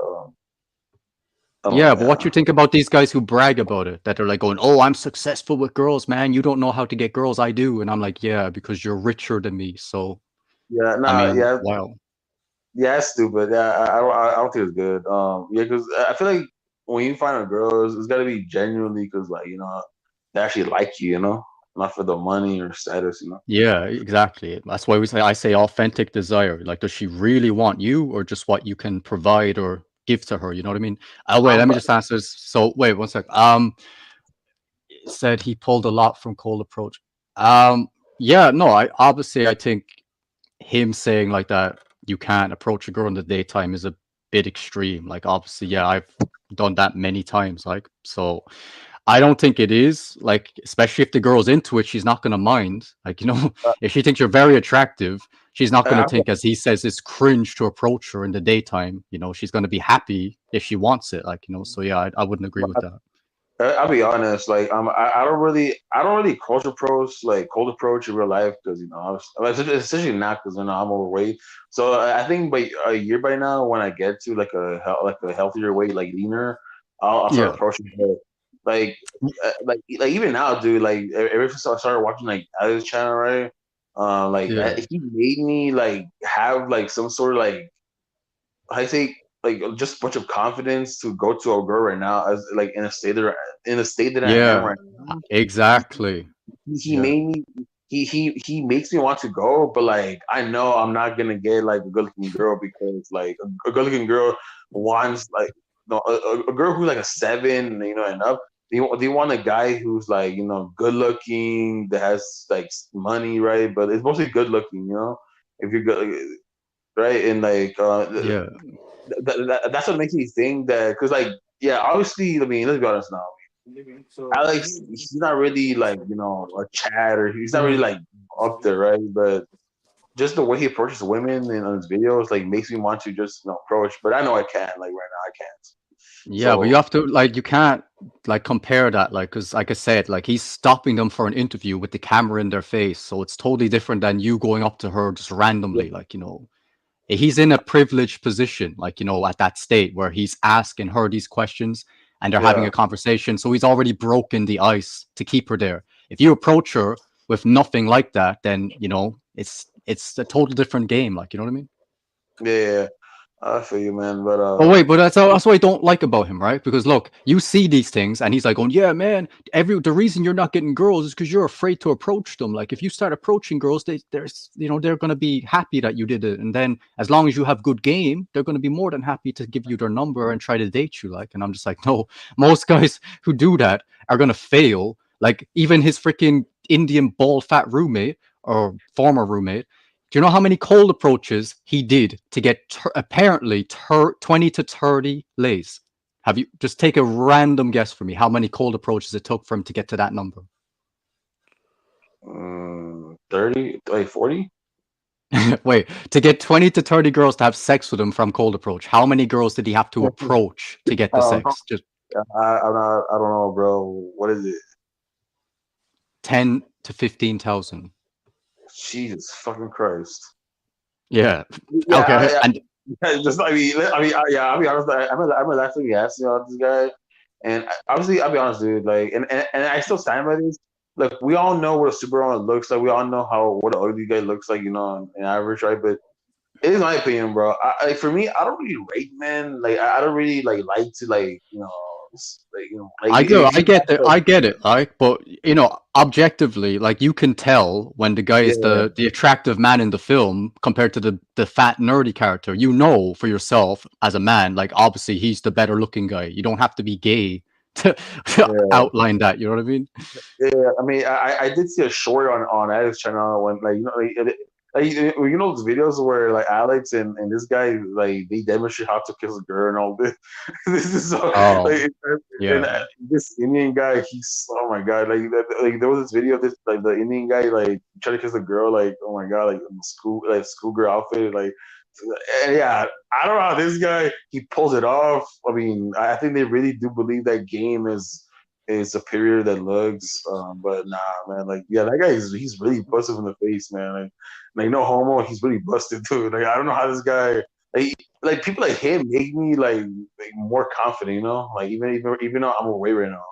Yeah, but what
Yeah,
you think about these guys who brag about it? That are like going, "Oh, I'm successful with girls, man. You don't know how to get girls. I do." And I'm like, "Yeah, because you're richer than me." So,
yeah,
I
no,
mean,
yeah,
wow.
yeah, it's stupid. Yeah, I don't think it's good. Yeah, because I feel like when you find a girl, it's got to be genuinely because, like, they actually like you, not for the money or status.
Yeah, exactly. That's why I say authentic desire. Like, does she really want you or just what you can provide or give to her? You know what I mean? Wait, let
Um,
me just answer this. So, wait, one sec. Said he pulled a lot from cold approach. Um, yeah, no, I think him saying like that you can't approach a girl in the daytime is a bit extreme. Like obviously, yeah, I've done that many times. Like so, I don't think it is like, especially if the girl's into it, she's not gonna mind. Like if she thinks you're very attractive, she's not gonna
I,
think, as he says, it's cringe to approach her in the daytime. She's gonna be happy if she wants it. Like so yeah, I wouldn't agree with that.
I'll be honest. Like, I don't really cold approach in real life because especially not because I'm overweight. So I think by a year by now, when I get to like like a healthier weight, like leaner, I'll start
Yeah,
approaching her. Like, like even now, dude. Like, ever since I started watching like Alex channel, right? Like
yeah,
he made me like have like some sort of like I say like just a bunch of confidence to go to a girl right now as like in a state that I am
yeah,
right now.
exactly.
He
Yeah,
made me he makes me want to go, but like I know I'm not gonna get like a good looking girl because like a good looking girl wants like no a girl who's like a seven, and up. They want a guy who's like good looking that has like money, right? But it's mostly good looking, if you're good, right? And like
yeah,
that's what makes me think that because like yeah, obviously, I mean, let's be honest now. Alex, he's not really like a Chad or he's not really like up there, right? But just the way he approaches women in on his videos like makes me want to just approach. But I know I can't. Like right now, I can't.
yeah. But you
So
have to like, you can't like compare that, like, because like I said, like he's stopping them for an interview with the camera in their face, so it's totally different than you going up to her just
yeah,
randomly, like he's in a privileged position, like at that state where he's asking her these questions, and they're having
Yeah.
a conversation. So he's already broken the ice to keep her there. If you approach her with nothing like that, then it's a total different game. Like, you know what I mean?
Yeah. I feel you, man. But
But wait, but that's what I don't like about him, right? Because look, you see these things, and he's like, "Oh yeah, man. The reason you're not getting girls is because you're afraid to approach them. Like if you start approaching girls, they're gonna be happy that you did it, and then as long as you have good game, they're gonna be more than happy to give you their number and try to date you. Like, and I'm just like, no, most guys who do that are gonna fail. Like even his freaking Indian bald fat roommate or former roommate. Do you know how many cold approaches he did to get apparently 20 to 30 lays? Have you just take a random guess for me how many cold approaches it took for him to get to that number?
30, like 40.
Wait, to get 20 to 30 girls to have sex with him from cold approach, how many girls did he have to approach to get the
Um,
sex? Just
I'm not. I don't know, bro. What is it?
10 to 15,000.
Jesus fucking Christ.
Yeah.
Yeah,
Okay. And
just yeah. I'll be honest. I'm a actually asking about this guy, and obviously, I'll be honest, dude. Like, and I still stand by this. Look, we all know what a superhero looks like. We all know what an ugly guy looks like, in average, right? But it is my opinion, bro. Like for me, I don't really rate men. Like, I don't really like to like
I do.
if
I
you
get
guys
that. I get it. Like, but objectively, like you can tell when the guy is
yeah,
the attractive man in the film compared to the fat nerdy character. You know for yourself as a man, like obviously he's the better looking guy. You don't have to be gay to
yeah.
outline that. You know what I mean?
Yeah, I mean, I did see a short on Alex channel when those videos where like Alex and this guy like they demonstrate how to kiss a girl and all this. This is so
Oh,
like and
yeah.
this Indian guy, he's oh my god, like there was this video of this like the Indian guy like trying to kiss a girl like oh my god like in schoolgirl outfit like and yeah, I don't know how this guy he pulls it off. I mean, I think they really do believe that game is superior than looks. But nah, man, like yeah, that guy he's really busted in the face, man. Like no homo, he's really busted too. Like I don't know how this guy like people like him make me like more confident, Like even though I'm away right now.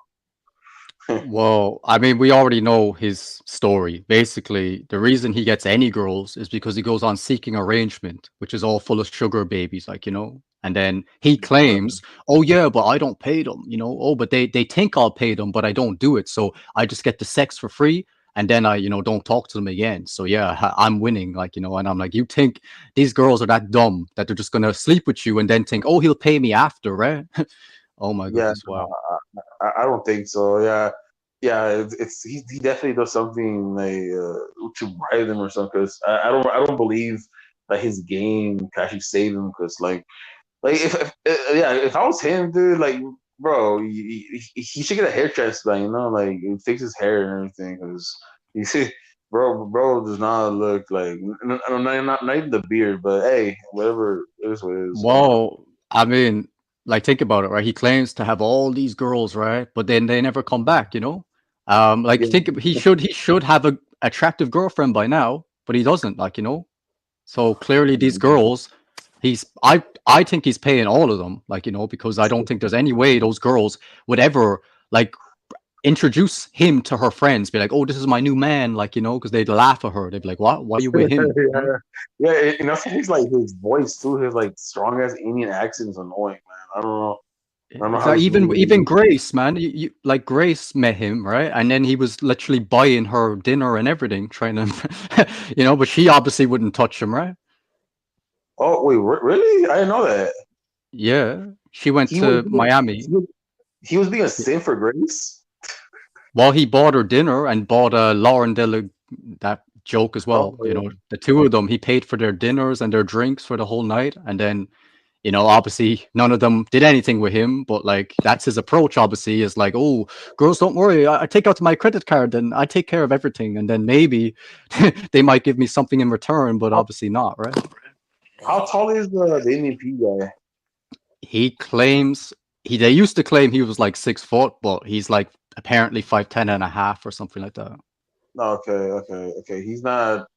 Well, I mean, we already know his story. Basically, the reason he gets any girls is because he goes on seeking arrangement, which is all full of sugar babies, And then he claims, "Oh yeah, but I don't pay them. Oh, but they think I'll pay them, but I don't do it. So I just get the sex for free, and then I don't talk to them again. So yeah, I'm winning, And I'm like, you think these girls are that dumb that they're just gonna sleep with you and then think, oh, he'll pay me after, right? Oh my
Yeah,
goodness,
no,
wow.
I don't think so. Yeah, yeah, it's he definitely does something like to bribe them or something. Because I don't believe that his game can actually save him. Because like if yeah, if I was him, dude, like bro, he should get a hair transplant. Like fix his hair and everything. Because you see, bro does not look like not even the beard, but hey, whatever it is, what it is.
Well, I mean, like think about it, right? He claims to have all these girls, right? But then they never come back. Like
Yeah,
he should have a attractive girlfriend by now, but he doesn't, So clearly these girls, I think he's paying all of them, because I don't think there's any way those girls would ever like introduce him to her friends, be like, "Oh, this is my new man," because they'd laugh at her. They'd be like, "What? Why are you with him?"
yeah, yeah. He's like his voice too. His like strong ass Indian accent is annoying, man. I don't know. I don't know how
So
this
even
movie.
Grace, man, like Grace met him, right? And then he was literally buying her dinner and everything, trying to, but she obviously wouldn't touch him, right?
Oh wait, really? I didn't know that.
Yeah, she went
He was
to
being,
Miami.
he was being a sin for Grace.
Well, he bought her dinner and bought Lauren that joke as
Oh,
well. The two of them, he paid for their dinners and their drinks for the whole night, and then obviously none of them did anything with him, but like that's his approach, obviously, is like, oh, girls, don't worry, I take out my credit card and I take care of everything. And then maybe they might give me something in return, but
how,
obviously not, right?
how tall is the Indian P guy?
He claims they used to claim he was like 6 foot, but he's like apparently 5'10" and a half or something like that.
No, okay. He's not.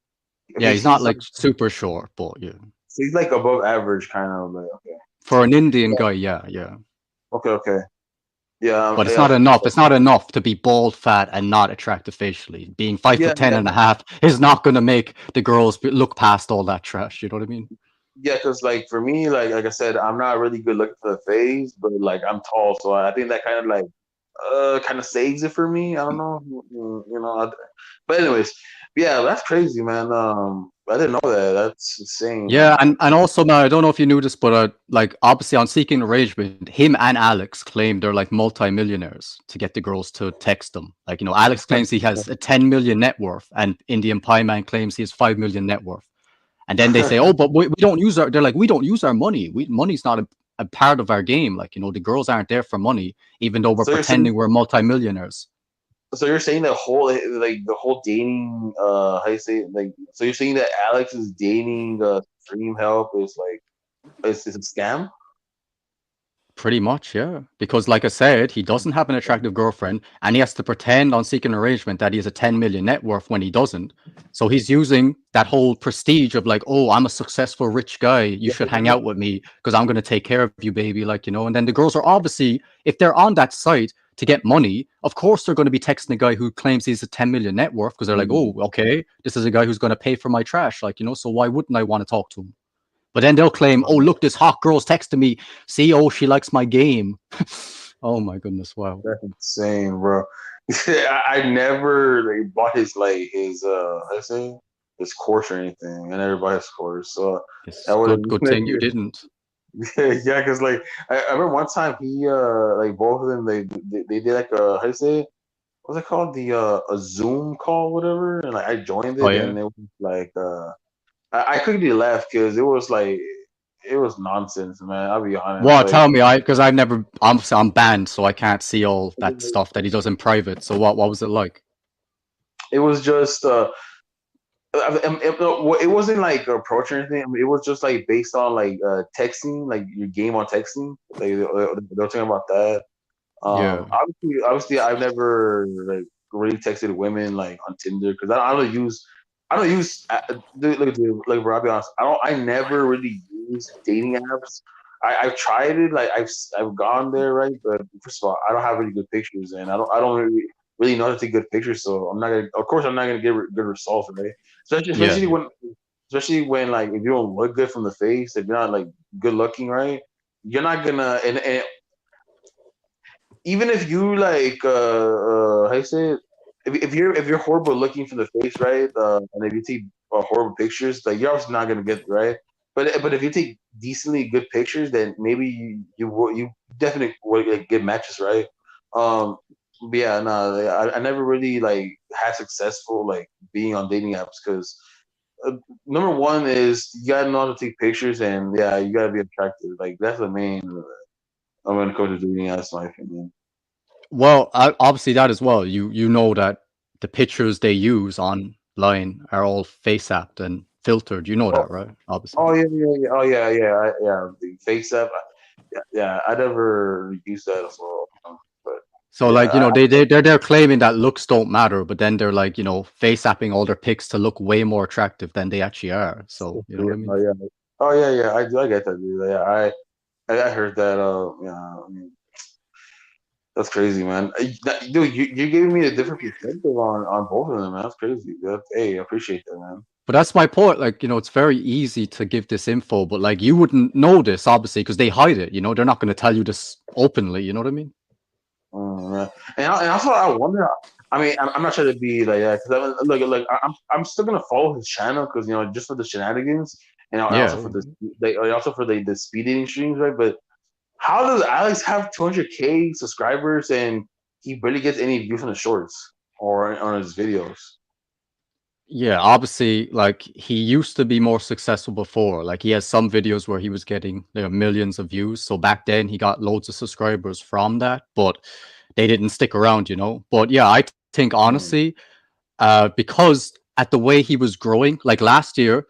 Yeah,
Okay,
he's not
he's
like super short, but yeah.
so he's like above average, kind of like okay.
For an Indian guy, yeah, yeah.
Okay. Yeah,
But it's
yeah,
not enough. It's not enough to be bald, fat, and not attractive facially. Being five
yeah,
foot ten
yeah,
and a half is not going to make the girls look past all that trash. You know what I mean?
yeah. Because like for me, like I said, I'm not really good looking for the face, but like I'm tall, so I think that kind of like kind of saves it for me. I don't know, you know. But anyways, yeah, that's crazy, man. I didn't know that. That's insane,
Yeah,
man.
and also, man, I don't know if you knew this, but like obviously on Seeking Arrangement, him and Alex claim they're like multi-millionaires to get the girls to text them. Like, Alex claims he has a 10 million net worth, and Indian Pie Man claims he has 5 million net worth. And then they say, oh, but we don't use our, they're like, we don't use our money. Money's not a part of our game. Like, the girls aren't there for money, even though we're
So you're saying,
pretending we're multi-millionaires.
so you're saying the whole like the whole dating, how you say it? Like, so you're saying that Alex is dating stream help is like is a scam?
Pretty much, yeah. Because, like I said, he doesn't have an attractive girlfriend, and he has to pretend on Seeking Arrangement that he has a 10 million net worth when he doesn't. So he's using that whole prestige of like, oh, I'm a successful rich guy. You
Yeah,
should hang out with me because I'm going to take care of you, baby. Like, and then the girls are obviously, if they're on that site to get money, of course they're going to be texting a guy who claims he's a 10 million net worth because they're like, oh, okay, this is a guy who's going to pay for my trash. Like, so why wouldn't I want to talk to him? But then they'll claim, "Oh, look, this hot girl's texting me. See, oh, she likes my game." Oh my goodness, wow.
that's insane, bro. I never like bought his I say his course or anything. I never bought his course, so I
It's
wouldn't.
good thing you didn't.
Yeah, because like I remember one time he like both of them they did like a how do you say it? What's it called, the a Zoom call whatever, and like I joined
Oh
it
yeah.
and it was like I quickly left because it was like it was nonsense, man. I'll be honest,
Well,
like
tell me, because I've never, I'm banned, so I can't see all that stuff that he does in private. So what was it like?
it was just it wasn't like a approach or anything. I mean, it was just like based on like texting, like your game on texting. Like they were talking about that.
Yeah,
Obviously, I've never like really texted women like on Tinder because I don't use like bro, I'll be honest, I never really use dating apps. I've tried it, like I've gone there, right? But first of all, I don't have really good pictures, and I don't really know how to take good pictures. So I'm not gonna, of course, I'm not gonna get good results, right? Especially
yeah,
especially when especially when like if you don't look good from the face, if you're not like good looking, right? You're not gonna and even if you like how you say it, if you're horrible looking from the face, right, and if you take horrible pictures, like you're obviously not gonna get right, but if you take decently good pictures, then maybe you definitely will like, get matches, right. um but yeah, no, I never really like had successful like being on dating apps because uh, number one is you gotta know how to take pictures, and yeah, you gotta be attractive, like that's the main when it comes to dating apps, in my opinion.
Well, obviously that as well. You know that the pictures they use online are all face apped and filtered. You know
Oh,
that, right? Obviously.
oh yeah, yeah, yeah. Oh yeah, yeah, yeah. The face app. Yeah, yeah. I never used that as well. But
So
yeah,
like, they're claiming that looks don't matter, but then they're like, face apping all their pics to look way more attractive than they actually are. So, you know what
yeah,
I mean?
oh yeah, oh yeah, yeah. I do. I get that, dude. Yeah, I heard that. Yeah. I mean, that's crazy, man. Dude, you gave me a different perspective on both of them, man. That's crazy. Hey, I appreciate that, man.
But that's my point. Like, it's very easy to give this info, but like you wouldn't know this obviously because they hide it, they're not going to tell you this openly, you know what I mean?
Yeah. And also, I wonder. I mean, I'm not trying to be like that because I'm still gonna follow his channel because just for the shenanigans and also
Yeah.
for also for the speed dating streams, right? But how does Alex have 200K subscribers and he barely gets any views on the shorts or on his videos?
Yeah, obviously, like he used to be more successful before. Like he has some videos where he was getting millions of views. So back then he got loads of subscribers from that, but they didn't stick around. But yeah, I think
Mm.
honestly, because at the way he was growing, like last year,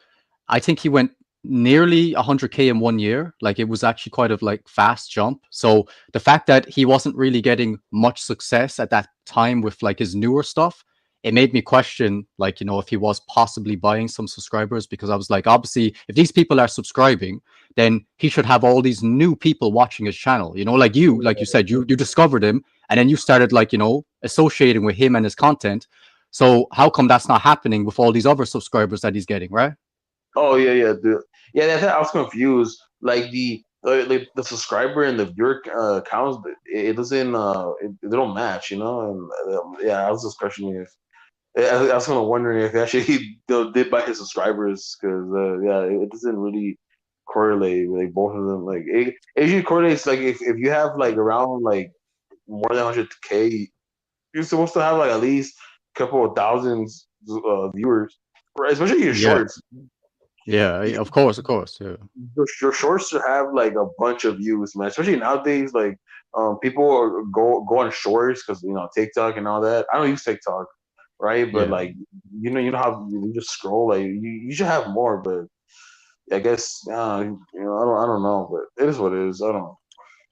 I think he went nearly 100K in 1 year. Like it was actually quite a like fast jump. So the fact that he wasn't really getting much success at that time with like his newer stuff, it made me question, like, if he was possibly buying some subscribers, because I was like, obviously, if these people are subscribing, then he should have all these new people watching his channel. Like you said, you discovered him, and then you started, like, associating with him and his content. So how come that's not happening with all these other subscribers that he's getting, right?
Oh yeah, yeah, dude. Yeah, that's I was confused. Like the subscriber and the viewer counts, it doesn't they don't match, And yeah, I was just questioning if I was kind of wondering if actually he did buy his subscribers because yeah, it doesn't really correlate like both of them. Like it usually correlates like if you have like around like more than 100K, you're supposed to have like at least a couple of thousands viewers, right? Especially your
Yeah,
shorts.
yeah, of course, yeah.
Your shorts should have like a bunch of views, man. Especially nowadays, like people go on shorts because TikTok and all that. I don't use TikTok, right? But
Yeah.
like you know how you just scroll. Like you should have more, but I guess I don't know, but it is what it is. I don't know.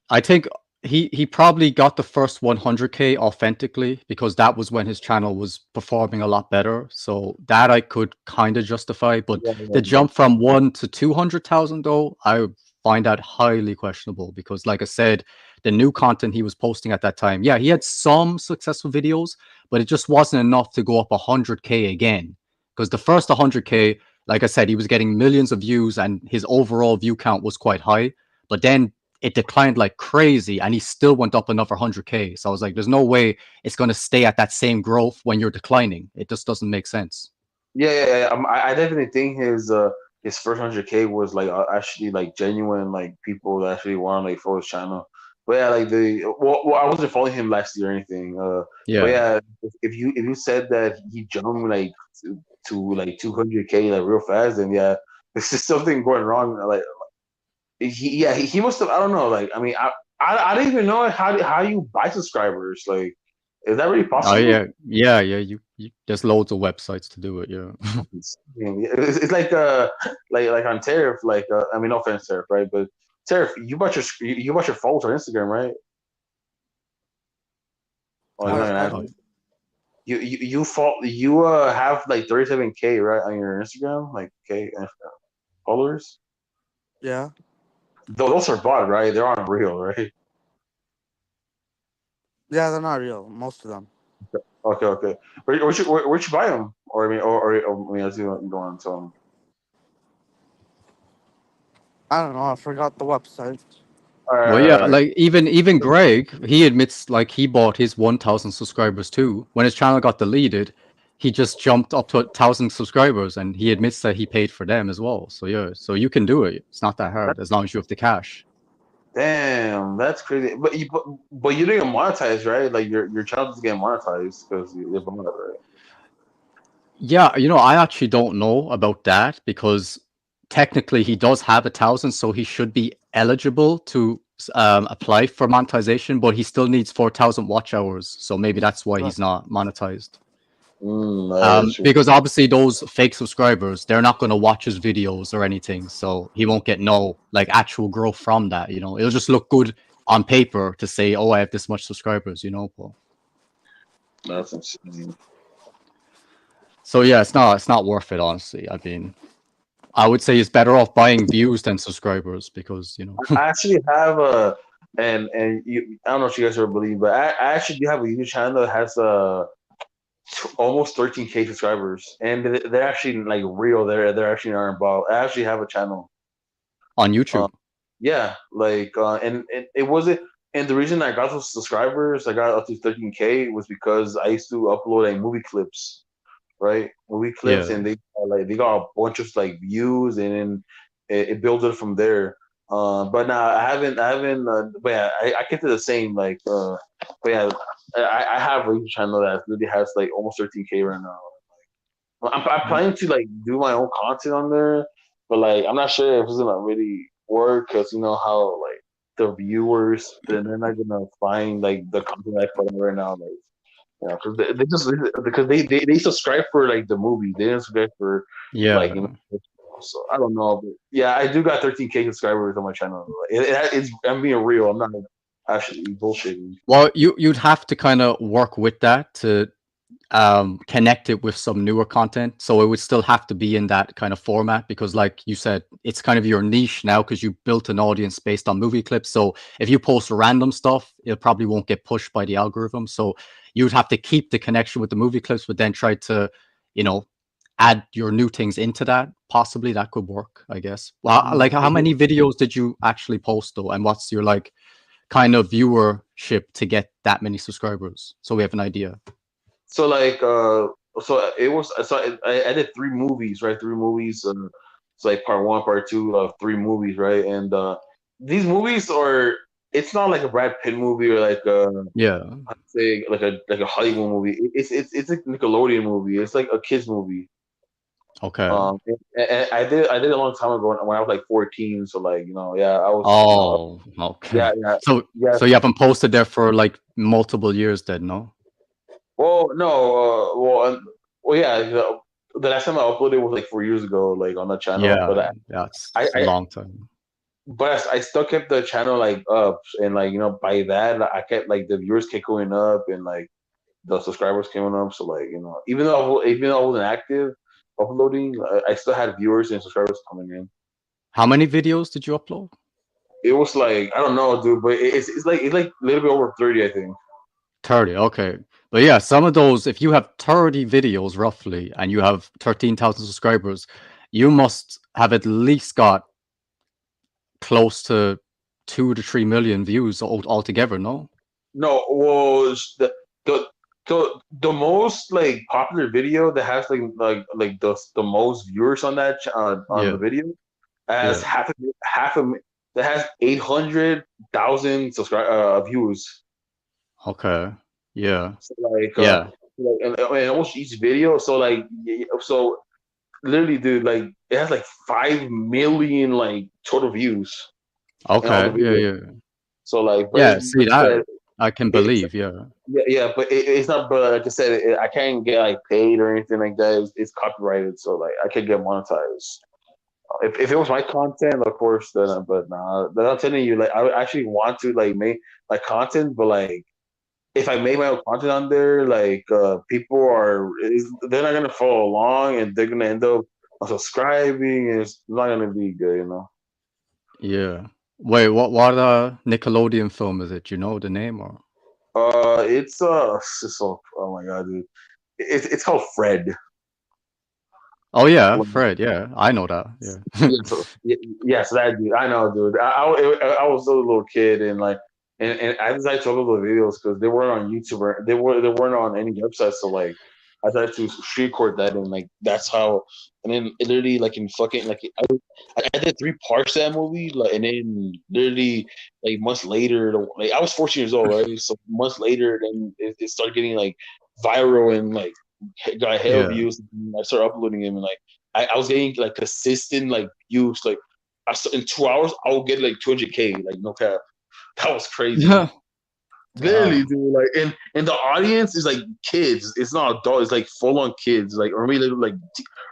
I think he probably got the first 100K authentically because that was when his channel was performing a lot better. So that I could kind of justify, but
Yeah,
the
yeah,
jump from 1 to 200,000 though, I find that highly questionable because, like I said, the new content he was posting at that time, yeah, he had some successful videos, but it just wasn't enough to go up 100K again. Because the first 100K, like I said, he was getting millions of views and his overall view count was quite high. But then it declined like crazy and he still went up another 100K. So I was like, there's no way it's going to stay at that same growth when you're declining. It just doesn't make sense.
yeah. I definitely think his first 100K was like actually like genuine like people that actually want to like follow his channel. But yeah, like I wasn't following him last year or anything. But
Yeah.
yeah, if you said that he jumped like to like 200K like real fast, then yeah, there's just something going wrong. Like he must have. I don't know. Like I mean, I don't even know how you buy subscribers. Like, is that really
Oh
possible?
yeah. Yeah. You there's loads of websites to do it. Yeah.
It's like on Tariff, like I mean, no offense, Tariff, right? But Tariff, you bought your followers on Instagram, right? Oh, he's not gonna
I
answer.
Oh,
do.
You have like 37K right on your Instagram, like K followers.
Yeah.
Those are bought, right? They're on real, right?
Yeah, they're not real. Most of them.
Okay, okay. Where'd you buy them? Or I mean, I mean, let's see what you going on. So,
I don't know. I forgot the website.
well, yeah,
uh,
like even Greg, he admits like he bought his 1,000 subscribers too. When his channel got deleted, he just jumped up to 1,000 subscribers, and he admits that he paid for them as well. So yeah, so you can do it. It's not that hard as long as you have the cash.
damn, that's crazy. But you didn't monetize, right? Like your channel is getting monetized because you're bought, right?
Yeah, I actually don't know about that because technically he does have 1,000, so he should be eligible to apply for monetization, but he still needs 4,000 watch hours. So maybe that's why
But
he's not monetized.
That's true.
Because obviously those fake subscribers, they're not going to watch his videos or anything, so he won't get no like actual growth from that. It'll just look good on paper to say, "Oh, I have this much subscribers," But
That's insane.
so yeah, it's not worth it, honestly. I mean, I would say it's better off buying views than subscribers because
I actually have and I don't know if you guys ever believe, but I actually do have a YouTube channel that has almost 13K subscribers, and they're actually like real. They're actually not involved. I actually have a channel.
on
Uh,
YouTube.
yeah, like and it wasn't. And the reason I got those subscribers, I got up to 13K, was because I used to upload like movie clips, right? Movie clips,
Yeah,
and they got a bunch of like views, and then it built it from there. But now I haven't. But yeah, I kept it the same. Like, but yeah, I have a YouTube channel that really has like almost 13K right now. I'm planning to like do my own content on there, but like I'm not sure if it's gonna really work because you know how like the viewers they're not gonna find like the content I put on right now, like because they just because they subscribe for like the movie, they didn't subscribe for like
yeah.
so I don't know, but yeah, I do got 13K subscribers on my channel. It's I'm being real. I'm not actually bullshitting.
Well, you'd have to kind of work with that to connect it with some newer content. So it would still have to be in that kind of format because, like you said, it's kind of your niche now because you built an audience based on movie clips. So if you post random stuff, it probably won't get pushed by the algorithm. So you'd have to keep the connection with the movie clips, but then try to, you know, add your new things into that. Possibly that could work, I guess. Well, like how many videos did you actually post though? And what's your like kind of viewership to get that many subscribers? So we have an idea.
So like so it was so I did three movies, right? Three movies. It's like part one, part two of three movies, right? And these movies are it's not like a Brad Pitt movie or like
Yeah.
I'd say like a Hollywood movie. It's a Nickelodeon movie. It's like a kids movie.
Okay.
And I did a long time ago when I was like 14. So like yeah, I was
Oh, okay.
yeah, yeah,
So
yeah.
so you haven't posted there for like multiple years then, no?
Well, no, well, yeah. The last time I uploaded was like 4 years ago, like on the channel.
Yeah,
But I,
that's a
I
long time.
but I still kept the channel like up, and like by that I kept like the viewers kept going up, and like the subscribers came up. So like even though I wasn't active uploading, I still had viewers and subscribers coming in.
How many videos did you upload?
It was like I don't know, dude, but it's like a little bit over 30, I think.
30, okay. But yeah, some of those, if you have 30 videos roughly and you have 13,000 subscribers, you must have at least got close to 2 to 3 million views altogether, no?
No, was the the most like popular video that has like the most viewers on on
Yeah,
the video has
yeah.
that has 800,000 subscribe views.
Okay. Yeah.
So like
Yeah.
and almost each video. So like so literally, dude, like it has like 5 million like total views in all the
Okay. Yeah,
videos.
yeah.
So like, but
Yeah, see that I can
it's
believe, yeah.
yeah, yeah, but it's not. But like I said, I can't get like paid or anything like that. It's copyrighted, so like I can get monetized. If it was my content, of course, then. But nah, but I'm telling you, like I actually want to like make like content, but like if I make my own content on there, like people they're not gonna follow along, and they're gonna end up unsubscribing, and it's not gonna be good, you know.
Yeah. Wait, what Nickelodeon film is it? You know the name or?
It's so oh my god, dude, it's called Fred.
Oh yeah, Fred. Yeah, I know that. Yeah.
Yeah, so yes, that dude. I know, dude. I was still a little kid, and like, and I decided to upload the videos because they weren't on YouTube or they weren't on any website. So like, I decided to screen record that, and like that's how. And then it literally like in fucking like I did 3 parts of that movie, like, and then literally like months later, like I was 14 years old, right? So months later, then it started getting like viral and like got hell
Yeah.
views. And I started uploading them, and like I was getting like consistent like views. Like in 2 hours, I would get like 200K. Like no cap, that was crazy.
Yeah.
Literally,
Damn.
dude. Like, and the audience is like kids. It's not adult. It's like full on kids. Like or maybe like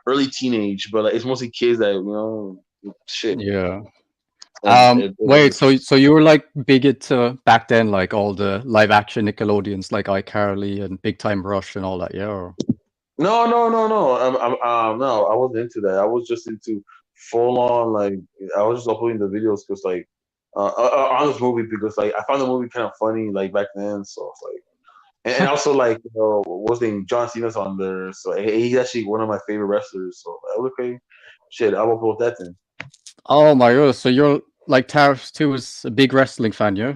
early teenage, but like it's mostly kids that shit.
Yeah.
And
Wait, so you were like big into back then, like all the live action Nickelodeons like iCarly and Big Time Rush and all that, yeah? Or...
no, no, no, no. No, I wasn't into that. I was just into full on like I was just uploading the videos because like on this movie because like I found the movie kind of funny like back then. So it's like and also like what's his name John Cena's on there. So he's actually one of my favorite wrestlers. So okay, shit, I'll upload that then.
Oh my god, so you're like Tariff too is a big wrestling fan, yeah?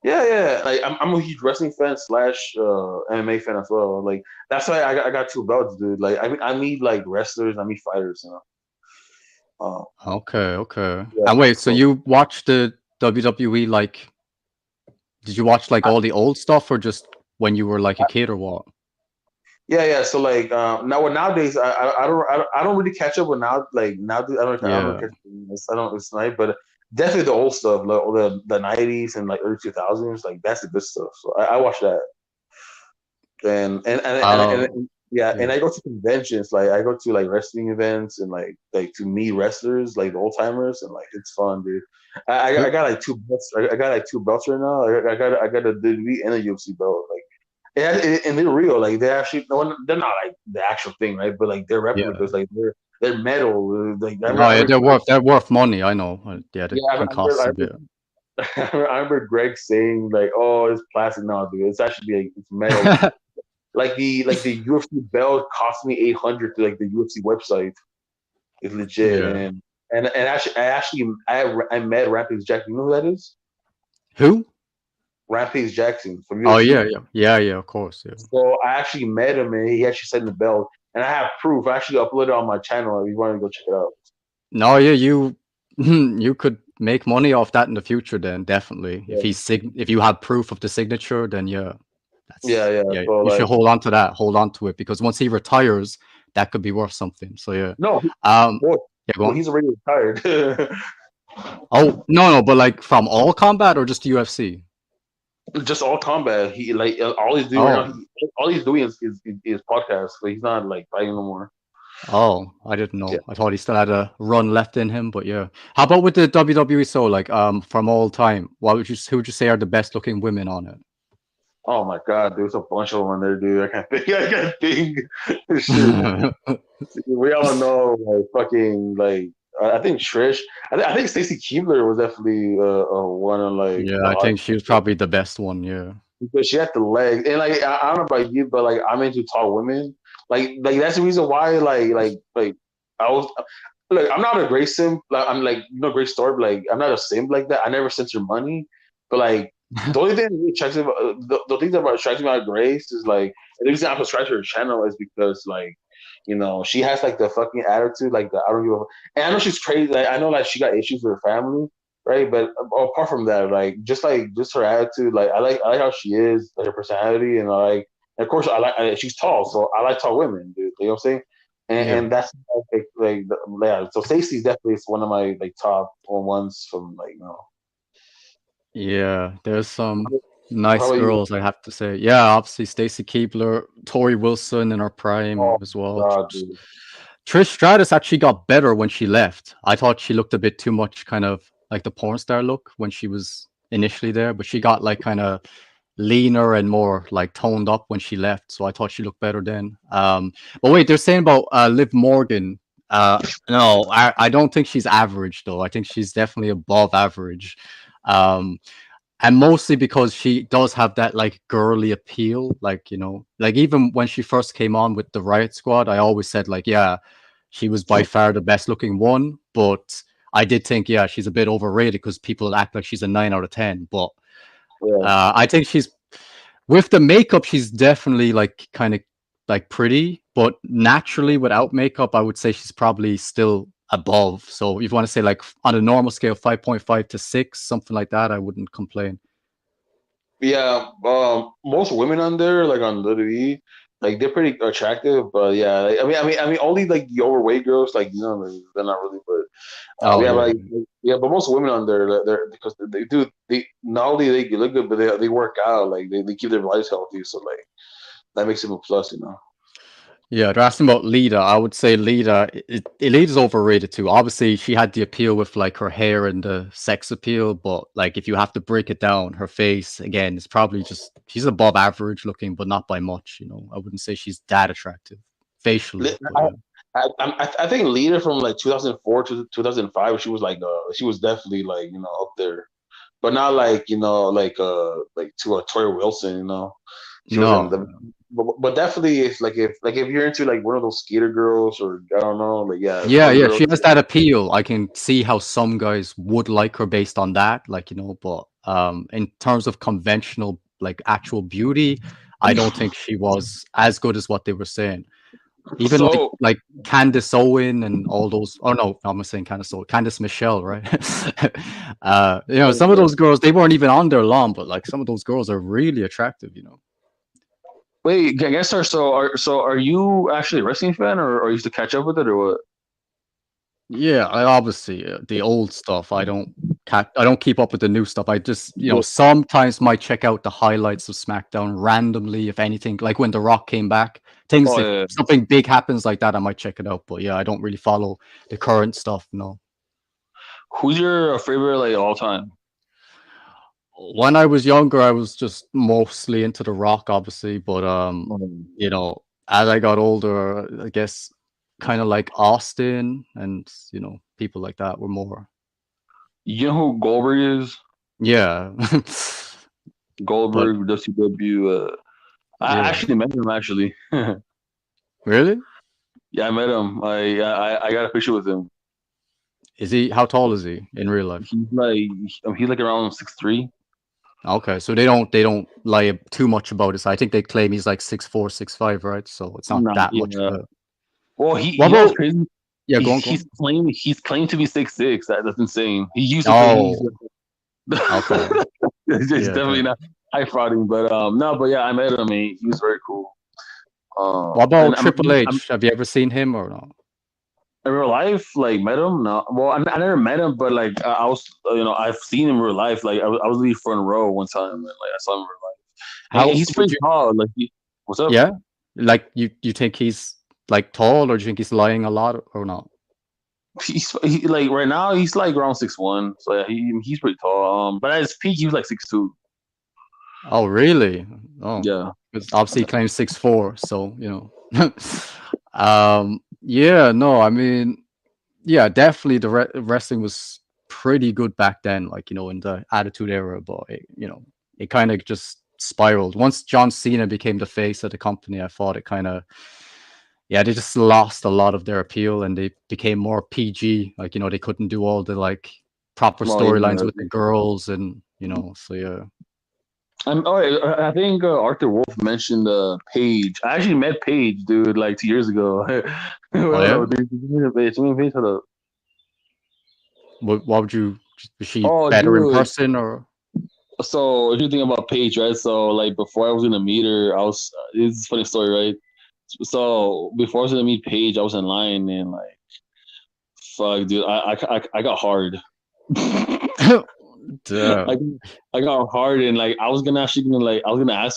Yeah, yeah. Like I'm a huge wrestling fan slash MMA fan as well. Like that's why I got 2 belts, dude. Like I meet like wrestlers, I meet fighters, you know.
Okay, okay.
Yeah.
And wait, so
So
you watched the WWE like did you watch like all the old stuff or just when you were like a kid or what?
yeah, yeah. So like nowadays I don't really catch up with now like now I don't
Yeah.
catch I don't it's nice, but definitely the old stuff like the 90s and like early 2000s like that's the good stuff. So I watch that
Oh,
and yeah,
yeah.
and I go to conventions like I go to like wrestling events and like to meet wrestlers like the old timers and like it's fun, dude. I
Who
got like 2 belts. I got like 2 belts right now. I got a WWE and a UFC belt. Like and they're real. Like they actually, no, they're not like the actual thing, right? But like they're
Yeah.
replicas. Like they're metal. Like
No,
I
yeah,
remember Greg,
they're worth money. I know. Yeah, they
yeah,
can cost
I
a bit.
remember Greg saying like, "Oh, it's plastic now, dude. It's actually like it's metal." Like the UFC belt cost me 800 to like the UFC website. It's legit,
Yeah.
and I met Rampage Jackson. You know who that is?
Who?
Rampage Jackson from
Oh yeah,
UFC.
yeah, yeah, yeah. Of course, yeah.
So I actually met him, and he actually sent the belt, and I have proof. I actually uploaded it on my channel. If you want to go check it out.
No, yeah, you you could make money off that in the future. Then definitely, if
Yeah,
if you have proof of the signature, then yeah,
yeah,
that's
yeah.
yeah.
So
You should
like,
hold on to that. Hold on to it because once he retires, that could be worth something. So yeah.
no,
Um.
boy,
Yeah. Go
well,
on.
he's already retired.
Oh no, no, but like from all combat or just UFC?
Just all combat. He like all he's doing right
Oh.
now. All he's doing is podcast. But he's not like fighting no more.
Oh, I didn't
Yeah.
know. I thought he still had a run left in him, but yeah. How about with the WWE? So, like, from all time, what would you who would you say are the best looking women on it?
Oh my god, there's a bunch of them on there, dude. I can't think. I can't think. Shit. We all know, like fucking, like I think Trish. I think Stacy Keebler was definitely one of like
Yeah,
the
I
hot
think she was probably the best one. Yeah.
because she had the legs, and like I don't know about you, but like I'm into tall women. Like that's the reason why I was look. I'm not a great simp. Like I'm like no great story. But like I'm not a simp like that. I never sent her money, but like the only thing that really attracts me about, the thing that attracts me about Grace is like the reason I'm subscribed to her channel is because like she has like the fucking attitude like the I don't give a and I know she's crazy. Like I know like she got issues with her family, right? But apart from that, like just her attitude, like I like how she is, like her personality, and and of course she's tall, so I like tall women, dude. You know what I'm saying?
Yeah.
And that's yeah. So Stacey's definitely one of my like top ones from like
Yeah, there's some
How
nice
about you?
girls, I have to say. Yeah, obviously Stacy Keibler, Tori Wilson in her prime
Oh
as well.
God, dude.
Trish Stratus actually got better when she left. I thought she looked a bit too much kind of like the porn star look when she was initially there, but she got like kind of leaner and more like toned up when she left. So I thought she looked better then. But wait, they're saying about Liv Morgan. No, I don't think she's average though. I think she's definitely above average. Um, and mostly because she does have that like girly appeal, like like even when she first came on with the Riot Squad, I always said like, yeah, she was by far the best looking one, but I did think, yeah, she's a bit overrated because people act like she's a 9 out of 10. But
Yeah.
I think she's with the makeup, she's definitely like kind of like pretty, but naturally without makeup, I would say she's probably still above. So if you want to say like on a normal scale, 5.5 to 6, something like that, I wouldn't complain.
Yeah, most women on there, like on WWE, like they're pretty attractive. But yeah, like, I mean, only like the overweight girls, like like, they're not really. But
Oh
yeah,
yeah.
yeah, but most women on there, they're because they do they not only they look good, but they work out, like they keep their bodies healthy. So like that makes them a plus.
Yeah, they're asking about Lita. I would say Lita, Lita's overrated too. Obviously, she had the appeal with like her hair and the sex appeal, but like if you have to break it down, her face again is probably just she's above average looking, but not by much. I wouldn't say she's that attractive facially, but
I,
yeah.
I think Lita from like 2004 to 2005, she was like she was definitely like up there, but not like like to a Tori Wilson. She was in
No.
the, but definitely it's like if you're into like one of those skater girls or I don't know, like yeah,
Yeah,
them
yeah,
girls.
she has that appeal. I can see how some guys would like her based on that, like, but in terms of conventional like actual beauty, I don't think she was as good as what they were saying. Even
So
like Candace Owen and all those. Oh no, I'm not saying Candace Owen, Candace Michelle, right? Some of those girls they weren't even on there long, but like some of those girls are really attractive.
wait, Gantstar. So are you actually a wrestling fan, or used to catch up with it, or what?
Yeah, I obviously the old stuff. I don't keep up with the new stuff. I just sometimes might check out the highlights of SmackDown randomly if anything, like when The Rock came back. Things
Oh
if
yeah.
something big happens like that, I might check it out. But yeah, I don't really follow the current stuff. No.
Who's your favorite like all time?
when I was younger, I was just mostly into the rock, obviously, but
Um,
you know, as I got older, I guess kind of like Austin and people like that were more.
you know who Goldberg is?
Yeah. But
Goldberg, WCW. I
yeah,
actually met him actually.
really?
Yeah, I met him. I got a picture with him.
Is he? How tall is he in real life?
He's like around 6'3".
Okay, so they don't lie too much about it. So I think they claim he's like 6'4", 6'5", right? So it's not
Nah,
that much of
yeah.
a.
Well, he
What
you know what's
about?
crazy?
Yeah, go
He's
on, go
he's
on.
claimed he's claimed to be 6'6". That's insane. He used to say he's
Oh, okay.
it's
Yeah,
definitely
okay.
not high frauding, but no, but yeah, I met him. And he was very cool.
What
And
about Triple
I'm
H? Have you ever seen him or not?
in real life, like met him. No, well, I never met him, but like I was, I've seen him in real life. Like I was really front row one time, and like I saw him in real life. And
How
he's
would
pretty
you?
tall. Like what's up?
Yeah, like you think he's like tall, or do you think he's lying a lot or not?
Like right now he's like around 6'1". So yeah, he's pretty tall. But at his peak he was like 6'2".
Oh, really? Oh,
Yeah.
because obviously he claims 6'4", so yeah, no, I mean, yeah, definitely the wrestling was pretty good back then, like in the Attitude Era, but it kind of just spiraled once John Cena became the face of the company. I thought it kind of, yeah, they just lost a lot of their appeal and they became more PG. Like they couldn't do all the like proper
Well,
storylines
yeah.
with the girls and so yeah.
I think Arthur Wolf mentioned Paige. I actually met Paige, dude, like 2 years ago.
Oh
Hold
yeah.
on, dude. Give me a page. Hold up.
What would you? Was she
Oh,
better in
dude.
person or?
So if you think about Paige, right? So like before I was gonna meet her, I was. It's a funny story, right? So before I was gonna meet Paige, I was in line and like, fuck, dude, I got hard. I
Damn.
I got hard and like I was gonna ask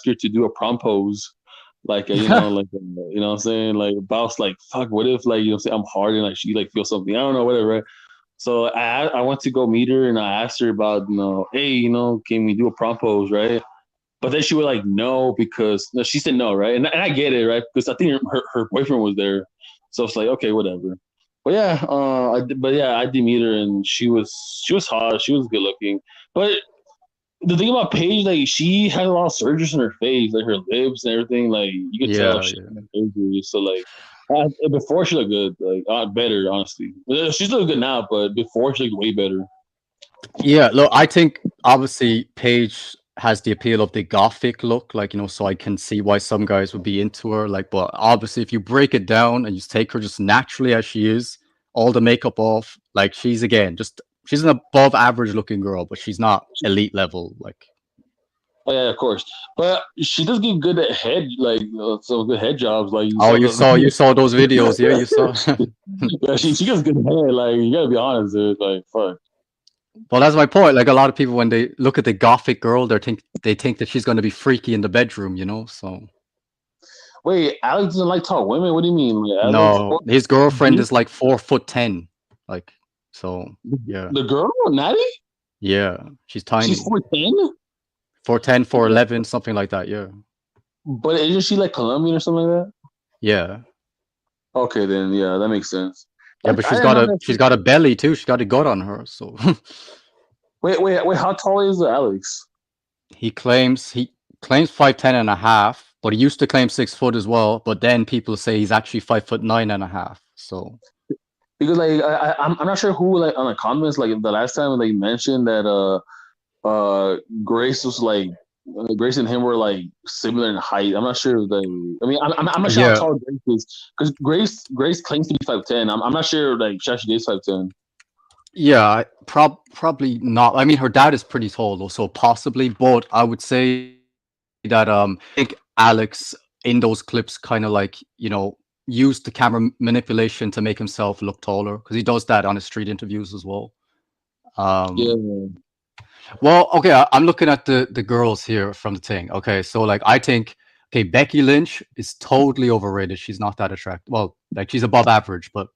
her to do a prom pose, like you know what I'm saying, like but I was like fuck, what if like say I'm hard and like she like feels something, I don't know, whatever, right? So I went to go meet her and I asked her about hey, can we do a prom pose, right? But then she was like no, because no, she said no, right? And I get it, right? Because I think her boyfriend was there, so it's like okay, whatever. But yeah, I did meet her and she was hot, she was good looking, but the thing about Paige, like she had a lot of surgeries in her face, like her lips and everything. Like you could tell
Yeah,
she
yeah,
had surgery. So like before she looked good, like better honestly. She's looking good now, but before she looked way better.
yeah. Look, I think obviously Paige has the appeal of the gothic look, like so I can see why some guys would be into her. Like, but obviously, if you break it down and you take her just naturally as she is, all the makeup off, like she's again just she's an above average looking girl, but she's not elite level. Like,
Oh yeah, of course. But she does get good at head, like some good head jobs. Like you
oh,
saw
you saw those videos, yeah, you saw.
yeah, she gets good head. Like you gotta be honest, dude. Like fuck.
Well, that's my point. Like a lot of people, when they look at the gothic girl, they think that she's going to be freaky in the bedroom, So
Wait, Alex doesn't like tall women. What do you mean, like, Alex?
no,
Well,
his girlfriend
the,
is like 4'10", like so. Yeah,
the girl, Natty,
yeah, she's
she's
tiny,
4'10".
4'10", 4'11", something like that. Yeah,
But isn't she like Colombian or something like that?
yeah,
Okay, then yeah, that makes sense.
yeah. But
I
she's
didn't
got
know
a
that.
she's got a belly too. She's got a gut on her. So
Wait. How tall is Alex?
he claims 5'10" and a half, but he used to claim 6 foot as well. But then people say he's actually 5'9" and a half. So
Because like I'm not sure who like on the comments like the last time like mentioned that Grace was like Grace and him were like similar in height. I'm not sure if they. I mean, I'm not sure how
yeah,
tall Grace is because Grace claims to be 5'10". I'm not sure like she actually is 5'10".
yeah, probably not. I mean, her dad is pretty tall though, so possibly. But I would say that I think Alex in those clips kind of like used the camera manipulation to make himself look taller because he does that on his street interviews as well.
Yeah,
Um, well, okay, I'm looking at the girls here from the thing. Okay, so like I think okay, Becky Lynch is totally overrated. She's not that attractive. Well, like she's above average, but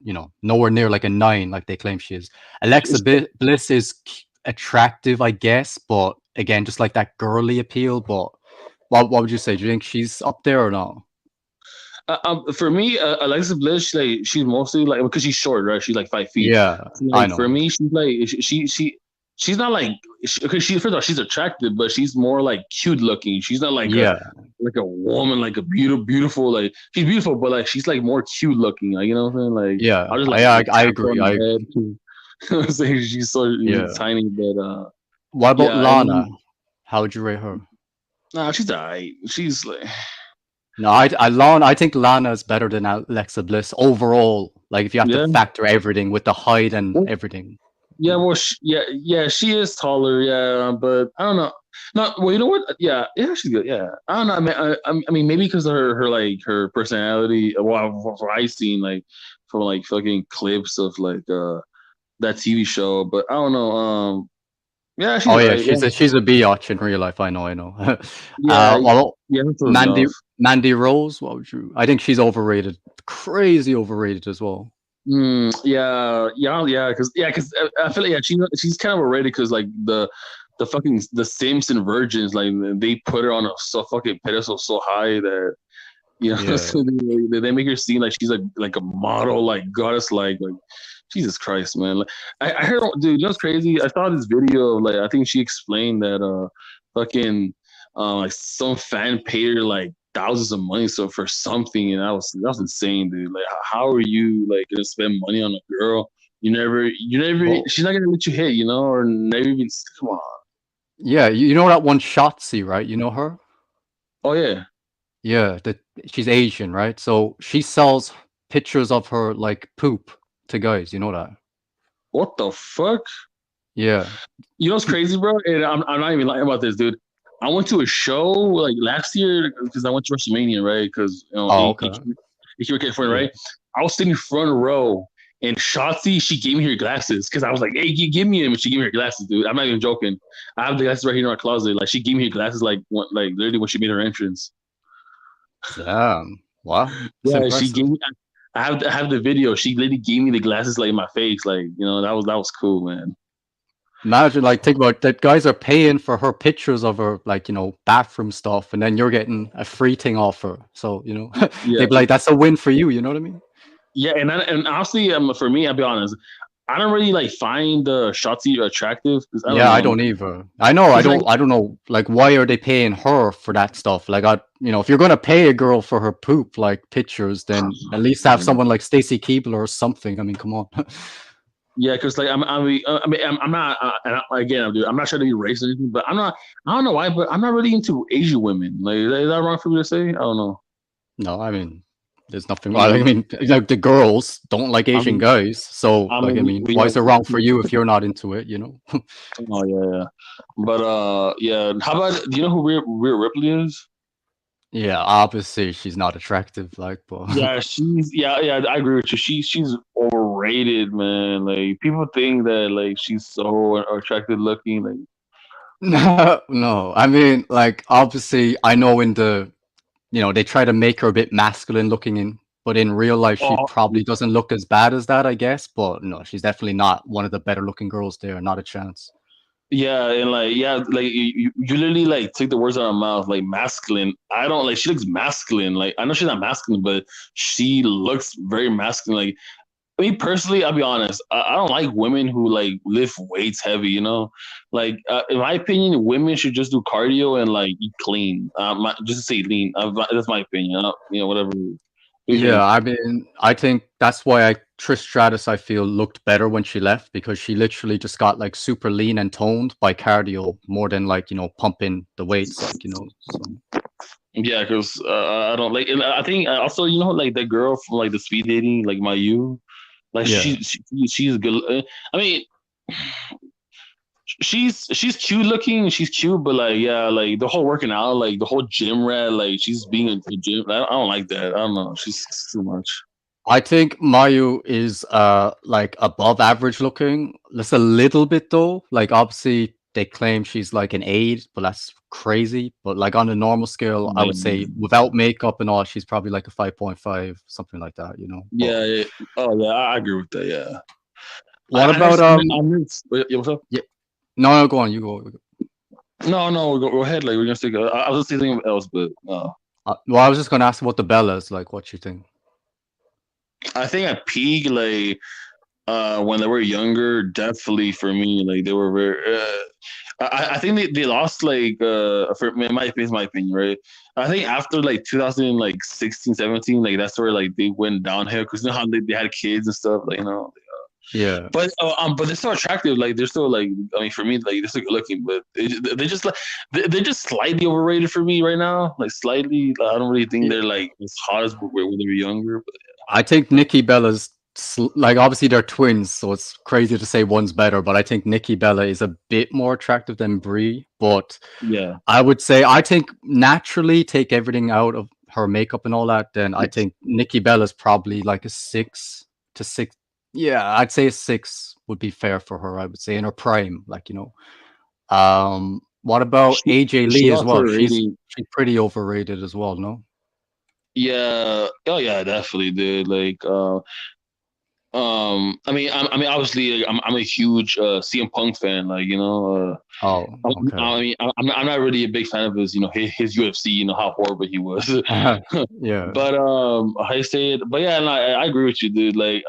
nowhere near like a 9 like they claim she is. Alexa Bliss is attractive, I guess, but again, just like that girly appeal. But what would you say? Do you think she's up there or not?
For me, Alexa Bliss, she's mostly like because she's short, right? She's like 5 feet.
Yeah,
So,
I
like for
know.
me, she's like she's not like because she first of all she's attractive, but she's more like cute looking. She's not
Yeah,
like a woman, like a beautiful like she's beautiful, but like she's like more cute looking. Like you know what I'm saying? Like
yeah,
I'll just
I
tap her
agree.
on
I
the head. Too. I'm saying she's so
Yeah.
tiny, but
What about
yeah, and
Lana?
then
How would you rate her?
nah, she's alright. She's like
No, I think Lana is better than Alexa Bliss overall. Like if you have to
yeah.
factor everything with the height and everything.
Yeah, well, yeah, she is taller, yeah, but I don't know. No, well, you know what? Yeah, she's good. Yeah, I don't know. I mean, maybe because of her like her personality. Well, what I seen like from like fucking clips of like that TV show, but I don't know. Yeah, she's
Oh yeah,
right. Yeah,
she's a biatch in real life. I know, I know.
yeah,
Well,
yeah. That's
Mandy
enough.
Mandy Rose. What would you? I think she's overrated, crazy overrated as well.
Yeah, because I feel like she's kind of already because like the fucking the Simpson virgins like they put her on a so fucking pedestal so high that you know
Yeah.
so they make her seem like she's like a model like goddess like Jesus Christ man like I heard dude you know what's crazy I saw this video of, like I think she explained that fucking like some fan paid her like thousands of money so for something and that was insane dude like how are you like gonna spend money on a girl you never
Well,
she's not gonna let you hit you know or never even come on
yeah. You know that one Shotzi, right? You know her?
oh yeah
Yeah. That she's Asian, right? So she sells pictures of her like poop to guys. You know that?
what the fuck.
Yeah.
You know what's crazy, bro? And I'm not even lying about this, dude. I went to a show like last year because I went to WrestleMania, right? Because you know,
Oh, okay.
he came front,
Yeah.
right? I was sitting front row, and Shotzi, she gave me her glasses because I was like, "Hey, give me them." And she gave me her glasses, dude. I'm not even joking. I have the glasses right here in our closet. Like she gave me her glasses, like literally when she made her entrance.
Damn. Wow. It's
Yeah, she
impressive.
gave me. I have the video. She literally gave me the glasses like in my face, like you know that was cool, man.
Imagine, like, think about that. Guys are paying for her pictures of her, like, bathroom stuff, and then you're getting a free thing off her. So,
Yeah,
they'd be like, "That's a win for you." You know what I mean?
yeah, and honestly, for me, I'll be honest. I don't really like find Shotzi attractive because I don't
Yeah, I
know,
don't either. I know.
because like
I don't know. Like, why are they paying her for that stuff? Like, if you're gonna pay a girl for her poop, like pictures, then at least have someone like Stacy Keibler or something. I mean, come on.
yeah, because like I'm not again, dude, I'm not trying to be racist or anything, but I'm not. I don't know why, but I'm not really into Asian women. Like, is that wrong for me to say? I don't know.
No, I mean, there's nothing
I
wrong. I
mean,
mean, like the girls don't like
I
Asian
mean,
guys, so
I
like, I
mean,
mean, why is it wrong for you if you're not into it? You know?
oh yeah, but yeah. How about do you know who Rhea Ripley is?
Yeah, obviously she's not attractive, like, but
Yeah, yeah. I agree with you. She's overrated, man. Like people think that like she's so attractive looking. Like
no, no. I mean, like, obviously, I know they try to make her a bit masculine looking but in real life, she
oh
probably doesn't look as bad as that, I guess. But no, she's definitely not one of the better looking girls there. Not a chance.
yeah, and like yeah, like you literally like take the words out of her mouth. Like masculine. I don't like. She looks masculine. Like I know she's not masculine, but she looks very masculine. Like me personally, I'll be honest. I don't like women who like lift weights heavy. You know, like in my opinion, women should just do cardio and like eat clean. Just to say lean. That's my opinion. Whatever. What do you
Yeah,
think?
I mean, I think that's why Trish Stratus, I feel, looked better when she left because she literally just got like super lean and toned by cardio more than like, pumping the weights, like, so
Yeah, because I don't like. And I think also like that girl from like the speed dating like Mayu, like
yeah.
she's good. I mean, she's cute looking. She's cute, but like yeah, like the whole working out, like the whole gym rat, like she's being a gym. I don't like that. I don't know. She's too much.
I think Mayu is like above average looking. Just a little bit though. Like obviously they claim she's like an 8, but that's crazy. But like on a normal scale, I would say
Yeah,
without makeup and all, she's probably like a 5.5, something like that. But
yeah, yeah. Oh yeah, I agree with that. Yeah,
what
I
about
just, I mean, yeah, what's up?
yeah, No, go on. You go.
No, go ahead. Like we're gonna stick. I was just thinking else, but
Well, I was just gonna ask about the Bellas. Like, what you think?
I think at peak, like when they were younger, definitely for me, like they were very. I think they lost like for my opinion, right? I think after like 2000 like 16, 17, like that's where like they went downhill because you know how they had kids and stuff, like
Yeah.
but they're still attractive. Like they're still like I mean for me like they're still good looking, but they just like they're just slightly overrated for me right now. Like slightly, like, I don't really think they're like as hot as when they were younger. But
I think Nikki Bella's like obviously they're twins, so it's crazy to say one's better. But I think Nikki Bella is a bit more attractive than Brie. But
yeah,
I would say I think naturally take everything out of her makeup and all that. Then I think Nikki Bella's probably like a 6 to 6. Yeah, I'd say a 6 would be fair for her. I would say in her prime, like What about
she
AJ
she
Lee as
lost
well?
her
She's
rating.
she's pretty overrated as well. No.
Yeah, oh yeah, definitely, dude. Like I mean, obviously, like, I'm a huge CM Punk fan. Like,
Oh, okay.
I mean, I'm not really a big fan of his, his UFC. You know how horrible he was.
Yeah.
But how you say it? But yeah, no, I agree with you, dude. Like,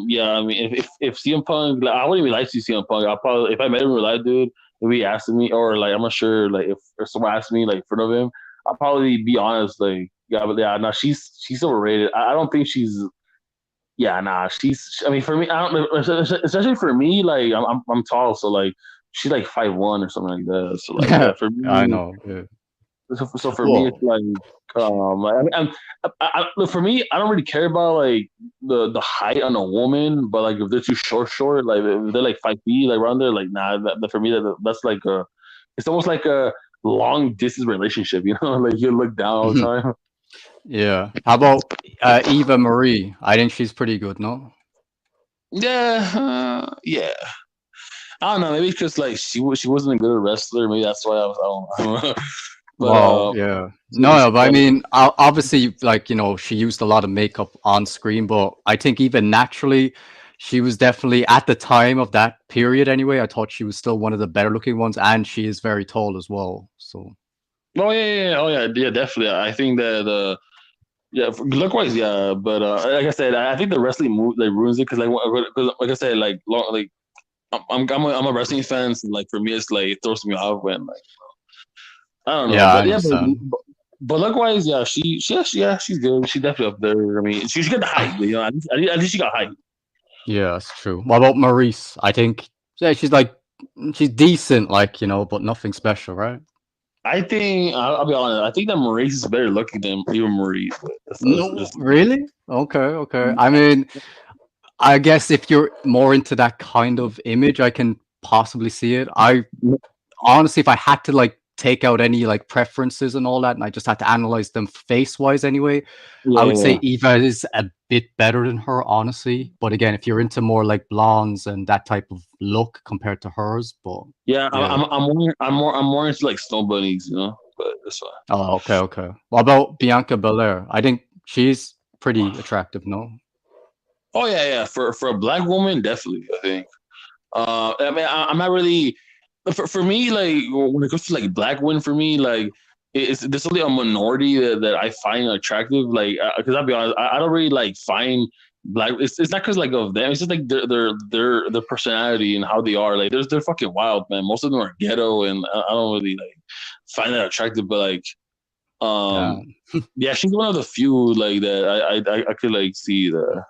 yeah, I mean, if CM Punk, like, I wouldn't even like to see CM Punk. I probably if I met him in real life, dude, if he asked me, or like, I'm not sure, like, if someone asked me, like, in front of him, I'll probably be honest, like, yeah, but yeah, no, she's overrated. I don't think she's yeah, nah, she's. I mean, for me, I don't. Especially for me, like I'm tall, so like she's like 5'1" or something like that. So like, yeah, for
I
me,
know. Yeah.
so for me, it's
Well,
like, like, look, for me, I don't really care about like the height on a woman, but like if they're too short, like if they're like 5 feet, like around there, like nah, for me that's like it's almost like a long distance relationship, like you look down all the time.
yeah. How about Eva Marie? I think she's pretty good, no?
Yeah, yeah. I don't know. Maybe because like she wasn't a good wrestler. Maybe that's why I don't know. But
Well, yeah. No, but I
but
mean, obviously, like, she used a lot of makeup on screen, but I think even naturally, she was definitely, at the time of that period anyway, I thought she was still one of the better looking ones, and she is very tall as well. So,
oh yeah, oh yeah, definitely. I think that yeah, look wise, yeah. But like I said, I think the wrestling move like ruins it because like I said, like like I'm a wrestling fan. So, like for me, it's like it throws me off when like I don't know.
yeah, I
But yeah,
understand.
but look wise, yeah, yeah, she's good. She's definitely up there. I mean, she got the height. At least she got height.
Yeah, that's true. What about Maurice? I think, yeah, she's decent, like, but nothing special, right?
I think I'll be honest. I think that Maurice is better looking than even Maurice. But that's
No,
just
really? Okay, okay. I mean, I guess if you're more into that kind of image, I can possibly see it. I honestly, if I had to like take out any like preferences and all that, and I just had to analyze them face wise anyway, I would say
yeah,
Eva is a bit better than her, honestly. But again, if you're into more like blondes and that type of look compared to hers, but
yeah.
yeah.
I'm more into like snow bunnies, But that's fine.
Oh, okay, okay. What about Bianca Belair? I think she's pretty attractive, no?
Oh yeah. For a black woman, definitely. I think. I mean, I'm not really for me like when it comes to like black women for me like it's there's only a minority that I find attractive like because I'll be honest I don't really like find black it's not because like of them it's just like their personality and how they are like they're fucking wild man most of them are ghetto and I don't really like find that attractive but like
Yeah.
um yeah she's one of the few like that I could like see the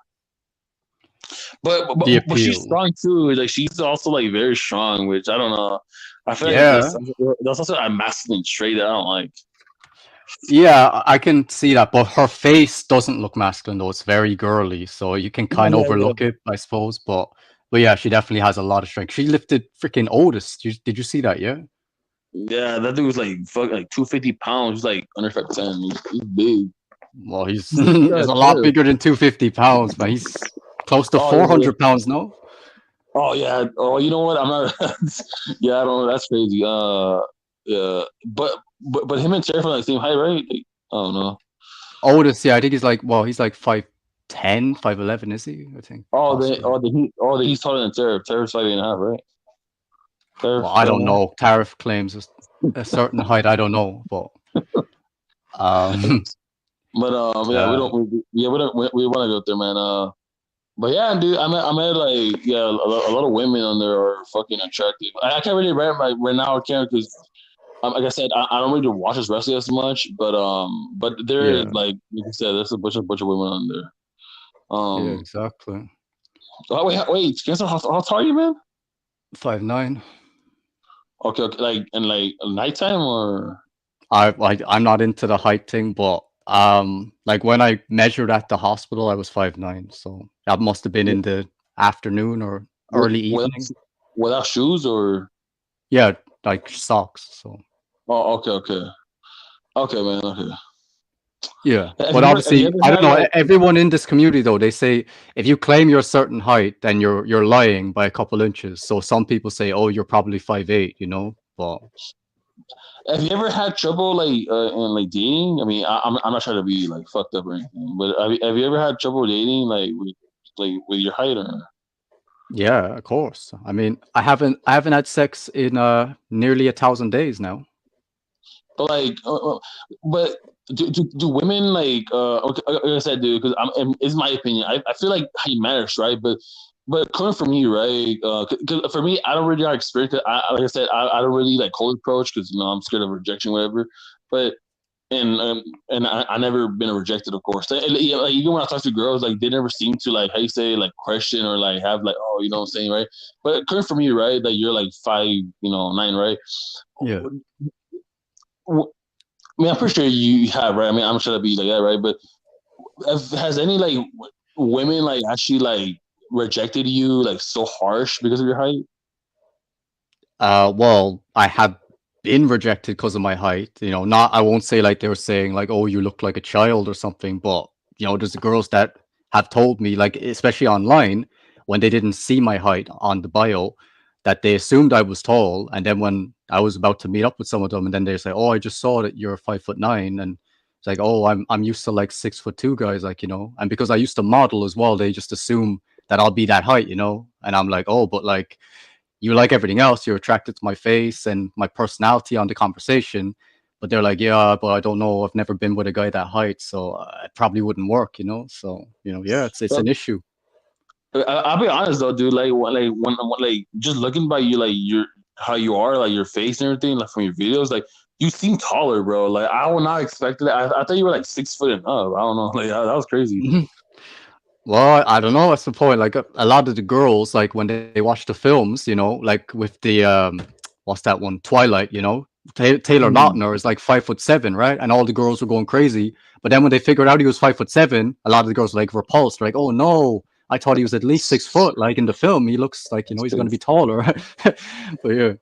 The
but she's
appeal.
strong too. Like she's also like very strong, which I don't know. I feel like
Yeah.
that's also a masculine trait that I don't like.
Yeah, I can see that, but her face doesn't look masculine though. It's very girly, so you can
Oh
kind of
yeah, yeah,
overlook it, I suppose. But yeah, she definitely has a lot of strength. She lifted freaking Otis. Did you see that? Yeah.
yeah. That dude was like fuck like 250 pounds. He's like under 5'10". He's big.
Well, he's
He's like
he's a lot bigger than 250 pounds, but he's close to
oh yeah,
400 pounds, no?
oh yeah. Oh, you know what? I'm not. Yeah, I don't know. That's crazy. Yeah, but him and Sheriff are like the same height, right? Like, I don't know.
Otis, yeah, I think he's like 5'10", 5'11", is he? I think
Oh,
possibly.
he's taller than Sheriff. Sheriff's 5'8.5", right?
Well,
Tariff,
I don't know. Tariff claims a certain height. I don't know, but um,
but yeah, we
uh,
don't. Yeah, we want to go up there, man. But yeah, dude, I met like yeah, a lot of women on there are fucking attractive. I can't really right now. I can't because like I said, I don't really watch this wrestling as much. But there is
yeah,
like I said, there's a bunch of women on there.
yeah,
Um,
exactly.
oh, wait, Gantstar, how tall are you, man?
5'9".
Okay, okay, like and like nighttime or
I'm not into the height thing, but like when I measured at the hospital, I was 5'9", so that must have been in the afternoon or early
without
evening.
without shoes or
Yeah, like socks. So
oh okay okay man okay.
yeah, but
Have you
obviously,
ever
I don't
had
know.
like
Everyone in this community, though, they say if you claim you're a certain height, then you're lying by a couple inches. So some people say, "Oh, you're probably 5'8", you know. But
have you ever had trouble like in like dating? I mean, I'm not trying to be like fucked up or anything, but have you ever had trouble dating like with your height or?
yeah, of course. I mean, I haven't had sex in nearly 1,000 days now.
But like, but do women like okay, like I said, dude, because it's my opinion. I feel like height matters, right? But coming from you, right? Cause for me, I don't really have experience. Like I said, I don't really like cold approach because I'm scared of rejection, whatever. But and I never been rejected, of course. And, yeah, like even when I talk to girls, like they never seem to like how you say like question or like have like oh you know what I'm saying, right? But coming from you, right? That you're like 5'9", right?
Yeah.
I mean, I'm pretty sure you have, right? I mean, I'm sure that'd be like that, right? But has any like women like actually like rejected you like so harsh because of your height?
Well, I have been rejected because of my height. You know, not I won't say like they were saying like, "Oh, you look like a child" or something, but there's girls that have told me, like, especially online, when they didn't see my height on the bio, that they assumed I was tall, and then when I was about to meet up with some of them, and then they say, "Oh, I just saw that you're 5'9", and it's like, "Oh, I'm used to like 6'2" guys, like and because I used to model as well, they just assume that I'll be that height, and I'm like, "Oh, but like." You like everything else. You're attracted to my face and my personality on the conversation. But they're like, yeah, but I don't know. I've never been with a guy that height, so it probably wouldn't work. So yeah, it's
But
an issue.
I'll be honest though, dude. Like just looking by you, like your how you are, like your face and everything, like from your videos, like you seem taller, bro. Like I would not expect that. I thought you were like 6 foot and up. I don't know. Like that was crazy.
Well, I don't know. That's the point. Like a lot of the girls, like when they watch the films, like with the what's that one, Twilight. Taylor
Mhm.
Lautner is like 5'7", right? And all the girls were going crazy. But then when they figured out he was 5'7", a lot of the girls were like repulsed, like, oh no, I thought he was at least 6 foot. Like in the film, he looks like
That's
he's going to be
crazy.
taller. But yeah,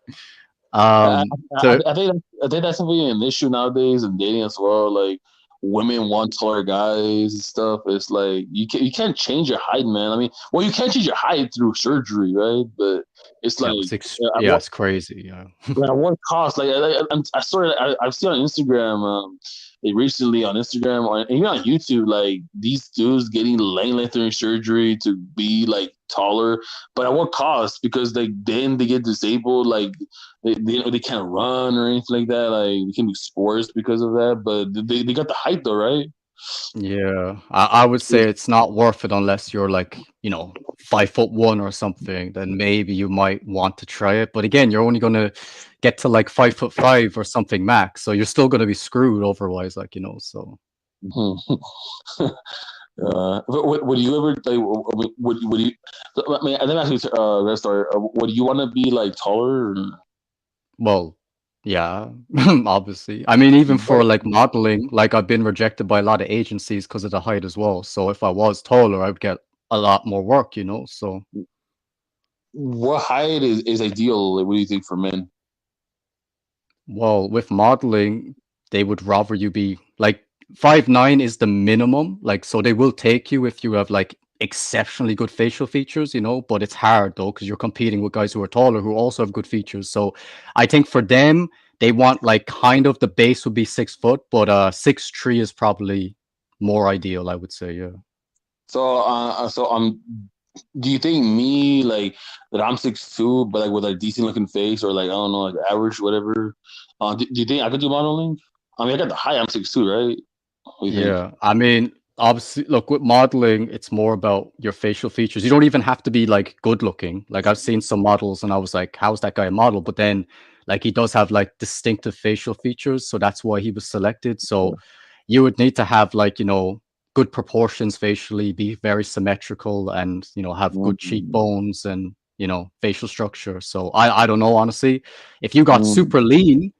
I,
so
I think that's something an issue nowadays in dating as well. Like women want taller guys and stuff. It's like you can't change your height, man. I mean, well, you can't change your height through surgery, right? But it's
yeah,
like at
yeah,
what
it's crazy. Yeah.
at what cost? Like I saw it. I've seen on Instagram. Like recently on Instagram or even on YouTube, like these dudes getting lengthening surgery to be like taller, but at what cost? Because like then they get disabled, like they can't run or anything like that. Like they can do sports because of that, but they got the height though, right?
Yeah, I would say it's not worth it unless you're like, 5'1" or something. Then maybe you might want to try it. But again, you're only gonna get to like 5'5" or something max, so you're still gonna be screwed otherwise. Like So
Would you ever like? Would you? I mean, I think actually, let's start. Would you want to be like taller?
well, yeah, obviously. I mean, even for
Or,
like modeling, like I've been rejected by a lot of agencies because of the height as well. So if I was taller, I would get a lot more work. So
what height is ideal? Like, what do you think for men?
well, with modeling, they would rather you be like 5'9" is the minimum. Like, so they will take you if you have like exceptionally good facial features, but it's hard though because you're competing with guys who are taller who also have good features. So I think for them, they want like kind of the base would be 6 foot, but 6'3" is probably more ideal, I would say. Yeah.
So Do you think me like that I'm 6'2", but like with a decent looking face, or like I don't know, like average, whatever? Do you think I could do modeling? I mean, I got the height. I'm 6'2", right? What do you think?
Yeah, I mean, obviously, look, with modeling, it's more about your facial features. You don't even have to be like good looking. Like I've seen some models and I was like, how's that guy a model? But then like he does have like distinctive facial features, so that's why he was selected. So you would need to have like, good proportions facially, be very symmetrical and, have good
Mm,
cheekbones and, facial structure. So I don't know, honestly. If you got
mm,
super lean,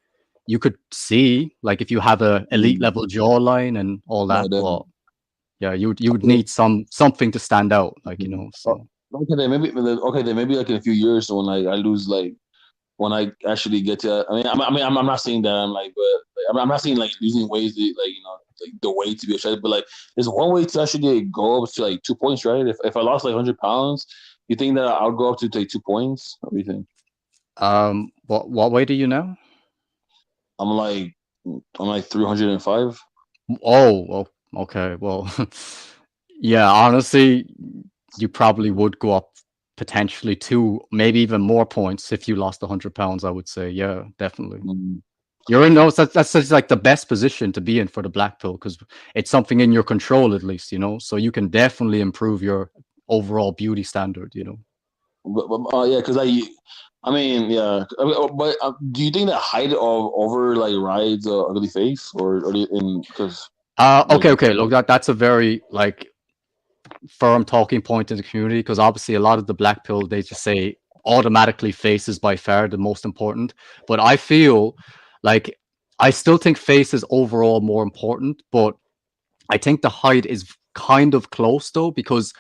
you could see like if you have a elite
mm.
level jawline and all
No,
that,
then.
well, yeah, you would need something to stand out, like
Oh,
so.
okay, then maybe like in a few years when I lose like when I actually get to. I'm not saying that I'm like, but like, I'm not saying like losing weight, like like the way to be attractive, but like there's one way to actually go up to like 2 points, right? If I lost like 100 pounds, you think that I'll go up to like 2 points? What do you think?
What weight are you now?
I'm like I'm like 305.
Oh, well, okay, well, yeah, honestly, you probably would go up potentially two, maybe even more points if you lost 100 pounds. I would say, yeah, definitely.
Mm.
You're in those. That's just like the best position to be in for the black pill because it's something in your control at least, so you can definitely improve your overall beauty standard.
Yeah, because I mean, yeah, but do you think that height of over like rides ugly face, or do you, in because like
Okay. Look, that's a very like firm talking point in the community because obviously a lot of the black pill they just say automatically face is by far the most important. But I feel like I still think face is overall more important, but I think the height is kind of close though because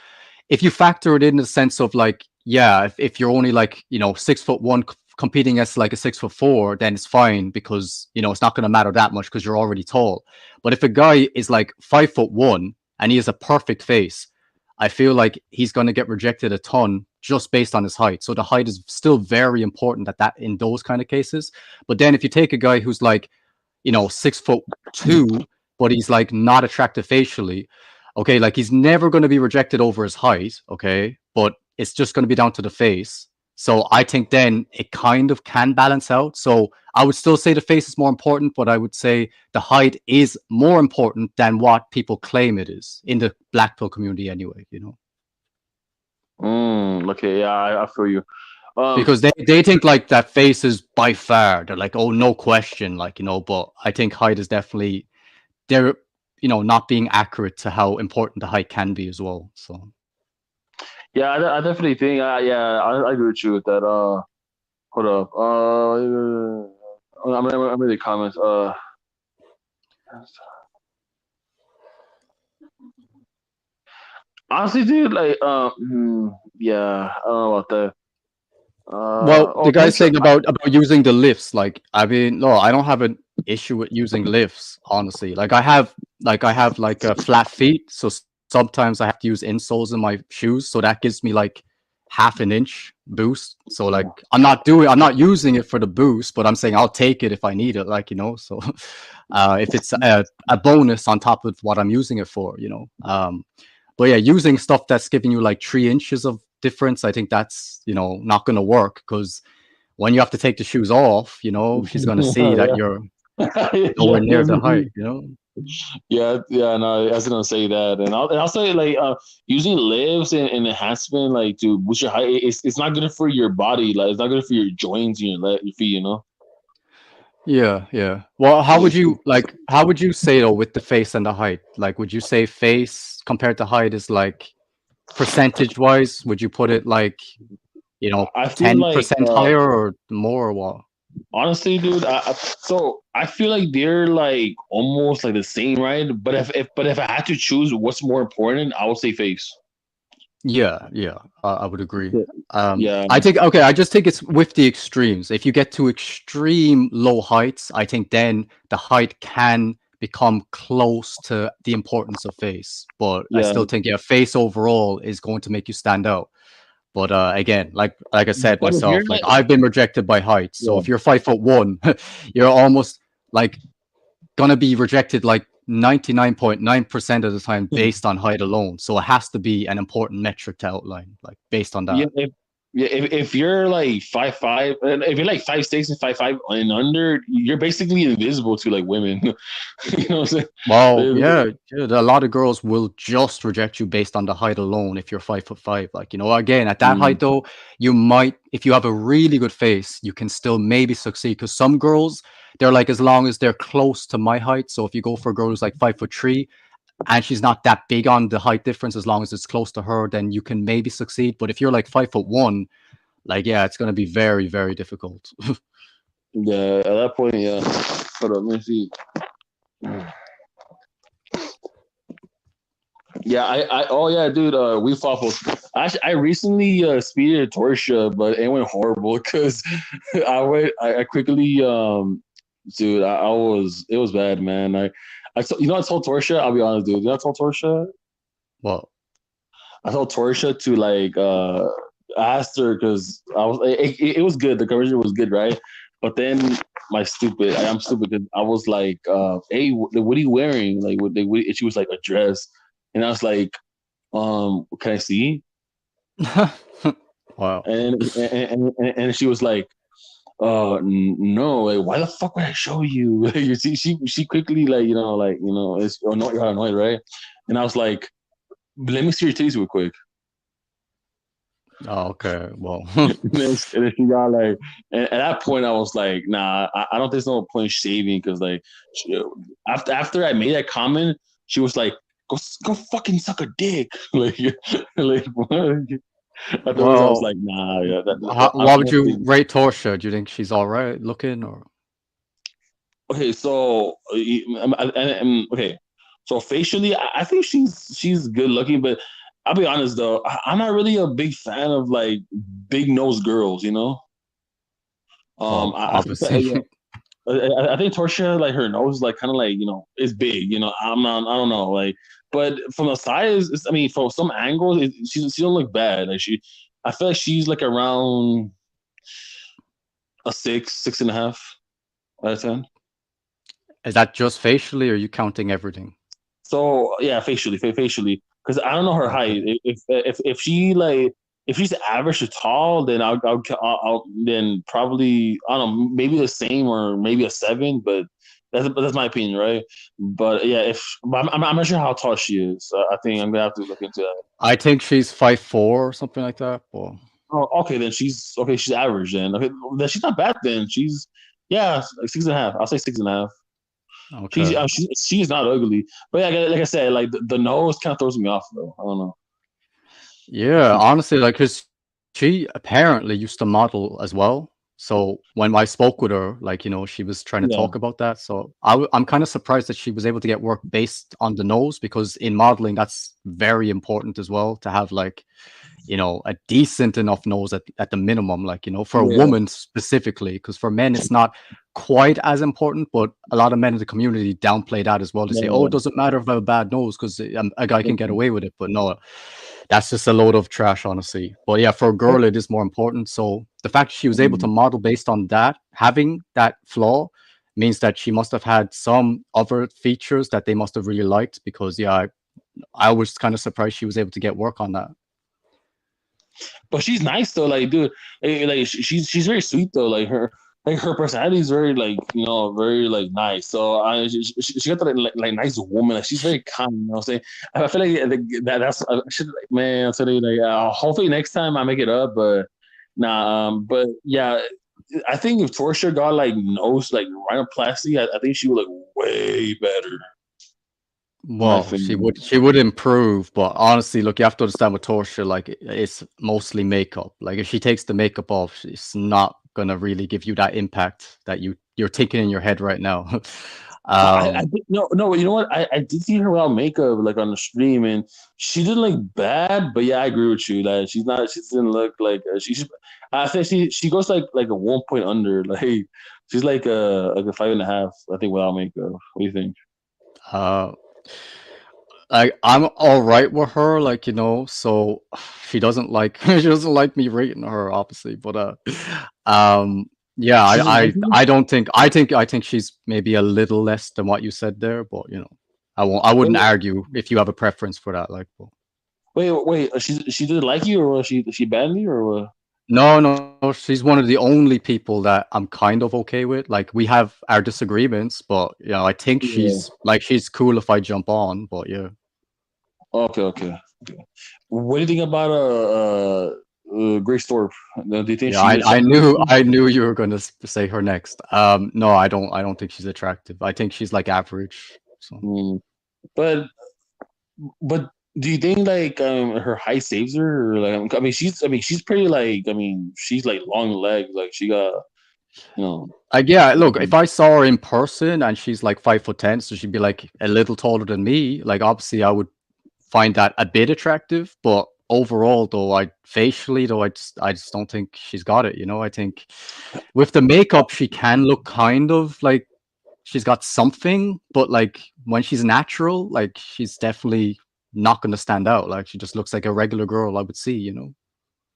if you factor it in the sense of like, yeah, if you're only like, 6'1" competing as like a 6'4", then it's fine because it's not going to matter that much because you're already tall. But if a guy is like 5'1" and he has a perfect face, I feel like he's going to get rejected a ton just based on his height. So the height is still very important at that in those kind of cases. But then if you take a guy who's like 6'2", but he's like not attractive facially. Okay, like he's never going to be rejected over his height. Okay, but it's just going to be down to the face. So I think then it kind of can balance out. So I would still say the face is more important, but I would say the height is more important than what people claim it is in the black pill community anyway.
okay, yeah, I feel you. Um,
Because they think like that face is by far, they're like, oh, no question, like, but I think height is definitely they're not being accurate to how important the height can be as well. So
yeah, I definitely think, yeah, I agree with you with that. Hold up. I'm in the comments. Honestly, dude, like, yeah, I don't know about that.
well, the guy's
Don't you?
saying about using the lifts. Like, I mean, no, I don't have an issue with using lifts, honestly. Like I have like flat feet, so sometimes I have to use insoles in my shoes, so that gives me like half an inch boost. So like I'm not using it for the boost, but I'm saying I'll take it if I need it, so if it's a bonus on top of what I'm using it for. But yeah, using stuff that's giving you like 3 inches of difference, I think that's not going to work because when you have to take the shoes off, she's going to see that
Yeah,
you're
yeah,
nowhere near the height.
yeah. No, I was gonna say that, and I'll say like using lifts and enhancement like to boost your height. It's not good for your body. Like it's not good for your joints and your feet.
Yeah. Well, how would you say though with the face and the height? Like, would you say face compared to height is like percentage wise? Would you put it like,
I feel like
10% higher or more or what?
honestly, dude. So I feel like they're like almost like the same, right? But if I had to choose what's more important, I would say face.
Yeah, I would agree.
Yeah.
I think okay, I just think it's with the extremes. If you get to extreme low heights, I think then the height can become close to the importance of face. But I
Yeah.
still think yeah, face overall is going to make you stand out. But again, like I said
But if you're
myself, like
like,
I've been rejected by height. So
yeah.
if you're 5'1", you're almost like gonna be rejected like 99.9% of the time based on height alone. So it has to be an important metric to outline, like based on
Yeah,
that.
if you're like 5'5", and if you're like 5'6" and 5'5" and under, you're basically invisible to like women. You know what I'm
Well,
saying?
yeah, a lot of girls will just reject you based on the height alone if you're 5'5". Like, again, at that height
Mm,
though, you might, if you have a really good face, you can still maybe succeed. Because some girls, they're like, as long as they're close to my height. So if you go for a girl who's like 5'3" and she's not that big on the height difference, as long as it's close to her, then you can maybe succeed. But if you're like 5'1", like, yeah, it's gonna be very, very difficult.
yeah, at that point, yeah. Hold on, let me see. Yeah, oh yeah, dude, we fought. I recently speeded Torsha, but it went horrible because I quickly dude, it was bad, man. I told Torsha, I'll be honest, dude. I told Torsha,
Well,
I told Torsha to like I asked her because it was good. The conversation was good, right? But then I'm stupid because I was like, hey, what are you wearing? Like, and she was like, a dress, and I was like, can I see?
wow.
And she was like, no, like, why the fuck would I show you? You see, she quickly it's you're annoyed, right? And I was like, let me see your titties real quick.
Oh, okay. Well,
And then she got like, and at that point, I was like, nah, I don't think there's no point shaving because like, she, after I made that comment, she was like, go fucking suck a dick, like what? Afterwards, I was
well,
like, nah, yeah,
what would you rate Torsha? Do you think she's all right looking, or?
okay. So, okay, so facially, I think she's good looking, but I'll be honest though, I'm not really a big fan of like big nose girls, you know.
Well,
I think that,
obviously.
yeah, I think Torsia, like her nose, like kind of like is big. I don't know, like, but from the size, I mean, from some angles, she don't look bad. Like I feel like she's like around a 6.5 out of 10.
Is that just facially, or are you counting everything?
So yeah, facially, because I don't know her
Okay.
height. If she like if she's average to tall, then I'll then probably I don't know, maybe the same or maybe a 7, but that's my opinion, right? But yeah, if but I'm not sure how tall she is. So I think I'm gonna have to look into that.
I think she's 5'4" or something like that. Well,
Oh, okay, then she's okay. She's average then. Okay, then she's not bad then. She's yeah, like 6.5. I'll say 6.5.
okay.
She's not ugly, but yeah, like I said, like the nose kind of throws me off though. I don't know.
Yeah, honestly, like, cause she apparently used to model as well. So when I spoke with her, like, she was trying to
Yeah,
talk about that. So I'm kind of surprised that she was able to get work based on the nose, because in modeling, that's very important as well to have like, a decent enough nose at the minimum, like, for a
yeah,
woman specifically, because for men, it's not quite as important, but a lot of men in the community downplay that as well. To say, oh, it
yeah.
doesn't matter if I have a bad nose because a guy can get away with it. But no, that's just a load of trash, honestly. But yeah, for a girl, it is more important. So the fact she was able to
Mm.
model based on that, having that flaw, means that she must have had some other features that they must have really liked, because yeah, I was kind of surprised she was able to get work on that.
But she's nice though, like dude, like she's very sweet though. Like her personality is very like very like nice. So she got that like nice woman. Like she's very kind. You know what I'm saying? I feel like that's I should like man. I'll tell you like hopefully next time I make it up. But nah, but yeah, I think if Torsia got like nose like rhinoplasty, I think she would look way better. In my
Well, she
opinion.
would she would improve, but honestly, look, you have to understand with Torsia, like, it's mostly makeup. Like, if she takes the makeup off, it's not gonna really give you that impact that you're thinking in your head right now.
I
um,
did, no, you know what? I did see her without makeup like on the stream, and she didn't look bad. But yeah, I agree with you that she's not. She didn't look like she should. I think she goes like a 1 point under. Like she's like a 5.5. I think without makeup. What do you think?
uh, I'm all right with her, like, so she doesn't like she doesn't like me rating her, obviously, but um, yeah,
She doesn't like
I
you?
I don't think I think she's maybe a little less than what you said there, but. I
Wait,
wouldn't argue if you have a preference for that. Like, well,
wait. She didn't like you, or she banned you, or what?
no, she's one of the only people that I'm kind of okay with. Like, we have our disagreements, but I think
Yeah.
she's cool if I jump on. But yeah,
Okay, okay, okay. What do you think about Grace Thorpe? Do you think
yeah,
she
I
has
knew
anything?
you were gonna say her next. No, I don't think she's attractive. I think she's like average. So.
Mm. But but do you think like her height saves her? Or, like I mean she's pretty like she's like long legs, like she got you know.
Yeah, look, if I saw her in person and she's like 5'10", so she'd be like a little taller than me, like obviously I would find that a bit attractive, but overall though, I just don't think she's got it, I think with the makeup she can look kind of like she's got something, but like when she's natural, like she's definitely not gonna stand out. Like she just looks like a regular girl I would see.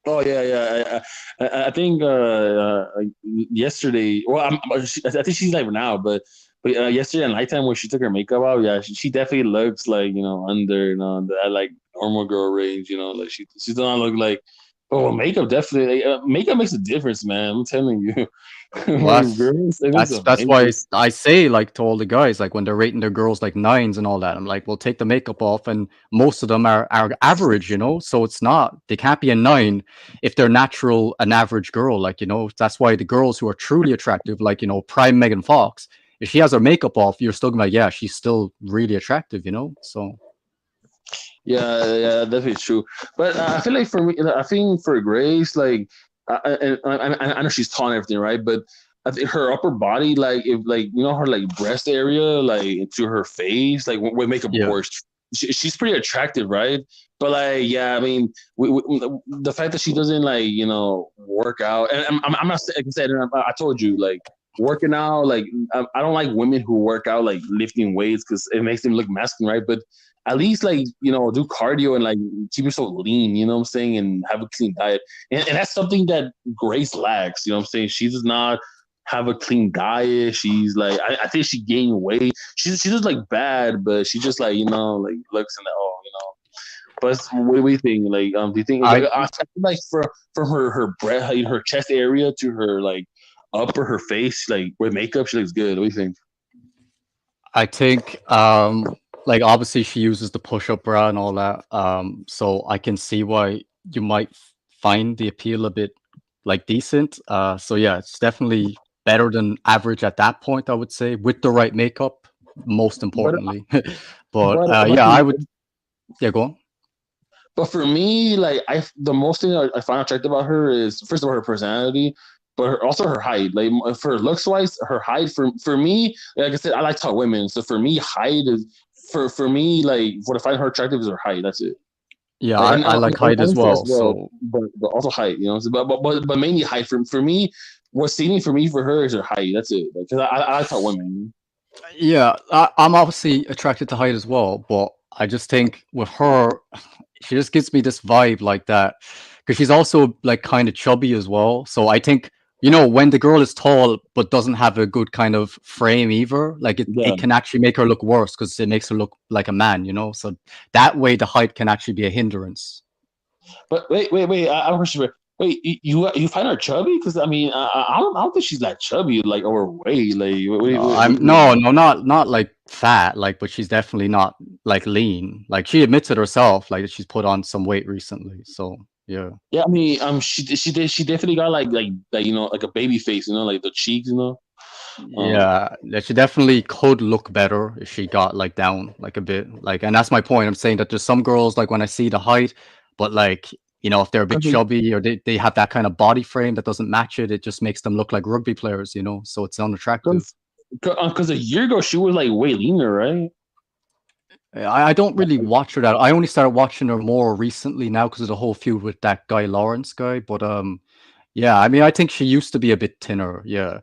Oh yeah, yeah. I think yesterday. Well, I think she's like now, but yesterday at nighttime where she took her makeup out, yeah, she definitely looks like under that like normal girl range. Like she does not look like. Oh, makeup definitely. Makeup makes a difference, man. I'm telling you.
Well,
For girls, it makes a
that's
major.
why I say like to all the guys like when they're rating their girls like nines and all that. I'm like, well, take the makeup off, and most of them are average. So it's not they can't be a nine if they're natural an average girl. Like that's why the girls who are truly attractive, like prime Megan Fox, if she has her makeup off, you're still gonna be like, yeah, she's still really attractive. So
Yeah, yeah, definitely true. But I feel like for me, I think for Grace, like, I know she's tall and everything, right? But I think her upper body, like, if like her like breast area, like to her face, like with makeup, of
yeah,
course, she's pretty attractive, right? But like, yeah, I mean, the fact that she doesn't like work out, and I'm not like I said, I told you like working out, like I don't like women who work out like lifting weights because it makes them look masculine, right? But at least like do cardio and like keep yourself lean, you know what I'm saying, and have a clean diet, and that's something that Grace lacks, you know what I'm saying. She does not have a clean diet. She's like I think she gained weight. She just like bad, but she just like like looks in the but what do you think? Like, do you think
I
I feel like from her breast, her chest area to her like upper her face, like with makeup, she looks good. What do you think?
I think like obviously she uses the push-up bra and all that. So I can see why you might find the appeal a bit like decent. So yeah, it's definitely better than average at that point, I would say, with the right makeup, most
But
importantly. But yeah,
for
I would yeah, go on.
But for me, like the most thing I find attractive about her is first of all her personality, but also her height. Like for looks wise, her height for me, like I said, I like tall women. So for me, height is for me like what I find her attractive is her height. That's it.
Yeah,
Like, and
I like height as
honestly as
well.
well,
So
but also height. So, but mainly height for me. What's seeming for me for her is her height. That's it. Because I like tall women.
yeah, I'm obviously attracted to height as well, but I just think with her, she just gives me this vibe like that because she's also like kind of chubby as well. So I think when the girl is tall but doesn't have a good kind of frame either, like
Yeah.
it can actually make her look worse because it makes her look like a man. So that way the height can actually be a hindrance.
But wait. I have a question. Wait, you find her chubby? Because I mean, I don't think she's like chubby, like overweight. Like,
No, I'm no, not like fat, like, but she's definitely not like lean. Like she admits it herself, like she's put on some weight recently. So yeah.
yeah, I mean, she definitely got like like a baby face, like the cheeks, um,
Yeah, she definitely could look better if she got like down like a bit. Like, and that's my point. I'm saying that there's some girls like when I see the height, but like, if they're a bit
because
chubby or they have that kind of body frame that doesn't match it, it just makes them look like rugby players. So it's unattractive.
because a year ago she was like way leaner, right?
I don't really watch her that. I only started watching her more recently now because of the whole feud with that guy Lawrence guy. But yeah, I mean, I think she used to be a bit thinner. Yeah.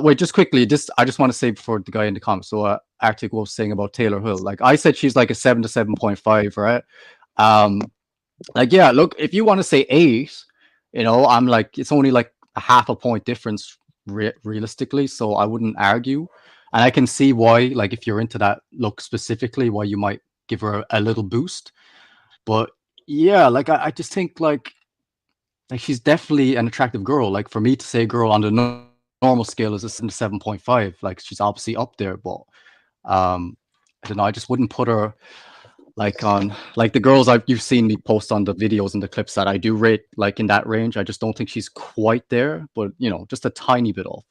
Wait, just quickly, I just want to say before the guy in the comments. So Arctic was saying about Taylor Hill. Like I said, she's like a 7 to 7.5, right? Um, like yeah, look, if you want to say 8, I'm like it's only like a half a point difference realistically, so I wouldn't argue. And I can see why, like, if you're into that look specifically, why you might give her a little boost. But yeah, like I just think like she's definitely an attractive girl. Like for me to say girl on the normal scale is a 7.5. Like she's obviously up there, but um I don't know, I just wouldn't put her like on like the girls you've seen me post on the videos and the clips that I do rate like in that range. I just don't think she's quite there, but you know, just a tiny bit off.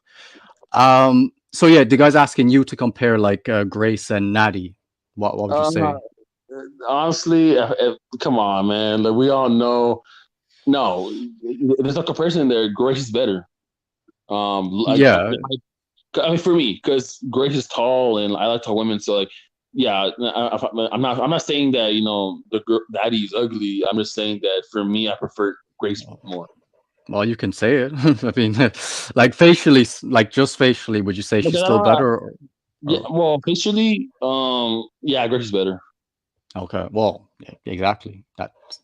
So yeah, the guy's asking you to compare like Grace and Natty. What would you
Uh,
say?
honestly, come on, man. Like we all know, no, there's no comparison there. Grace is better.
Yeah.
I mean, for me, because Grace is tall and I like tall women, so like, yeah, I'm not saying that the daddy is ugly. I'm just saying that for me, I prefer Grace more.
Well, you can say it. I mean, like facially, like just facially, would you say she's
Because I
still
don't.
better?
Yeah,
Or
well, officially, yeah, Grace is better.
okay, well, yeah, exactly.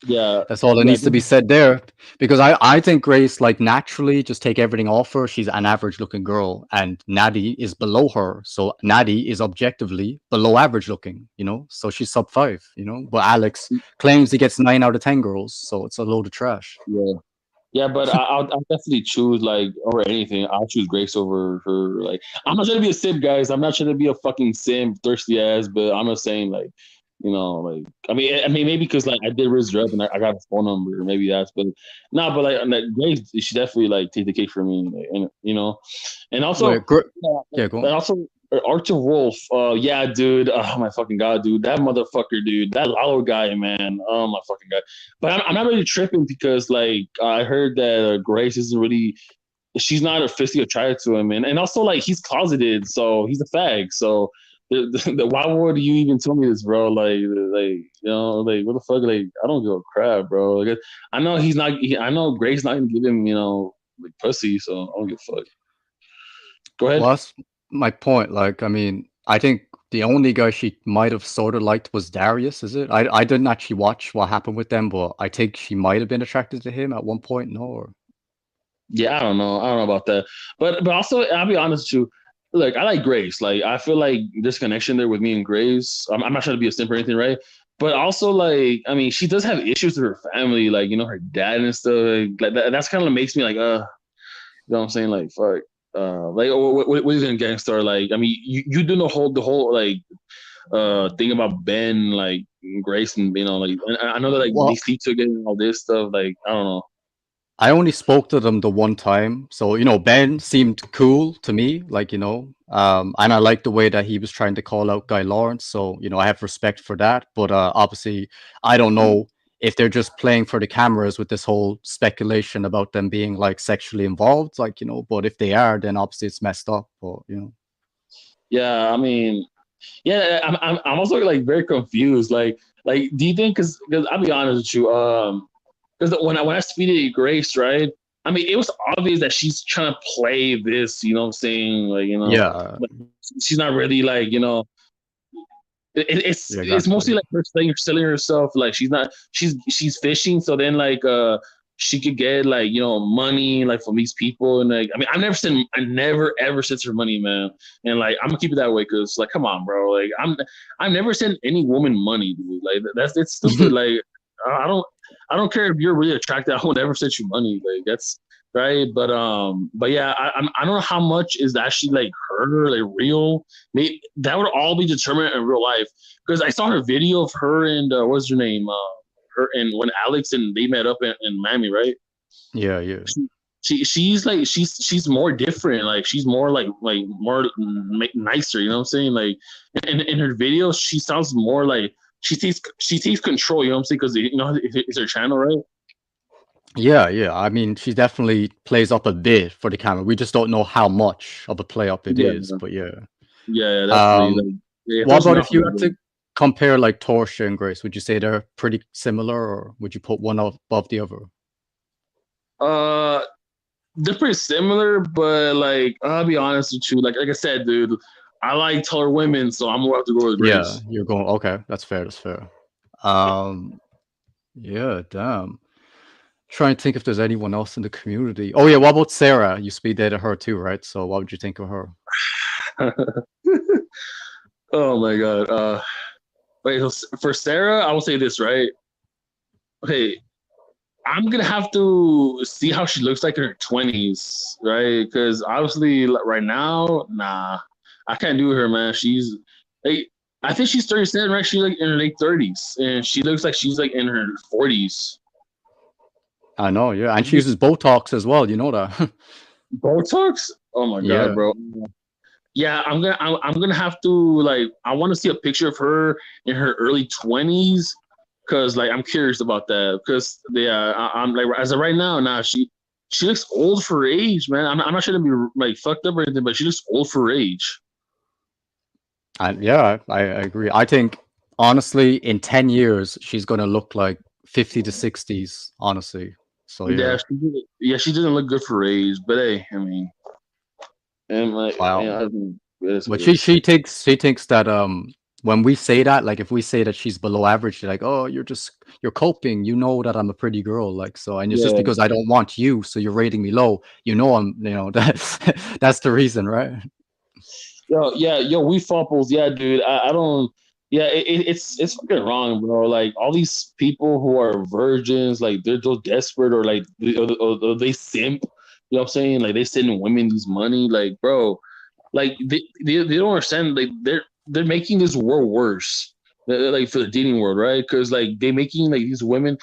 Yeah,
That's all that
yeah,
needs to be said there. Because I think Grace, like naturally, just take everything off her. She's an average looking girl, and Natty is below her. So Natty is objectively below average looking. You know, so she's sub 5. You know, but Alex claims he gets 9 out of 10 girls, so it's a load of trash.
yeah. Yeah, but I'll definitely choose like over anything. I'll choose Grace over her. Like I'm not trying to be a simp, guys. I'm not trying to be a fucking simp, thirsty ass. But I'm just saying, like, like I mean, maybe because like I did Riz Drep and I got his phone number. Maybe that's, but no, but like Grace, she definitely like take the cake for me. Like, and and also,
Wait, yeah, go
and
on.
also Archer Wolf. Yeah, dude. Oh my fucking god, dude. That motherfucker, dude. That Lalo guy, man. Oh my fucking god. But I'm not really tripping because like I heard that Grace isn't really. She's not physically attracted to him, and also like he's closeted, so he's a fag. So why would you even tell me this, bro? Like what the fuck? Like I don't give a crap, bro. Like I know he's not. I know Grace not gonna give him, like pussy. So I don't give a fuck. Go ahead.
Well, that's my point. Like, I mean, I think the only guy she might have sort of liked was Darius, is it? I didn't actually watch what happened with them, but I think she might have been attracted to him at one point, no? Or
Yeah, I don't know. I don't know about that. But also, I'll be honest with you. Look, I like Grace. Like, I feel like there's connection there with me and Grace. I'm not trying to be a simp or anything, right? But also, like, I mean, she does have issues with her family, like, her dad and stuff. Like that's kind of makes me like, you know what I'm saying? Like, fuck. Like, what is in Gangstar? Like, I mean, you do the whole like thing about Ben, like Grace, and like, and I know that like they
well,
sleep together and all this stuff. Like, I don't know.
I only spoke to them the one time. So, you know, Ben seemed cool to me, like, and I like the way that he was trying to call out Guy Lawrence. So, you know, I have respect for that. But obviously, I don't know if they're just playing for the cameras with this whole speculation about them being like sexually involved, like, but if they are, then obviously it's messed up. But,
Yeah, I mean, yeah, I'm also like very confused. Like, do you think? Because I'll be honest with you, because when I speeded Grace, right? I mean, it was obvious that she's trying to play this. You know what I'm saying? Like,
yeah,
but she's not really like it's
yeah,
it's mostly
exactly.
like her selling herself. Like she's fishing. So then like she could get like money like from these people and like I never ever sent her money, man. And like I'm gonna keep it that way because like come on, bro. Like I've never sent any woman money, dude. Like it's stupid. Like I don't I don't care if you're really attracted. I would never send you money. Like that's right. But yeah, I don't know how much is actually like her like real. Maybe that would all be determined in real life because I saw her video of her and what's her name? Her and when Alex and they met up in Miami, right?
Yeah, yeah.
She's like she's more different. Like she's more like more nicer. You know what I'm saying? Like in her videos, she sounds more like she takes control. You know what I'm saying? Because it's her channel, right?
Yeah, yeah. I mean, she definitely plays up a bit for the camera. We just don't know how much of a play up it
Yeah,
is, but yeah.
yeah, definitely.
Um,
Like yeah,
what
first
about
enough.
if you had to compare like Torsia and Grace? Would you say they're pretty similar, or would you put one above the other?
Uh, they're pretty similar, but like I'll be honest with you, like I said, dude, I like taller women, so I'm gonna have to go with
Yeah,
Grace.
you're going okay. That's fair. That's fair. Um, yeah, damn. Trying to think if there's anyone else in the community. Oh yeah, what about Sarah? You speed dated her too, right? So what would you think of her?
Oh my god. Wait. So for Sarah, I will say this, right? Okay, I'm gonna have to see how she looks like in her 20s, right? Because obviously, right now, nah, I can't do her, man. She's like, I think she's 37, right? She's like in her late 30s, and she looks like she's like in her 40s.
I know, yeah, and she uses Botox as well. You know that?
Botox? Oh my god,
Yeah.
bro. Yeah, I'm gonna have to like I want to see a picture of her in her early 20s because like I'm curious about that because yeah I'm like as of right now she looks old for her age, man. I'm not trying to be like fucked up or anything, but she looks old for her age.
And yeah, I agree. I think honestly, in 10 years, she's gonna look like 50 to 60s, honestly. So yeah.
Yeah, she doesn't look good for her age, but hey, I mean, and like
Wow.
yeah, I mean, it is
But
what it is.
she thinks that when we say that, like if we say that she's below average, she's like, oh, you're coping. You know that I'm a pretty girl, like so, and it's just
Yeah.
because I don't want you, so you're rating me low. That's the reason, right?
Yo, we fumbles. Yeah, dude. I don't. Yeah, it's fucking wrong, bro. Like all these people who are virgins, like they're so desperate, or like or they simp. You know what I'm saying? Like they sending women these money, like bro. Like they don't understand. Like they're making this world worse. Like for the dating world, right? Because like they making like these women,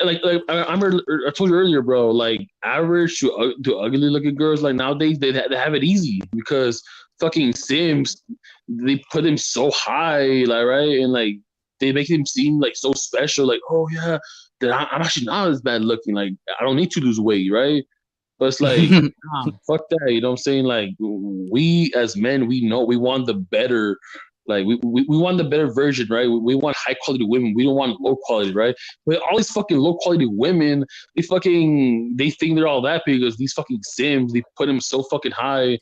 like I remember I told you earlier, bro. Like average to ugly looking girls, like nowadays they have it easy because fucking Sims they put him so high, like right, and like they make him seem like so special. Like oh yeah, that I'm actually not as bad looking. Like I don't need to lose weight, right? But it's like, nah, fuck that. You know what I'm saying? Like, we as men, we know we want the better, like, we want the better version, right? We want high quality women. We don't want low quality, right? But all these fucking low quality women, they think they're all that because these fucking Sims, they put them so fucking high.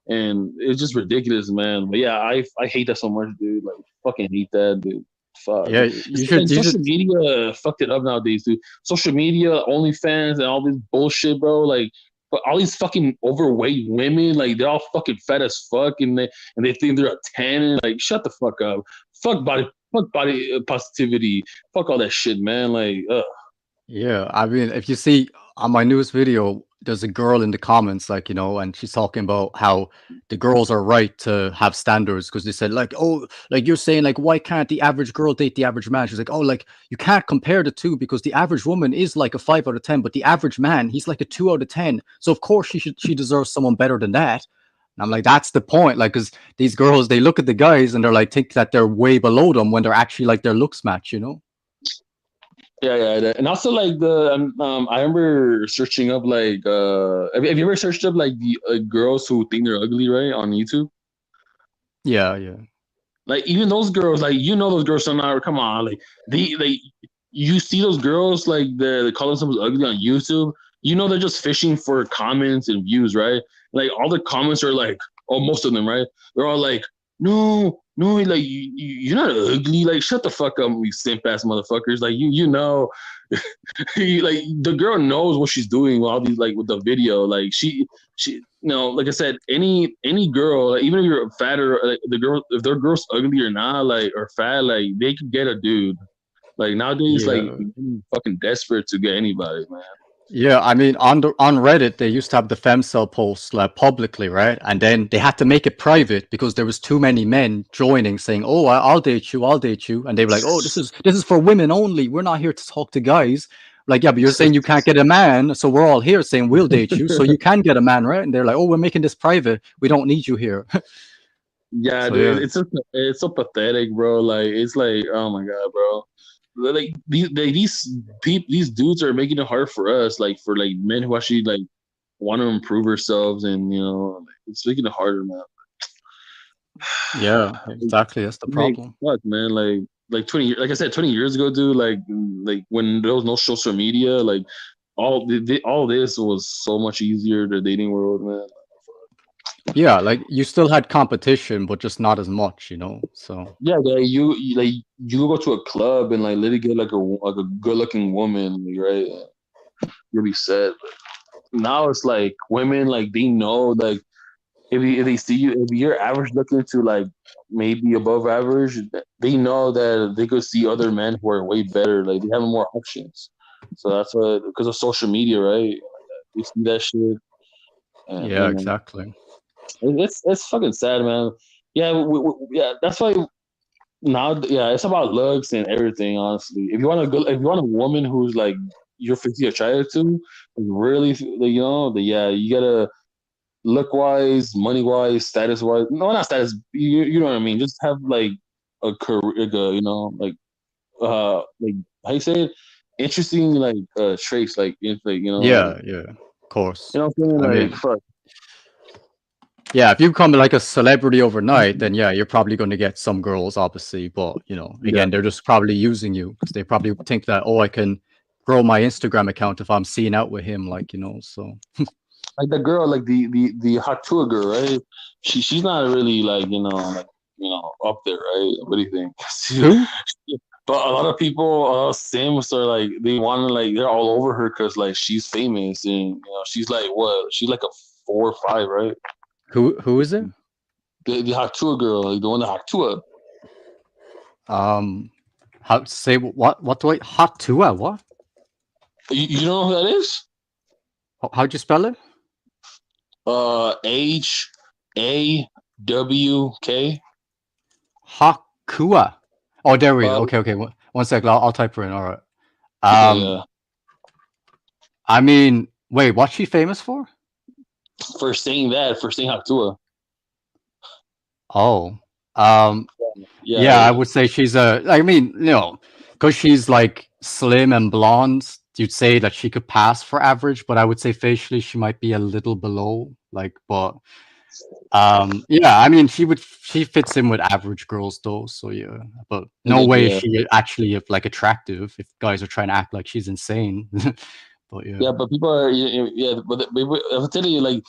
And it's just ridiculous, man. But yeah, I hate that so much, dude. Like, fucking hate that, dude. Fuck.
Yeah, you
And
should you should
social media fucked it up nowadays, dude. Social media, OnlyFans, and all this bullshit, bro. Like, but all these fucking overweight women, like they're all fucking fat as fuck, and they think they're a 10. And like, shut the fuck up. Fuck body positivity. Fuck all that shit, man. Like,
Yeah, I mean, if you see on my newest video, there's a girl in the comments, like, and she's talking about how the girls are right to have standards because they said, like, oh, like you're saying, like, why can't the average girl date the average man? She's like, oh, like, you can't compare the two because the average woman is like a 5 out of 10, but the average man, he's like a 2 out of 10. So, of course, she deserves someone better than that. And I'm like, that's the point. Like, because these girls, they look at the guys and they're like, think that they're way below them when they're actually like their looks match.
yeah. And also like I remember searching up like have you ever searched up like the girls who think they're ugly, right, on YouTube?
Yeah, yeah.
Like even those girls, like those girls somehow. Come on, like you see those girls like they call themselves ugly on YouTube. They're just fishing for comments and views, right? Like all the comments are like, oh, most of them, right? They're all like, no, like you're not ugly. Like shut the fuck up, you simp ass motherfuckers. Like like the girl knows what she's doing with all these like with the video. Like she like I said, any girl, like, even if you're fatter, like, the girl, if their girl's ugly or not, like or fat, like they could get a dude. Like nowadays, like
Yeah.
fucking desperate to get anybody, man.
Yeah, I mean, on Reddit, they used to have the femcel posts like publicly, right? And then they had to make it private because there was too many men joining, saying, "Oh, I'll date you, I'll date you," and they were like, "Oh, this is for women only. We're not here to talk to guys." Like, yeah, but you're saying you can't get a man, so we're all here saying we'll date you, so you can get a man, right? And they're like, "Oh, we're making this private. We don't need you here."
Yeah,
So
dude,
yeah,
it's so pathetic, bro. Like it's like, oh my god, bro. Like these dudes are making it hard for us, like for like men who actually like want to improve ourselves, and like, it's making it harder, man.
yeah, exactly. That's the
Like
problem.
fuck, man. Like 20 years, like I said, 20 years ago, dude. Like when there was no social media, like all this was so much easier. The dating world, man.
Yeah, like you still had competition, but just not as much. So
Yeah, like you go to a club and like literally get like a good looking woman, like, right? You'll be set. Now it's like women like they know like if they see you, if you're average looking to like maybe above average, they know that they could see other men who are way better. Like they have more options. So that's why, because of social media, right? They see that shit, and
Yeah, exactly.
it's fucking sad, man. Yeah, yeah. That's why now, yeah, it's about looks and everything. Honestly, if you want a woman who's like you're physically attracted to, really, yeah, you gotta look wise, money wise, status wise. No, not status. You know what I mean. Just have like a career, like like how you say it, interesting like traits, like if like
Yeah, yeah, of course.
what I'm saying,
I
like
mean,
fuck.
yeah, if you become like a celebrity overnight, then yeah, you're probably going to get some girls, obviously. But
Yeah,
again, they're just probably using you because they probably think that, oh, I can grow my Instagram account if I'm seeing out with him, like So
like the girl, like the hot tour girl, right? She's not really like up there, right? What do you think?
who
But a lot of people, Sims are like they want to like they're all over her because like she's famous and she's like what? She's like a 4 or 5, right?
who is it?
The Haktua girl, like the one that Haktua.
How to say what do I hot to what?
You don't know who that is?
How'd you spell it?
HAWK.
Hakua. Oh, there we
Uh,
go. Okay. One sec. I'll type her in. All right.
yeah,
Um,
yeah.
I mean, wait, what's she famous for?
For saying that, for saying Haktua.
Oh, um,
Yeah,
yeah, I would say she's I mean, because she's like slim and blonde, you'd say that she could pass for average, but I would say facially she might be a little below. Like, but yeah, I mean, she fits in with average girls though. So yeah, but no way is
yeah.
she actually like attractive. If guys are trying to act like she's insane, but yeah.
Yeah, but people are but I'm telling you, like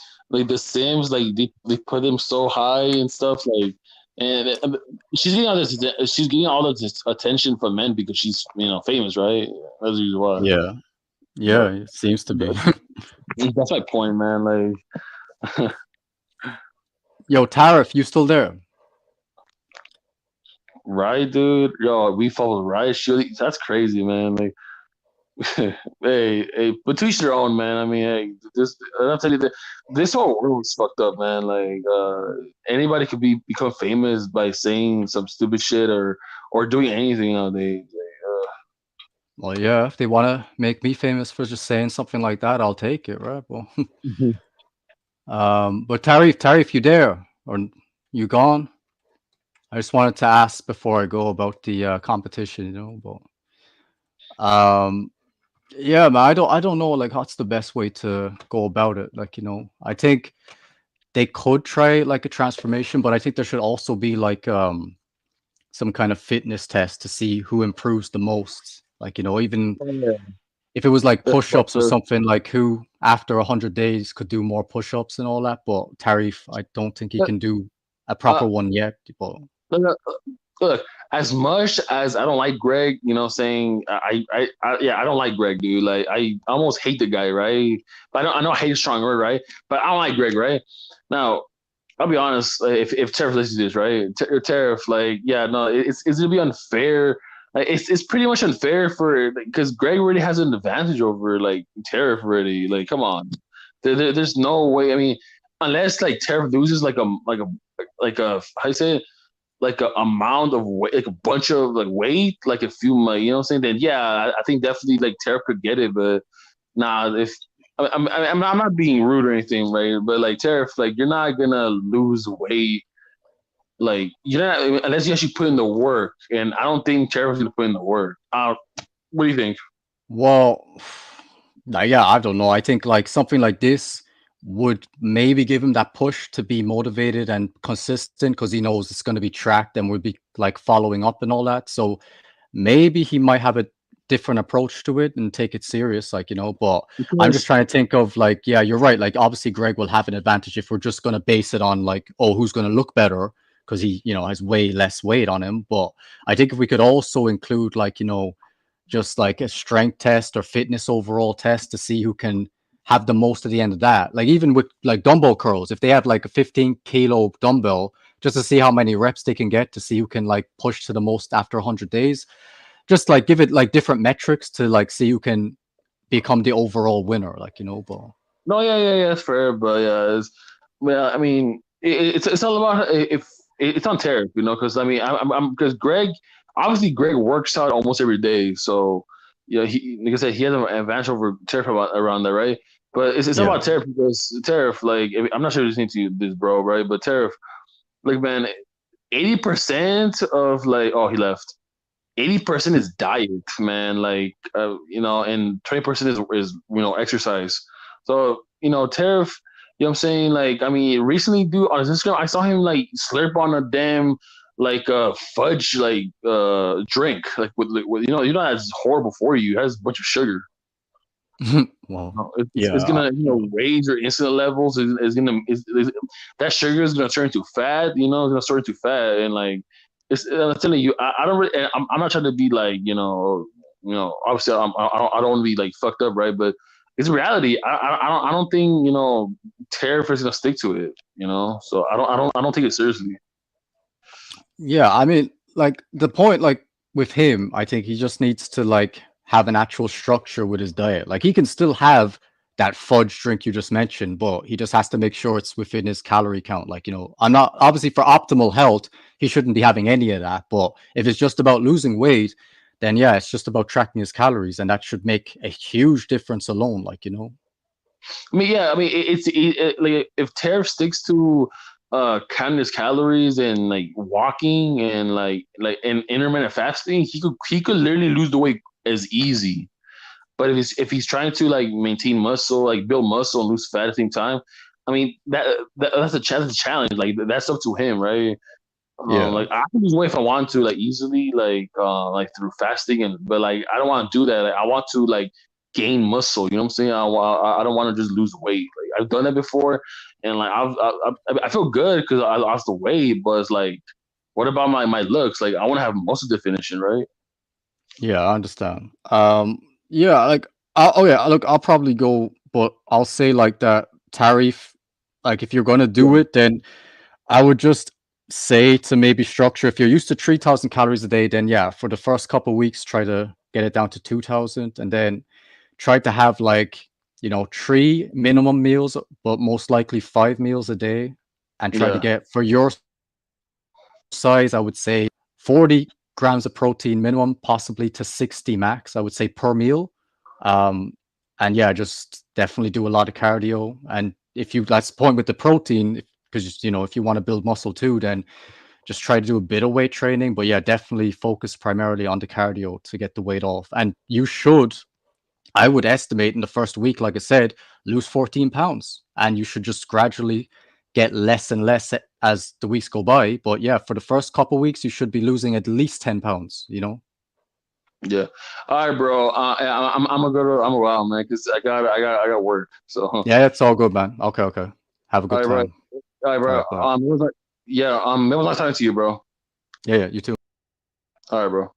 the Sims, like they put them so high and stuff, like, and she's getting all this attention from men because she's famous, right? That's the reason why.
Yeah,
But,
yeah, it seems to be.
that's my point, man. Like,
Yo, Tariff, you still there?
right, dude. Yo, we follow right. That's crazy, man. Like, hey, but to each their own, man. I mean, hey, I'll tell you that this whole world's fucked up, man. Like, anybody could become famous by saying some stupid shit or doing anything nowadays.
Well, yeah, if they want to make me famous for just saying something like that, I'll take it, right? Well, but Tarif, you there or you gone? I just wanted to ask before I go about the competition, but yeah, man, I don't know like what's the best way to go about it. Like, I think they could try like a transformation, but I think there should also be like some kind of fitness test to see who improves the most. Like, even
Yeah.
if it was like
That's
push-ups
fucked
or
up.
something, like who after 100 days could do more push-ups and all that. But Tarif, I don't think he
But,
can do a
uh,
proper one yet. But
look, look, as much as I don't like Greg, saying yeah, I don't like Greg, dude. Like, I almost hate the guy, right? But I know hate is a strong word, right? But I don't like Greg, right? Now, I'll be honest. Like, if Tariff listens to this, right? Tariff, like, yeah, no, it's gonna be unfair. Like, it's pretty much unfair for because Greg already has an advantage over like Tariff already. Like, come on, there's no way. I mean, unless like Tariff loses like a how you say it, like a amount of weight, like a bunch of like weight, like a few, like, what I'm saying, then yeah, I think definitely like Tariff could get it, but nah, if I'm not being rude or anything, right? But like Tariff, like you're not gonna lose weight, like you're not unless you actually put in the work, and I don't think Tariff's gonna put in the work. What do you think?
well, yeah, I don't know. I think like something like this would maybe give him that push to be motivated and consistent because he knows it's going to be tracked and we'll be like following up and all that. So maybe he might have a different approach to it and take it serious, like, but I'm just
Because
trying to think of like, yeah, you're right. Like, obviously, Greg will have an advantage if we're just going to base it on like, oh, who's going to look better because he, has way less weight on him. But I think if we could also include like, just like a strength test or fitness overall test to see who can have the most at the end of that. Like even with like dumbbell curls, if they have like a 15 kilo dumbbell, just to see how many reps they can get, to see who can like push to the most after 100 days, just like give it like different metrics to like see who can become the overall winner, like, you know. But
No, yeah, that's fair, but yeah, well, I mean, it's all about if it's on Tariff, you know, because I mean, I'm because Greg, obviously Greg works out almost every day, so yeah, he like I said, he has an advantage over Tariff around that, right? But it's all
yeah.
about Tariff because Tariff, like, I'm not sure you're listening to this, bro, right? But Tariff, like, man, 80% of like, oh, he left. 80% is diet, man. Like, you know, and 20% is exercise. So, you know, Tariff, you know what I'm saying? Like, I mean, recently, dude, on his Instagram, I saw him like slurp on a damn like fudge like drink, like with that's horrible for you. It has a bunch of sugar.
Well,
It's
yeah,
gonna raise your insulin levels. That sugar is gonna turn into fat. You know, it's gonna turn into fat, and like I'm telling you, I don't really. I'm not trying to be like obviously I don't want to be like fucked up, right? But it's reality. I don't think Tariff is gonna stick to it. You know, so I don't take it seriously.
yeah. I mean, like the point, like with him, I think he just needs to like have an actual structure with his diet. Like he can still have that fudge drink you just mentioned, but he just has to make sure it's within his calorie count. Like, you know, I'm not obviously for optimal health, he shouldn't be having any of that. But if it's just about losing weight, then yeah, it's just about tracking his calories, and that should make a huge difference alone. Like, you know.
I mean, yeah, I mean, like if Tariff sticks to counting his calories and like walking and and intermittent fasting, he could literally lose the weight as easy. But if he's trying to like maintain muscle, like build muscle and lose fat at the same time, I mean that's a challenge. Like that's up to him, right?
Yeah.
Like I can lose weight if I want to, like easily, like through fasting, but like I don't want to do that. Like I want to like gain muscle. You know what I'm saying? I don't want to just lose weight. Like I've done that before, and like I feel good because I lost the weight. But it's like, what about my looks? Like I want to have muscle definition, right?
Yeah, I understand. Yeah, like, oh yeah, look, I'll probably go, but I'll say like that tariff, like if you're gonna do
Yeah,
it, then I would just say to maybe structure. If you're used to 3,000 calories a day, then yeah, for the first couple weeks, try to get it down to 2,000, and then try to have like, you know, three minimum meals, but most likely 5 meals a day, and try to
yeah,
get for your size, I would say 40 grams of protein minimum, possibly to 60 max, I would say per meal. Um, and yeah, just definitely do a lot of cardio. And if you, that's the point with the protein, because, you know, if you want to build muscle too, then just try to do a bit of weight training. But yeah, definitely focus primarily on the cardio to get the weight off. And you should, I would estimate in the first week, like I said, lose 14 pounds. And you should just gradually get less and less as the weeks go by. But yeah, for the first couple weeks, you should be losing at least 10 pounds, you know?
yeah. All right, bro. I'm gonna go to I'm a while, man, because I got work. So all
Yeah, it's all good, man. Okay, okay. Have a good
right, bro.
time.
All right,
All
bro.
right, bye.
It was like, yeah. It was nice talking to you, bro.
Yeah, yeah, you too.
All right, bro.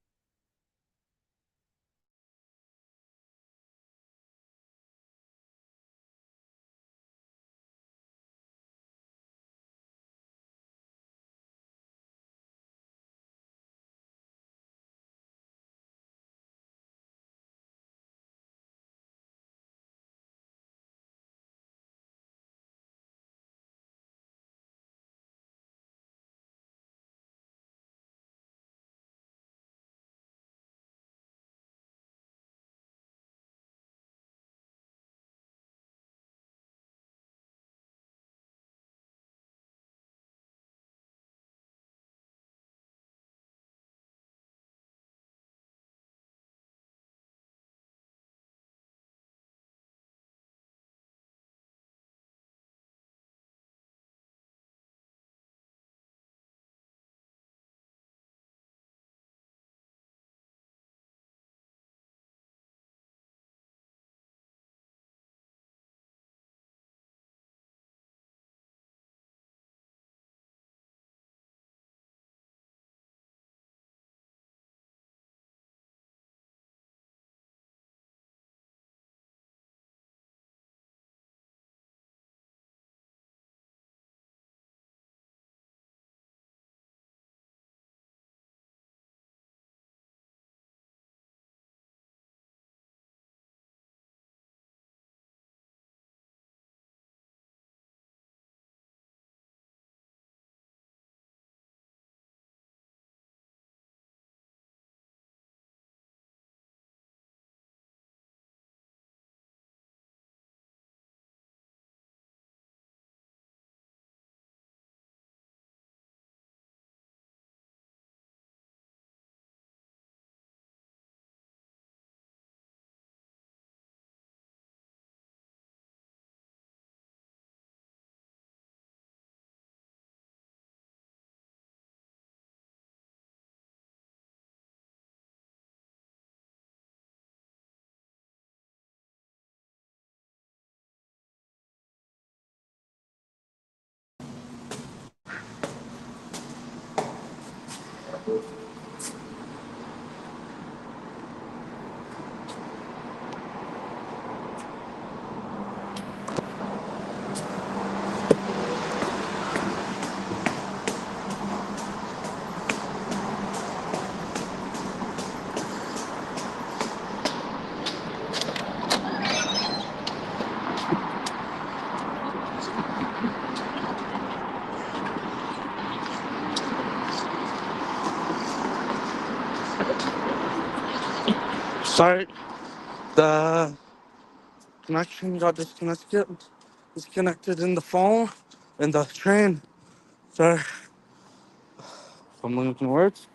Sorry, the connection got disconnected in the phone, in the train. Sorry, I'm looking words.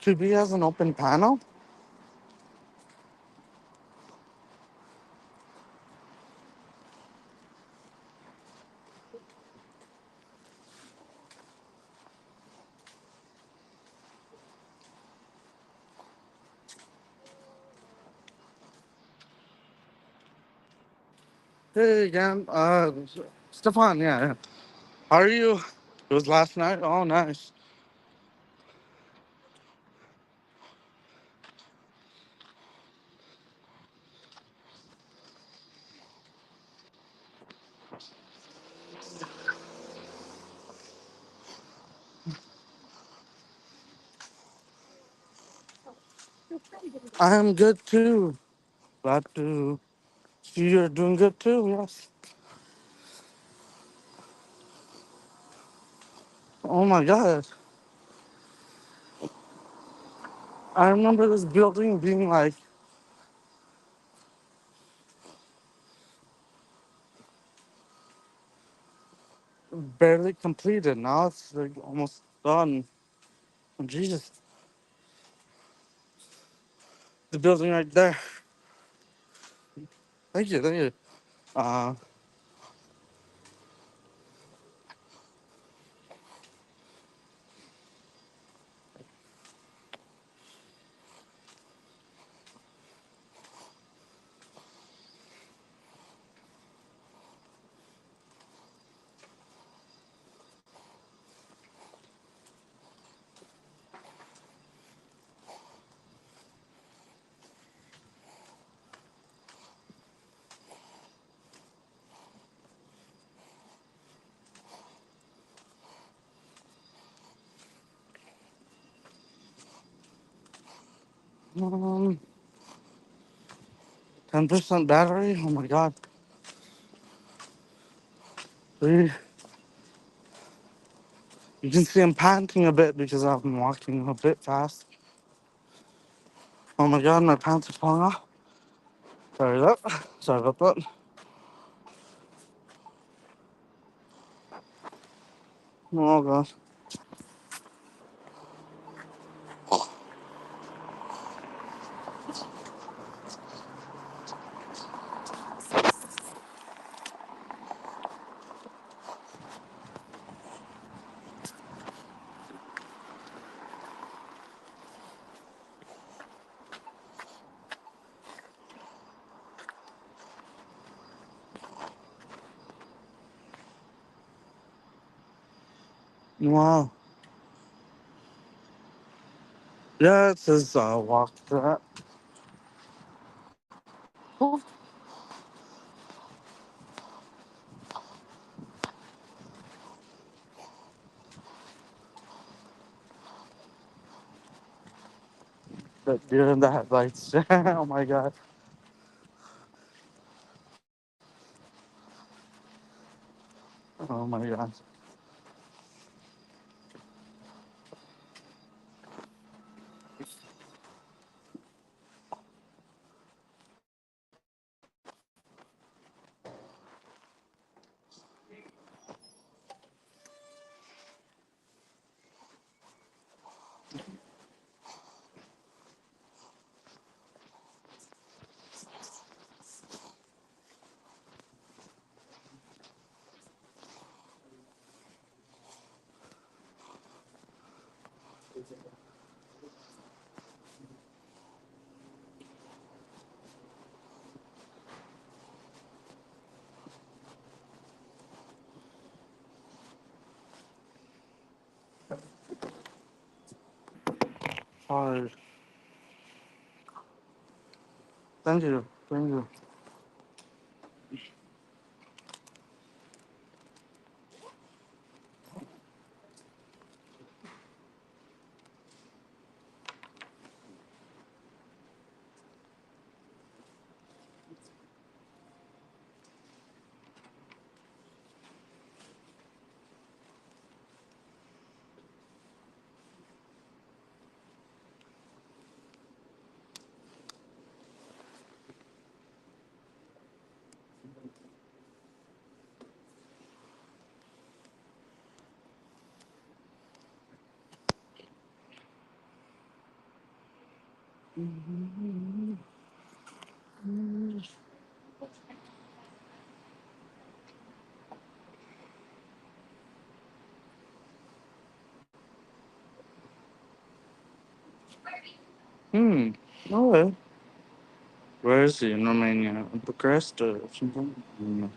QB has an open panel. Hey again, Stefan. Yeah. How are you? It was last night. Oh, nice. I am good too. Glad to see you're doing good too. Yes. Oh my God. I remember this building being like barely completed. Now it's like almost done. Oh, Jesus. The building right there. Thank you. Thank you. Uh, um, 10% battery. Oh my God. See, you can see I'm panting a bit because I've been walking a bit fast. Oh my God, my pants are falling off. Sorry about that. Sorry about that. Oh God. Wow. Yeah, it says walk to that. Cool. The deer in the headlights. Oh my god. Oh my god. Oh, thank you. Thank you. Hmm. Okay. Where is he? In Romania? Bucharest or something? Mm.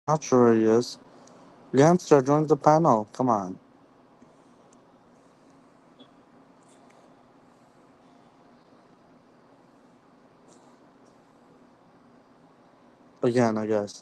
Not sure where he is. Gantstar, join the panel. Come on. Again, I guess.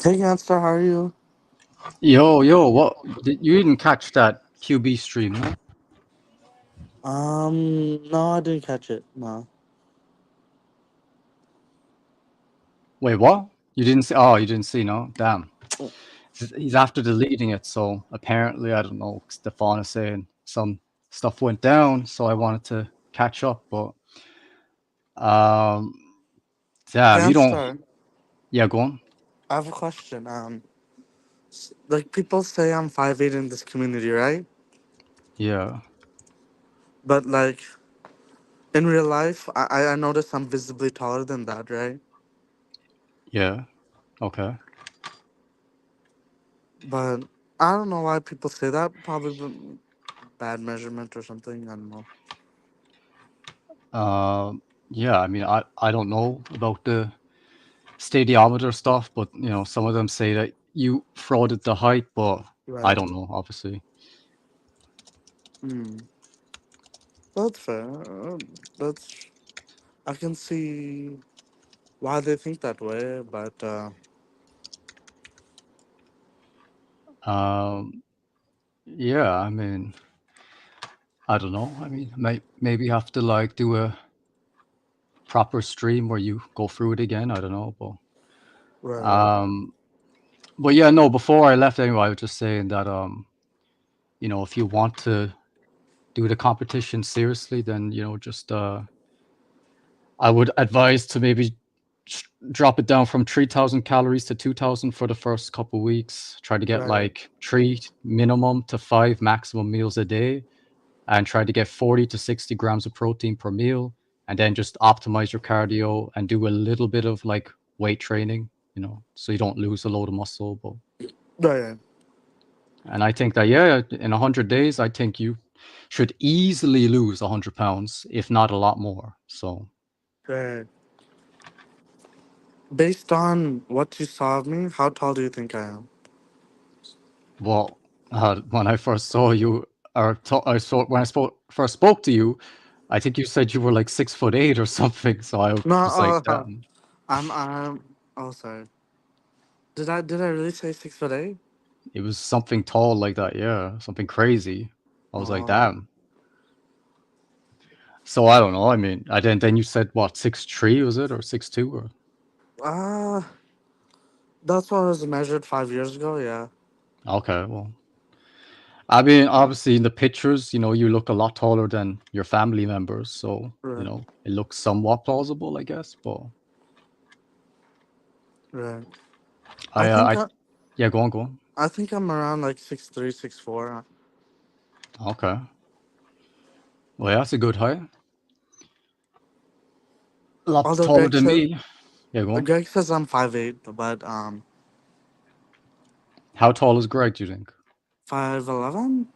Hey, Gantstar, how are you?
Yo, what? You didn't catch that QB stream, no?
No, I didn't catch it. No.
Wait, what? You didn't see? Oh, you didn't see, no? Damn. He's after deleting it, so apparently, I don't know, Stefan is saying some stuff went down, so I wanted to catch up, but um, damn, you don't.
Gantstar,
Yeah, go on.
I have a question. Like people say I'm 5'8" in this community, right?
Yeah,
But like in real life, I notice I'm visibly taller than that, right?
yeah, okay.
But I don't know why people say that. Probably bad measurement or something. I don't know.
Yeah, I mean, I don't know about the stadiometer stuff, but you know, some of them say that you frauded the height, but I
Right.
don't know, obviously.
Hmm. That's fair. That's I can see why they think that way, but
Um, yeah, I mean, I don't know. I mean, maybe have to like do a proper stream where you go through it again. I don't know,
right,
um, but yeah, no. Before I left, anyway, I was just saying that you know, if you want to do the competition seriously, then you know, just I would advise to maybe drop it down from 3,000 calories to 2,000 for the first couple weeks. Try to get
right,
like 3 minimum to 5 maximum meals a day, and try to get 40 to 60 grams of protein per meal, and then just optimize your cardio and do a little bit of like weight training, you know, so you don't lose a load of muscle. But
right,
and I think that yeah, in 100 days, I think you should easily lose 100 pounds, if not a lot more. So
right. Based on what you saw of me, how tall do you think I am?
well, when I first saw you, or I saw when I first spoke to you, I think you said you were like 6'8" or something. So I
No,
was like, damn,
I'm. Oh, sorry. Did I really say 6'8"?
it was something tall like that. Yeah, something crazy. I was like,
Oh,
damn. So I don't know. I mean, I then you said what 6'3" was it or 6'2" or
uh, that's what I was measured 5 years ago. Yeah,
okay, well, I mean, obviously in the pictures, you know, you look a lot taller than your family members, so you
right,
know, it looks somewhat plausible, I guess. But
right. I think
I
I,
yeah, go on.
I think I'm around like 6'3", 6'4".
Okay, well, yeah, that's a good height. A lot
Although
taller than me. Yeah, go on.
Greg says I'm 5'8", but
How tall is Greg? Do you think
5'11".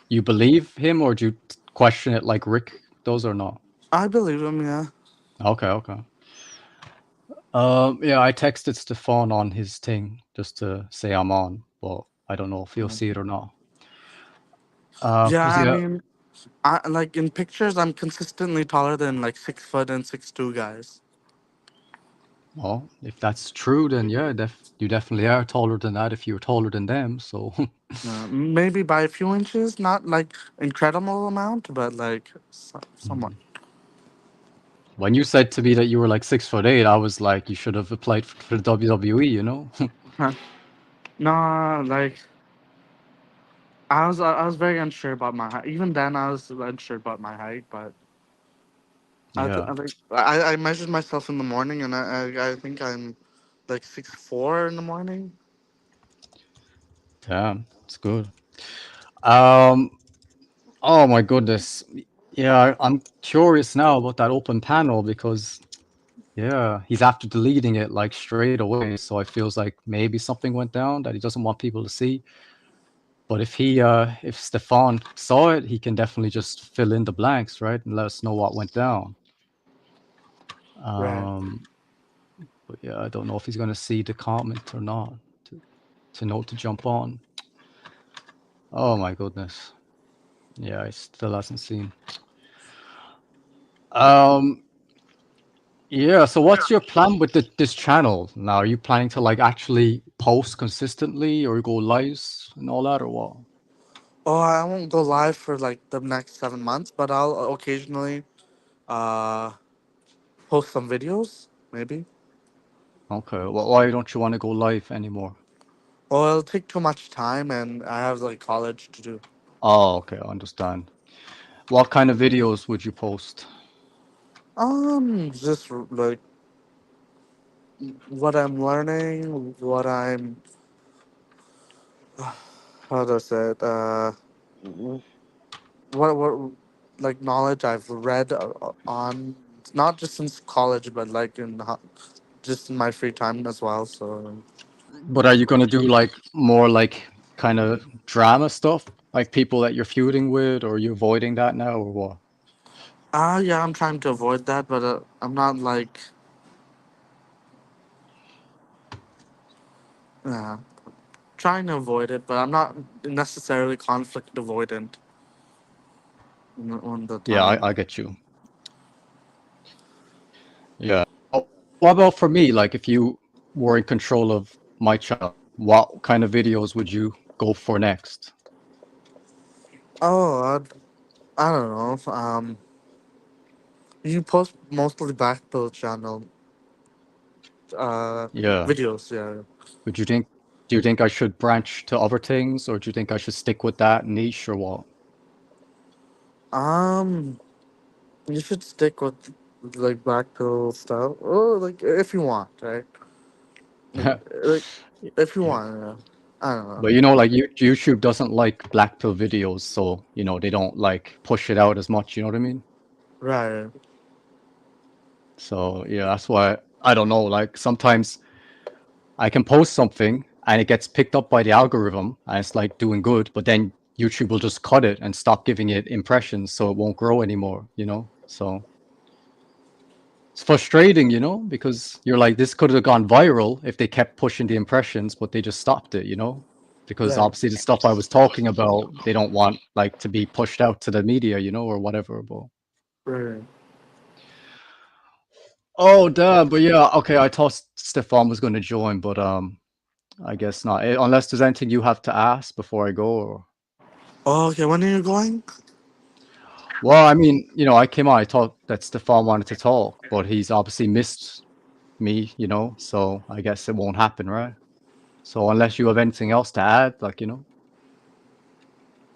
you believe him, or do you question it like Rick does, or not?
I believe him. Yeah.
Okay, okay. Yeah, I texted Stefan on his thing just to say I'm on, but I don't know if he'll see it or not.
Yeah,
Cause
I
yeah,
mean, I like in pictures I'm consistently taller than like 6 foot and 6'2" guys.
Well, if that's true, then yeah, you definitely are taller than that if you're taller than them. So
Maybe by a few inches, not like incredible amount, but like somewhat.
when you said to me that you were like 6'8", I was like, you should have applied for the WWE, you know?
Huh. No, like I was very unsure about my height. Even then, I was unsure about my height, but
Yeah,
I measured myself in the morning, and I think I'm like 6'4" in the morning.
damn, it's good. Um, oh my goodness. Yeah, I'm curious now about that open panel because yeah, he's after deleting it like straight away. So I feels like maybe something went down that he doesn't want people to see. But if Stefan saw it, he can definitely just fill in the blanks, right? And let us know what went down.
Right.
Um, but yeah, I don't know if he's gonna see the comment or not to know to jump on. Oh my goodness. Yeah, he still hasn't seen. Um, yeah, so what's your plan with this channel now? Are you planning to like actually post consistently or go lives and all that or what?
Oh, I won't go live for like the next 7 months, but I'll occasionally uh post some videos, maybe.
Okay, well, why don't you want to go live anymore?
Well, it'll take too much time, and I have like college to do.
Oh, okay, I understand. What kind of videos would you post?
Just like what I'm learning, what I'm how do I say it? W- what like knowledge I've read on not just since college, but like just in my free time as well. So,
But are you gonna do like more like kind of drama stuff, like people that you're feuding with, or are you avoiding that now, or what?
yeah, I'm trying to avoid that, but I'm not like yeah, trying to avoid it, but I'm not necessarily conflict avoidant on the
Yeah,
time.
I get you. Yeah. Oh, what about for me? Like, if you were in control of my channel, what kind of videos would you go for next?
Oh, I don't know. You post mostly backbuild channel uh
Yeah.
videos, yeah.
Would you think? Do you think I should branch to other things, or do you think I should stick with that niche, or what?
Um, you should stick with like backpill stuff. Oh, like if you want, right? Like if you
Yeah.
want, I don't know.
But like YouTube doesn't like black pill videos, so they don't like push it out as much. You know what I mean?
Right,
So yeah, that's why I don't know. Like sometimes I can post something and it gets picked up by the algorithm and it's like doing good, but then YouTube will just cut it and stop giving it impressions, so it won't grow anymore. So it's frustrating, because you're like, this could have gone viral if they kept pushing the impressions, but they just stopped it. Because
right,
obviously the stuff I was talking about, they don't want like to be pushed out to the media, or whatever. But
right.
oh damn, but yeah, okay. I thought Stefan was going to join, but I guess not. Unless there's anything you have to ask before I go.
Oh, okay, when are you going?
Well, I mean, I came on. I thought that Stefan wanted to talk, but he's obviously missed me. So I guess it won't happen, right? So unless you have anything else to add, like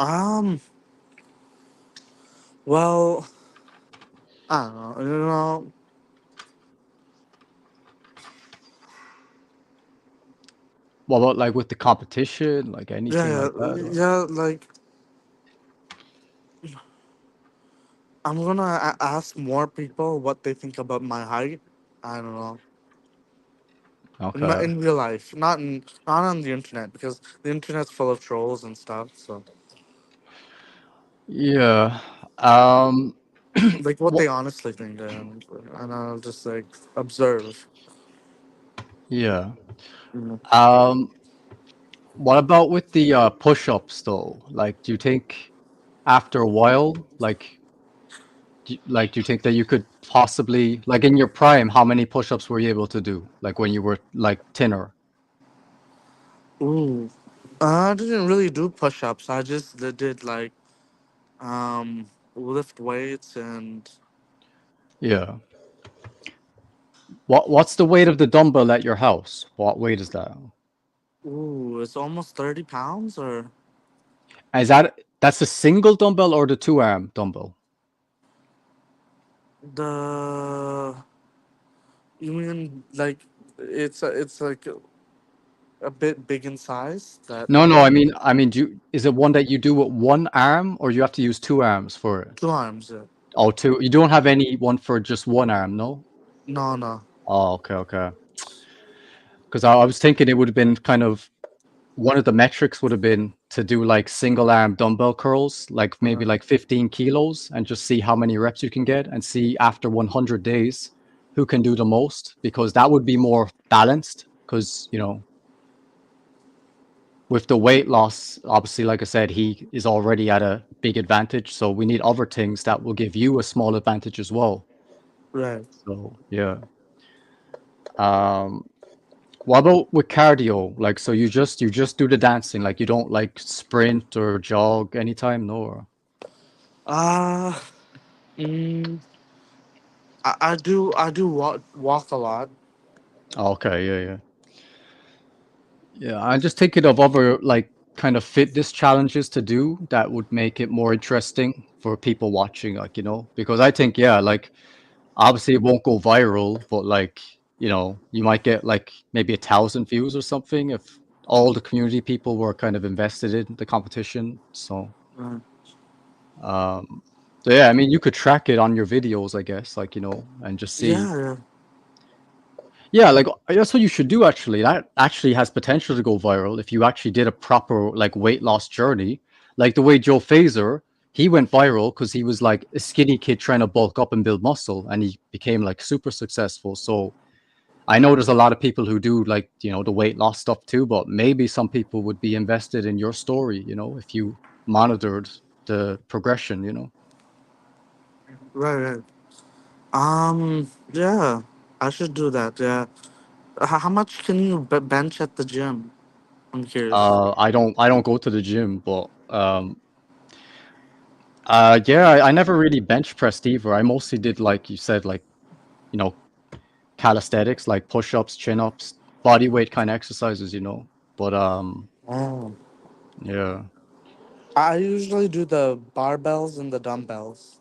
Um, well, I don't know.
what about like with the competition, like
Yeah,
anything like
yeah,
that? Or...
yeah. Like I'm gonna ask more people what they think about my height. I don't know.
Okay.
In real life, not on the internet, because the internet's full of trolls and stuff. So,
Yeah. Um.
like, what
What?
they honestly think, and I'll just like observe.
Yeah.
Mhm.
Um. What about with the push-ups though? Like, do you think after a while, like Like, do you think that you could possibly, like in your prime, how many push-ups were you able to do? Like when you were like thinner?
Ooh. I didn't really do push-ups. I just did like lift weights and
Yeah. What's the weight of the dumbbell at your house? What weight is that?
ooh, it's almost 30 pounds or
Is that's a single dumbbell or the two arm dumbbell?
the you mean like it's like a bit big in size that
No, no. I mean, is it one that you do with one arm, or you have to use two arms for it?
two arms. Yeah.
Oh, two. You don't have any one for just one arm, no?
No, no.
Oh, okay, okay. Because I was thinking it would have been kind of one of the metrics would have been to do like single arm dumbbell curls, like maybe
Uh,
like 15 kilos, and just see how many reps you can get, and see after 100 days who can do the most, because that would be more balanced. Because with the weight loss, obviously, like I said, he is already at a big advantage. So we need other things that will give you a small advantage as well.
right.
So yeah. Um, what about with cardio? Like, so you just do the dancing, like you don't like sprint or jog anytime, no?
Uh mm, I do walk a lot.
Okay, yeah, yeah. Yeah, I'm just thinking of other like kind of fitness challenges to do that would make it more interesting for people watching, like, because I think, yeah, like obviously it won't go viral, but like, you might get like maybe 1,000 views or something if all the community people were kind of invested in the competition.
Right.
Um, so yeah, I mean, you could track it on your videos, I guess, like, and just see.
Yeah, yeah.
Yeah, like that's what you should do actually. That actually has potential to go viral if you actually did a proper like weight loss journey. Like the way Joe Fazer, he went viral because he was like a skinny kid trying to bulk up and build muscle, and he became like super successful. So I know there's a lot of people who do like, the weight loss stuff too, but maybe some people would be invested in your story, if you monitored the progression.
Right, right. Yeah. I should do that. Yeah. How much can you bench at the gym? I'm curious.
I don't go to the gym, but yeah, I never really bench pressed either. I mostly did, like you said, like, you know, calisthenics, like push-ups, chin-ups, body weight kind of exercises. But
Oh.
yeah.
I usually do the barbells and the dumbbells.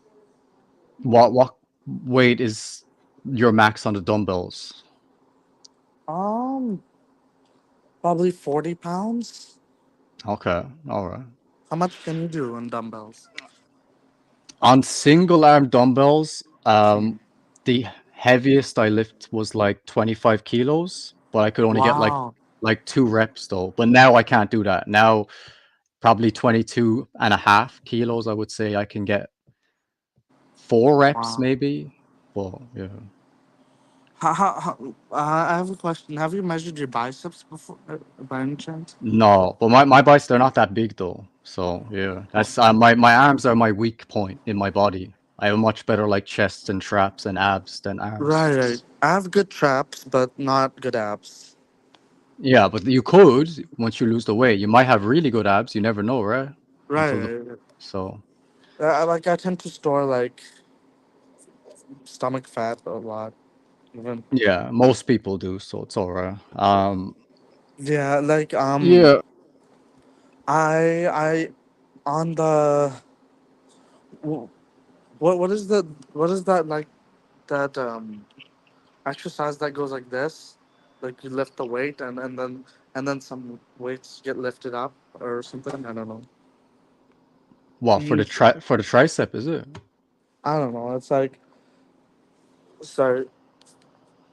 What weight is your max on the dumbbells?
Um, Probably 40 pounds.
Okay, all right.
How much can you do on dumbbells?
On single arm dumbbells, the heaviest I lift was like 25 kilos, but I could only get
Wow.
like 2 reps though. But now I can't do that. Now probably 22.5 kilos, I would say I can get 4 reps
Wow.
maybe. Well, yeah.
I have a question. Have you measured your biceps before, by any chance?
No, but my biceps, they're not that big though. So yeah,
Oh,
that's my arms are my weak point in my body. I have much better like chests and traps and abs than arms.
right, right. I have good traps, but not good abs.
Yeah, but you could, once you lose the weight, you might have really good abs. You never know, right?
Right,
Until the
right, right.
so
I tend to store like stomach fat a lot. Even
yeah, most people do, so it's all right.
yeah, like
Yeah.
I on the wh- what is that like that exercise that goes like this, like you lift the weight and then some weights get lifted up or something. I don't know.
Well, for the
You,
tricep, is it?
I don't know. It's like sorry.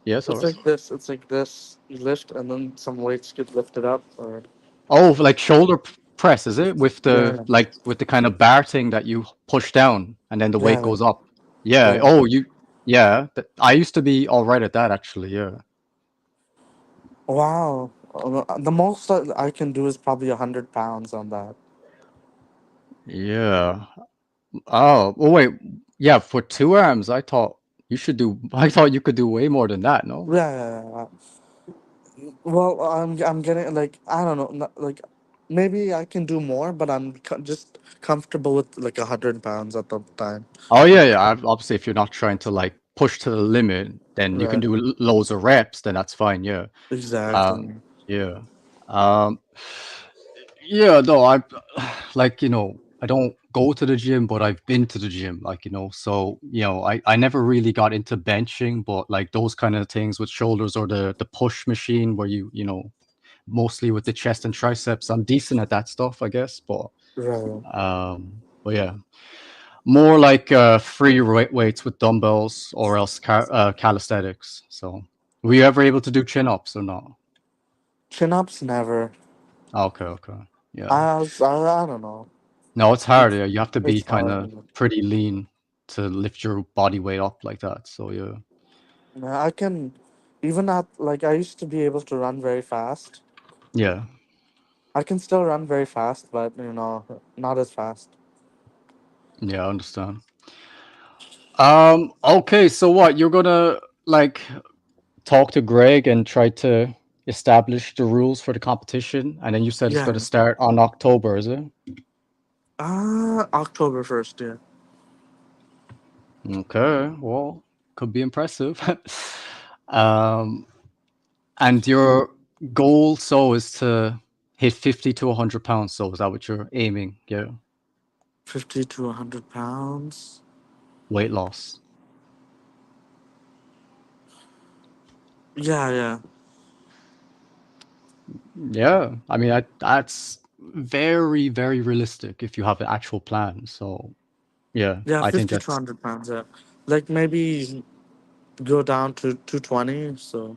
Yes, all
It's
right.
like this. It's like this. You lift and then some weights get lifted up or
Oh, like shoulder press, is it? With the
yeah,
like with the kind of bar thing that you push down and then the weight
yeah,
goes up. Yeah.
yeah.
Oh, yeah. I used to be all right at that actually. Yeah.
Wow. The most that I can do is probably 100 pounds on that.
Yeah. Oh, well, wait. Yeah, for 2 arms, I thought you should do. I thought you could do way more than that. No.
Yeah, yeah, yeah. Well, I'm getting like I don't know, like maybe I can do more, but just comfortable with like 100 pounds at the time.
Oh yeah, yeah. Obviously, if you're not trying to like push to the limit, then you can
Right.
do loads of reps. Then that's fine. Yeah.
Exactly.
Yeah. Um. Yeah. No, I like I don't go to the gym, but I've been to the gym. So I never really got into benching, but like those kind of things with shoulders or the push machine where mostly with the chest and triceps. I'm decent at that stuff, I guess,
Right.
but yeah, more like free weights with dumbbells or else calisthenics. So, were you ever able to do chin ups or not?
Chin ups never.
Okay, okay, yeah.
I don't know.
No, it's hard.
It's
Yeah, you have to be
it's
kind
hard.
of pretty lean to lift your body weight up like that. So yeah,
Yeah, I can even at like I used to be able to run very fast.
yeah,
I can still run very fast, but not as fast.
yeah. I understand. Okay. So what you're gonna like talk to Greg and try to establish the rules for the competition. And then you said it's going to
Yeah.
start on October, is it?
October 1st. Yeah.
Okay, well, could be impressive. um, and your goal so is to hit 50 to 100 pounds. So is that what you're aiming? Yeah,
50 to 100 pounds.
weight loss.
Yeah, yeah,
Yeah, I mean that's very, very realistic if you have an actual plan. So yeah,
yeah.
I think
50 to
that's
100 pounds. Yeah, like maybe go down to 220. So,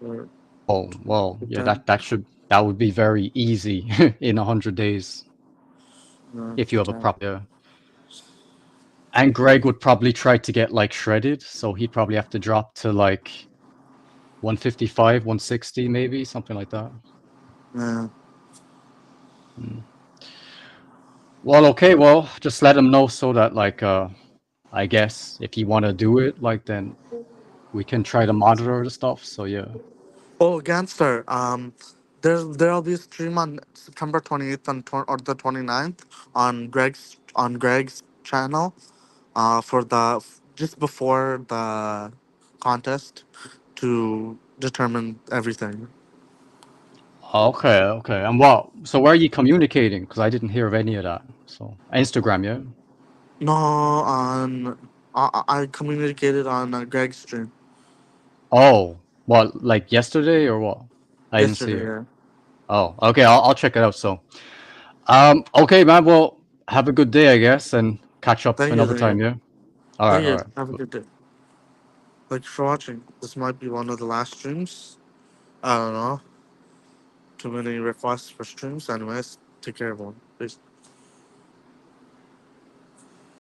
or
oh well, yeah,
10.
that would be very easy in 100 days if you
To
have a
10.
proper. And Greg would probably try to get like shredded, so he'd probably have to drop to like 155, 160, maybe something like that.
Yeah,
Hmm. Well, okay, well, just let him know so that like I guess if you want to do it, like then we can try to monitor the stuff. So yeah.
oh, Gantstar. There'll be a stream on September 28th or the 29th on Greg's channel. For just before the contest to determine everything.
Okay, okay. And what? So where are you communicating? Because I didn't hear of any of that. So Instagram, yeah.
No, I communicated on Greg's stream
Oh, what? Like yesterday or what? I didn't see
yesterday.
it.
Yeah.
Oh, okay. I'll check it out. So, okay, man. Well, have a good day, I guess, and catch up
Thank you,
another
thank
time.
you,
Yeah. All right.
thank
All
you.
right.
Have a good day. Thank you for watching. This might be one of the last streams. I don't know. Too many requests for streams. Anyways, take care, everyone. Peace.